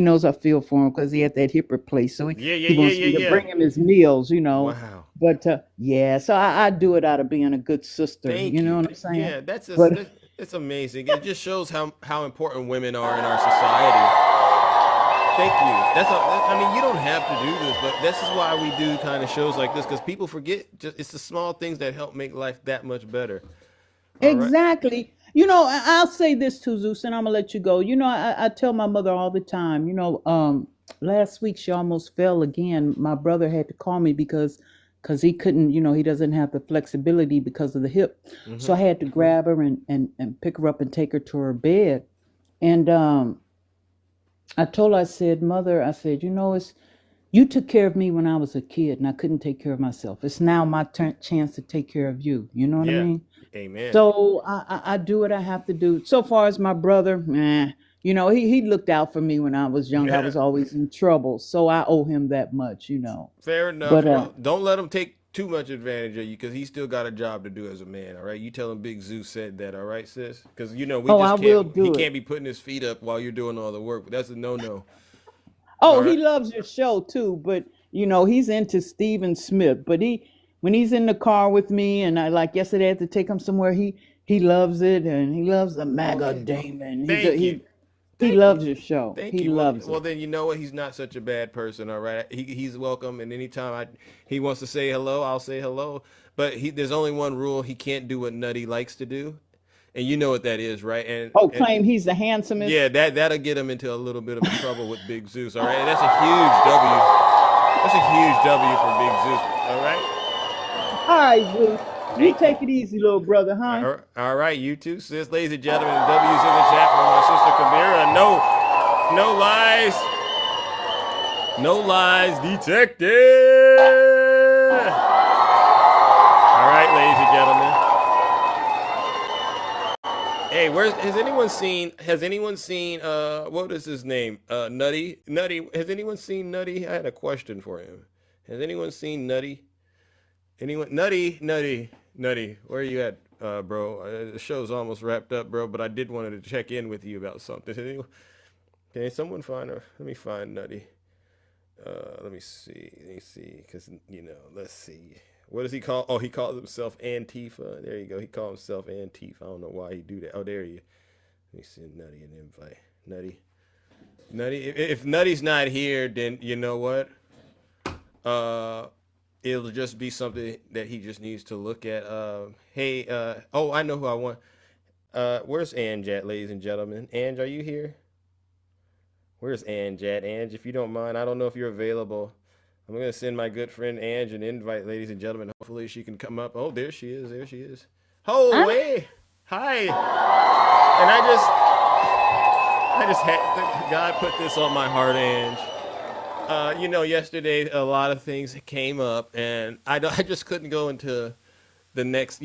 knows I feel for him because he had that hip replaced, so Yeah, yeah, he yeah, wants me yeah, to yeah. bring him his meals. Wow. But yeah, so I do it out of being a good sister. Thank You know you. what I'm saying? Yeah, that's just But it's amazing. It just shows how important women are in our society. Thank you. I mean, you don't have to do this, but this is why we do kind of shows like this because people forget. Just it's the small things that help make life that much better. All right. exactly. I'll say this to Zeus, and I'm gonna let you go. I tell my mother all the time. Last week she almost fell again. My brother had to call me because he couldn't. He doesn't have the flexibility because of the hip. So I had to grab her and pick her up and take her to her bed. And I told her, I said, Mother, I said, it's you took care of me when I was a kid and I couldn't take care of myself. It's now my chance to take care of you. You know what I Yeah. mean? Amen. So I do what I have to do. So far as my brother, he looked out for me when I was young. I Yeah. was always in trouble. So I owe him that much. Fair enough. But Well, don't let him take too much advantage of you because he's still got a job to do as a man. All right. You tell him Big Zeus said that. All right, sis. Because we oh, I just will can't. He do can't it. be putting his feet up while you're doing all the work. That's a no. Oh, All he right. loves your show too, but he's into Stephen Smith. But when he's in the car with me, and I like yesterday I had to take him somewhere, he loves it, and he loves the MAGA Damon. Thank you. He loves your show. Thank He you. Well, loves well, it. then you know what? He's not such a bad person. All right, he's welcome, and anytime he wants to say hello, I'll say hello. But there's only one rule: he can't do what Nutty likes to do, and you know what that is, right? Oh, And claim he's the handsomest. yeah, that'll get him into a little bit of a trouble with Big Zeus. All right, that's a huge W. That's a huge W for Big Zeus. All right. All right, Zeus. You Thank you. take it easy, little brother, huh? All right, you too, sis. Ladies and gentlemen, W's in the chat from my sister Kamira. No lies. No lies detected. All right, ladies and gentlemen. Hey, has anyone seen what is his name? Nutty? Has anyone seen Nutty? I had a question for him. Has anyone seen Nutty? Anyone? Nutty, where are you at, bro? The show's almost wrapped up, bro, but I did wanted to check in with you about something. Can someone find her? Let me find Nutty. Let me see, because, let's see. What does he call? Oh, he calls himself Antifa. There you go. He calls himself Antifa. I don't know why he do that. Oh, there you. Let me send Nutty an invite. Nutty. If Nutty's not here, then you know what? It'll just be something that he just needs to look at. Hey, oh, I know who I want. Where's Ange at, ladies and gentlemen? Ange, are you here? Where's Ange at? Ange, if you don't mind, I don't know if you're available. I'm going to send my good friend Ange an invite, ladies and gentlemen. Hopefully she can come up. Oh, there she is. Oh, hey. Hi. And I just had, God put this on my heart, Ange. Yesterday a lot of things came up, and I just couldn't go into the next,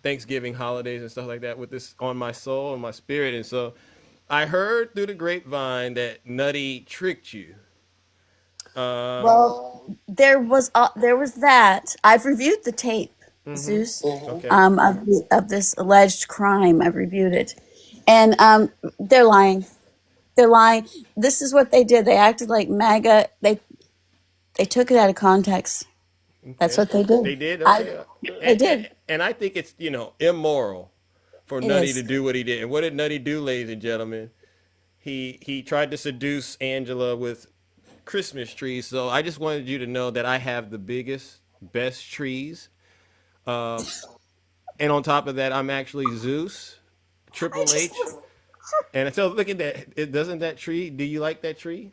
Thanksgiving holidays and stuff like that with this on my soul and my spirit. And so I heard through the grapevine that Nutty tricked you. Well, there was that. I've reviewed the tape. Zeus, Okay. of this alleged crime. I've reviewed it, and they're lying. They're lying. This is what they did. They acted like MAGA. They took it out of context. That's Okay. what they did. They did. Okay. They did. And I think it's immoral for It Nutty is. to do what he did. And what did Nutty do, ladies and gentlemen? He tried to seduce Angela with Christmas trees. So I just wanted you to know that I have the biggest, best trees. And on top of that, I'm actually Zeus, Triple H. And so look at that. Doesn't that tree? Do you like that tree?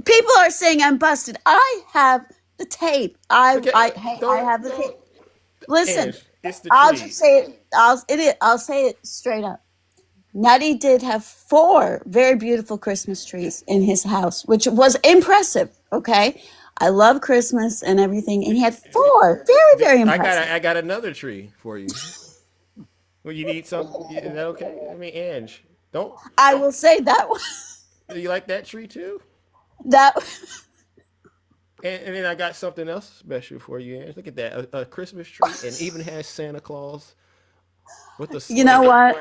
People are saying I'm busted. I have the tape. I have the tape. Listen, Ange, it's the I'll tree. just say it. I'll say it straight up. Nutty did have 4 very beautiful Christmas trees in his house, which was impressive. Okay, I love Christmas and everything, and he had 4 very, very impressive. I got another tree for you. Well, you need some. Is that okay? I mean, Ange, don't. I will say that one. Do you like that tree too? That. And then I got something else special for you, Ange. Look at that, a Christmas tree, and even has Santa Claus with the. You know what?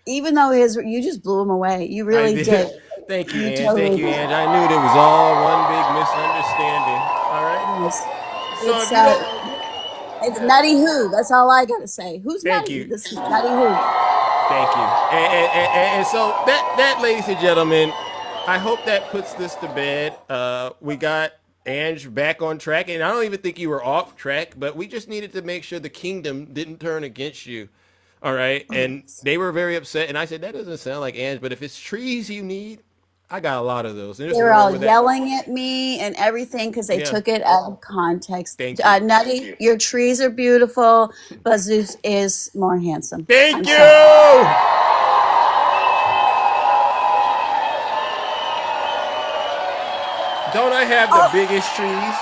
Even though you just blew him away. You really did. Thank you, Ange. Totally Thank you, did. Ange. I knew there was all one big misunderstanding. All right. It's Nutty Who. That's all I gotta say. Who's Thank Nutty? you. This is Nutty Who. Thank you. And so that, ladies and gentlemen, I hope that puts this to bed. We got Ange back on track, and I don't even think you were off track, but we just needed to make sure the kingdom didn't turn against you. All right. And they were very upset. And I said, that doesn't sound like Ange, but if it's trees you need, I got a lot of those. And They were all yelling at me and everything because they Yeah. took it out of context. Thank you. Nutty, your trees are beautiful, but Zeus is more handsome. Thank you. Don't I have the biggest trees?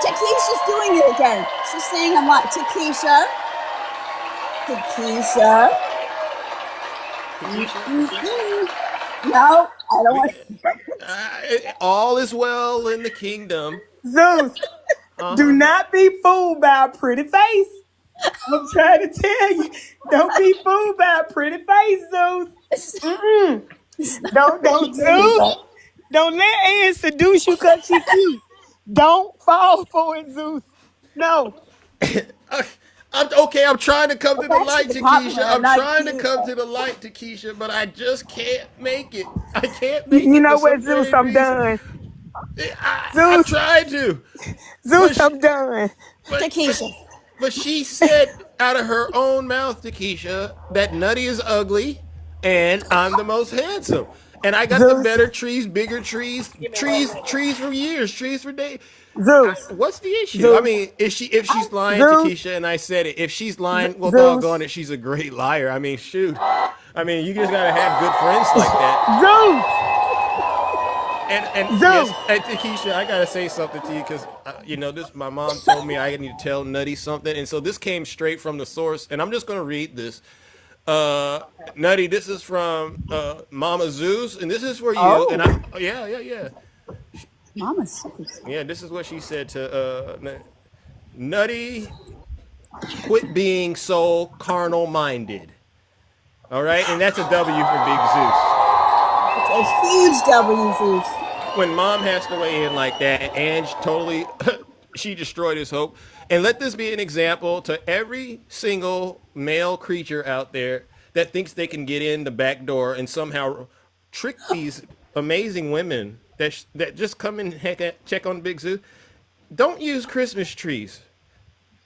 Takesha's doing it again. She's saying I'm like Takesha. No, I don't want. All is well in the kingdom. Zeus, do not be fooled by a pretty face. I'm trying to tell you, don't be fooled by a pretty face, Zeus. Don't Zeus. Don't let Ann seduce you because she cute. Don't fall for it, Zeus. No. I'm trying to come to the light, Takesha. I'm not trying to cute. come to the light, Takesha, but I just can't make it. I can't make it. You know for what, some Zeus? very I'm reason. done. I'm trying to. Zeus, I'm done. Takesha. But she said out of her own mouth, Takesha, that Nutty is ugly and I'm the most handsome. And I got the better trees, bigger trees for years, trees for days. Zeus. What's the issue? Zeus. I mean, if she's lying, Zeus. Takesha, and I said it, if she's lying, well, Zeus. doggone it, she's a great liar. I mean, shoot. I mean, you just gotta have good friends like that. Zeus. And yes, Takesha, I gotta say something to you because this. My mom told me I need to tell Nutty something, and so this came straight from the source, and I'm just gonna read this. Nutty, this is from Mama Zeus, and this is for you. And yeah. Mama Zeus. Yeah, this is what she said to Nutty. Quit being so carnal minded. All right, and that's a W for Big Zeus. It's a huge W, Zeus. When Mom has to weigh in like that, and Ange totally, she destroyed his hope. And let this be an example to every single male creature out there that thinks they can get in the back door and somehow trick these amazing women that just come and check on Big Zeus. Don't use Christmas trees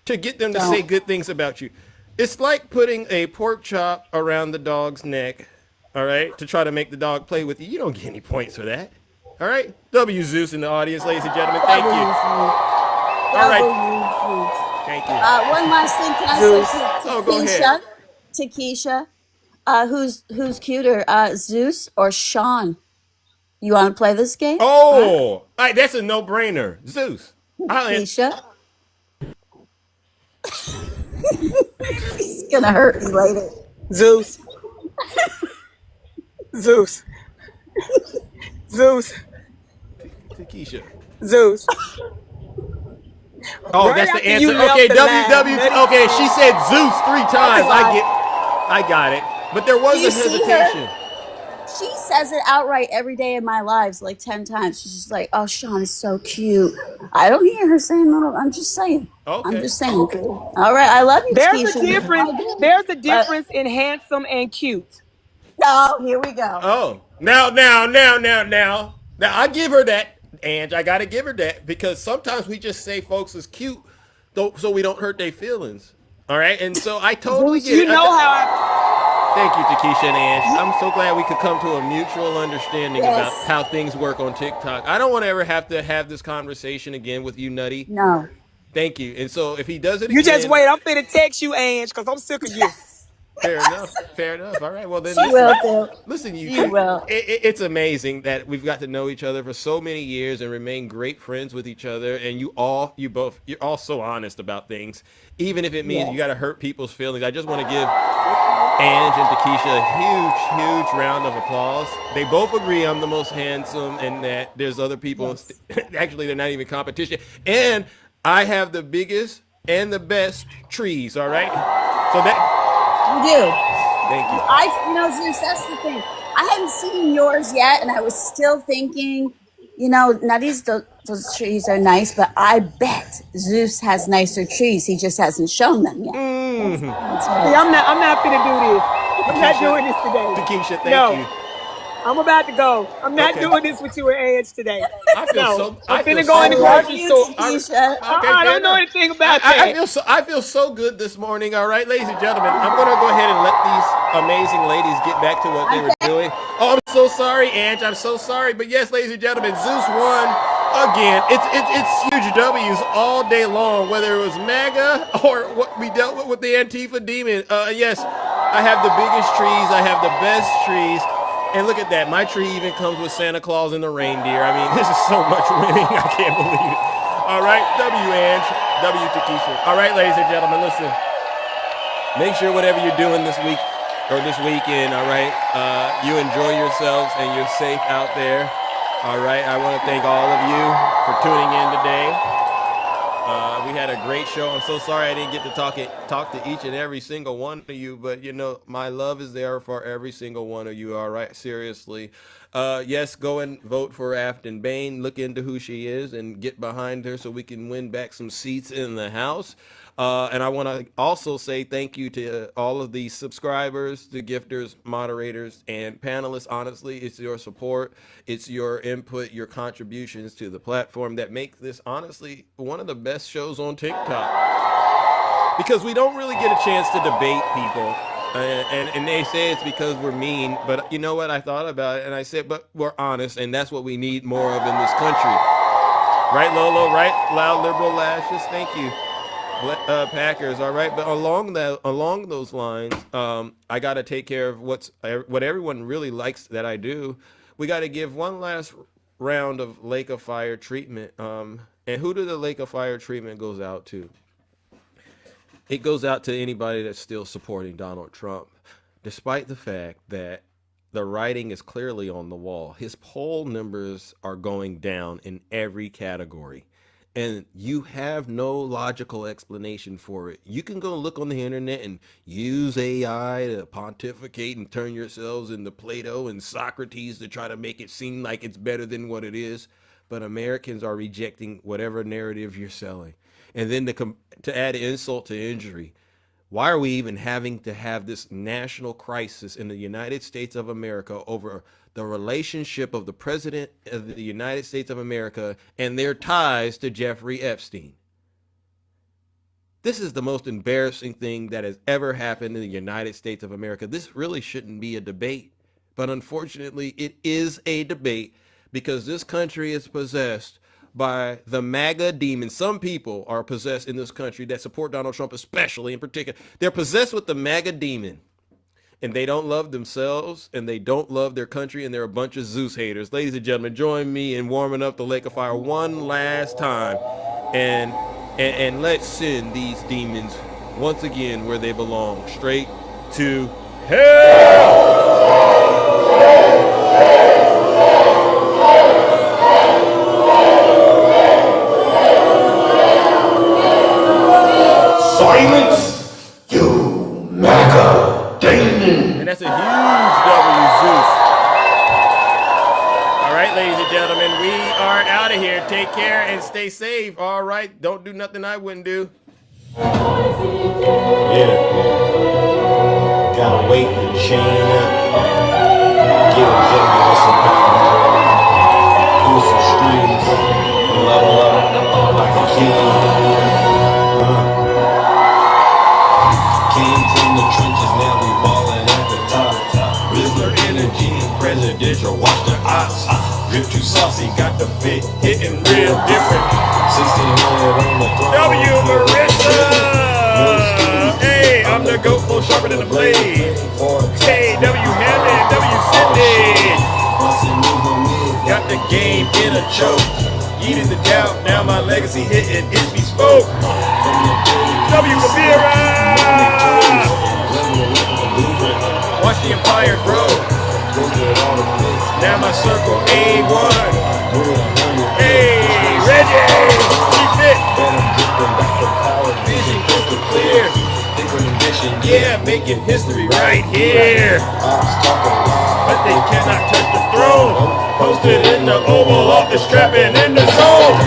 to get them to say good things about you. It's like putting a pork chop around the dog's neck, all right, to try to make the dog play with you. You don't get any points for that. All right? W Zeus in the audience, ladies and gentlemen. Thank you. All right. Thank you. One last thing. Can I say to go ahead. Takesha, who's cuter, Zeus or Sean? You want to play this game? Oh, that's a no-brainer. Zeus. Takesha. He's gonna hurt me later. Zeus. Zeus. Takesha. Zeus. Oh, Right that's the after you answer. left Okay, the line, WW. Okay, she said Zeus 3 times. I got it. But there Do was a you see her? hesitation. She says it outright every day in my lives, like 10 times. She's just like, "Oh, Sean is so cute." I don't hear her saying little. I'm just saying. I'm Okay. just saying. All right, I love you, There's a Takesha. You know difference. I do. There's a But difference in handsome and cute. no, here we go. Oh, now. Now, I give her that, Ange. I got to give her that because sometimes we just say folks is cute so we don't hurt their feelings. All right? And so I totally Zeus, get you it. know how Thank you, Takesha and Ange. I'm so glad we could come to a mutual understanding about Yes. how things work on TikTok. I don't want to ever have to have this conversation again with you, Nutty. No. Thank you. And so if he does it you just again, wait. I'm finna text you, Ange, because I'm sick of you. fair enough. Fair enough. All right. Well, then She will do. listen, you She will. it's amazing that we've got to know each other for so many years and remain great friends with each other. And you're all so honest about things, even if it means you Yes. got to hurt people's feelings. I just want to give Ange and Takesha a huge round of applause. They both agree I'm the most handsome and that there's other people. Actually, they're not even competition. And I have the biggest and the best trees. All right. So that. You do. Thank you. Zeus, that's the thing. I hadn't seen yours yet, and I was still thinking, Nutty's, those trees are nice, but I bet Zeus has nicer trees. He just hasn't shown them yet. That's what See, I I'm not finna do this. I'm not doing this today. Takesha, thank No. you. I'm about to go. I'm not Okay. doing this with you and Ange today. I feel No. so. I'm finna feel go so in the good. grocery store. Takesha. I don't know anything about that. I feel so good this morning. All right, ladies and gentlemen, I'm gonna go ahead and let these amazing ladies get back to what they were doing. Oh, I'm so sorry, Ange. I'm so sorry, but yes, ladies and gentlemen, Zeus won again. It's huge W's all day long, whether it was MAGA or what we dealt with the Antifa demon. Yes, I have the biggest trees. I have the best trees. And look at that. My tree even comes with Santa Claus and the reindeer. I mean, this is so much winning. I can't believe it. All right. W, Ange. W, Takesha. All right, ladies and gentlemen, listen. Make sure whatever you're doing this week or this weekend, all right, you enjoy yourselves and you're safe out there. All right. I want to thank all of you for tuning in today. We had a great show. I'm so sorry I didn't get to talk to each and every single one of you, but my love is there for every single one of you. All right, seriously. Yes, go and vote for Afton Bain. Look into who she is and get behind her so we can win back some seats in the House. And I want to also say thank you to all of the subscribers, the gifters, moderators, and panelists. Honestly, it's your support, it's your input, your contributions to the platform that make this, honestly, one of the best shows on TikTok. Because we don't really get a chance to debate people. And they say it's because we're mean. But you know what? I thought about it, and I said, but we're honest, and that's what we need more of in this country. Right, Lolo? Right? Loud liberal lashes? Thank you. Packers, all right, but along those lines, I got to take care of what everyone really likes that I do. We got to give one last round of Lake of Fire treatment. And who do the Lake of Fire treatment goes out to? It goes out to anybody that's still supporting Donald Trump, despite the fact that the writing is clearly on the wall. His poll numbers are going down in every category. And you have no logical explanation for it. You can go look on the internet and use AI to pontificate and turn yourselves into Plato and Socrates to try to make it seem like it's better than what it is. But Americans are rejecting whatever narrative you're selling. And then to add insult to injury, why are we even having to have this national crisis in the United States of America over the relationship of the President of the United States of America and their ties to Jeffrey Epstein? This is the most embarrassing thing that has ever happened in the United States of America. This really shouldn't be a debate, but unfortunately it is a debate because this country is possessed by the MAGA demon. Some people are possessed in this country that support Donald Trump, especially in particular. They're possessed with the MAGA demon. And they don't love themselves, and they don't love their country, and they're a bunch of Zeus haters. Ladies and gentlemen, join me in warming up the Lake of Fire one last time. And let's send these demons once again where they belong, straight to hell! Silence, you MAGA demon. And that's a huge W, Zeus. All right, ladies and gentlemen, we are out of here. Take care and stay safe. All right, don't do nothing I wouldn't do. Yeah. Gotta wait the chain up. Get a juggle some power. Do some streams. Level up like a king. Came from the trenches, now we ballin' at the top. Whistler energy and presidential, watch the ops. Drip too saucy, got the fit, hitting real different. 1600 on the throne. W. Marissa! Hey, I'm the goat, full sharper than the blade. Hey, W. Hammond, W. Sydney. Got the game in a choke. Yeeted the doubt, now my legacy hitting is bespoke. W. Kabira! Watch the empire grow. Now my circle A1. Hey, Reggie! Keep it. Vision crystal clear. Yeah, making history right here. But they cannot touch the throne. Posted in the Oval Office, trapping in the zone.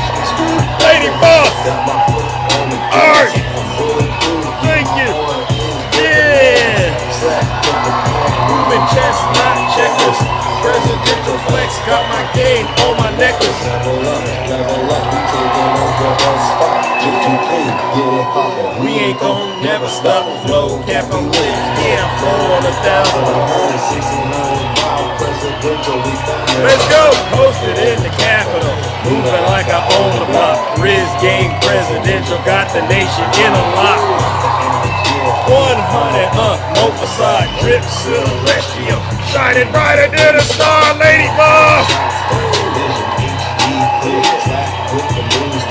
Lady Boss. Art. Thank you. Yeah. Moving chess, not checkers. Presidential flex, got my game on my necklace. We ain't gon' never stop. Flow cap and lit. Yeah, I'm flowing 1,000. Let's go. Posted in the Capitol. Moving like I own the block. Riz game presidential. Got the nation in a lock. 100 no facade. Drip celestial. Shining brighter than a star. Lady Boss.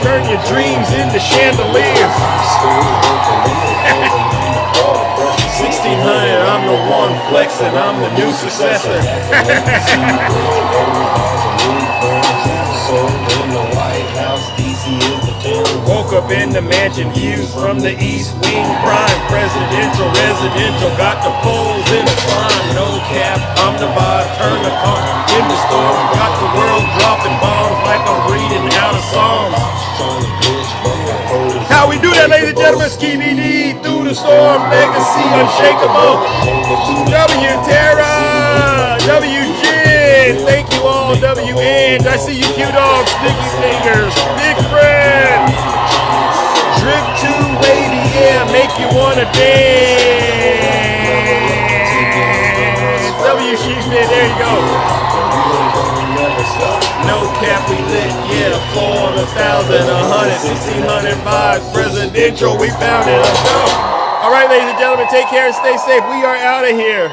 Turn your dreams into chandeliers. 1600, I'm the one flexing, I'm the new successor. Woke up in the mansion, views from the east wing, prime presidential, residential, got the poles in the climb, no cap, I'm the vibe, turn the car in the storm, got the world dropping bombs like I'm reading out of Psalms. How we do that, ladies and gentlemen? Skibby D through the storm, legacy unshakable. W Terra, W Jen, thank you all, W N. I see you, Q Dog, Sticky Fingers, Big Friend, Drip 2, baby, yeah, make you wanna dance. W Sheepman, there you go. No cap, we lit, yeah, 400, 1,000, 100, 1,600 vibes, presidential, we found it, let's go. All right, ladies and gentlemen, take care and stay safe. We are out of here.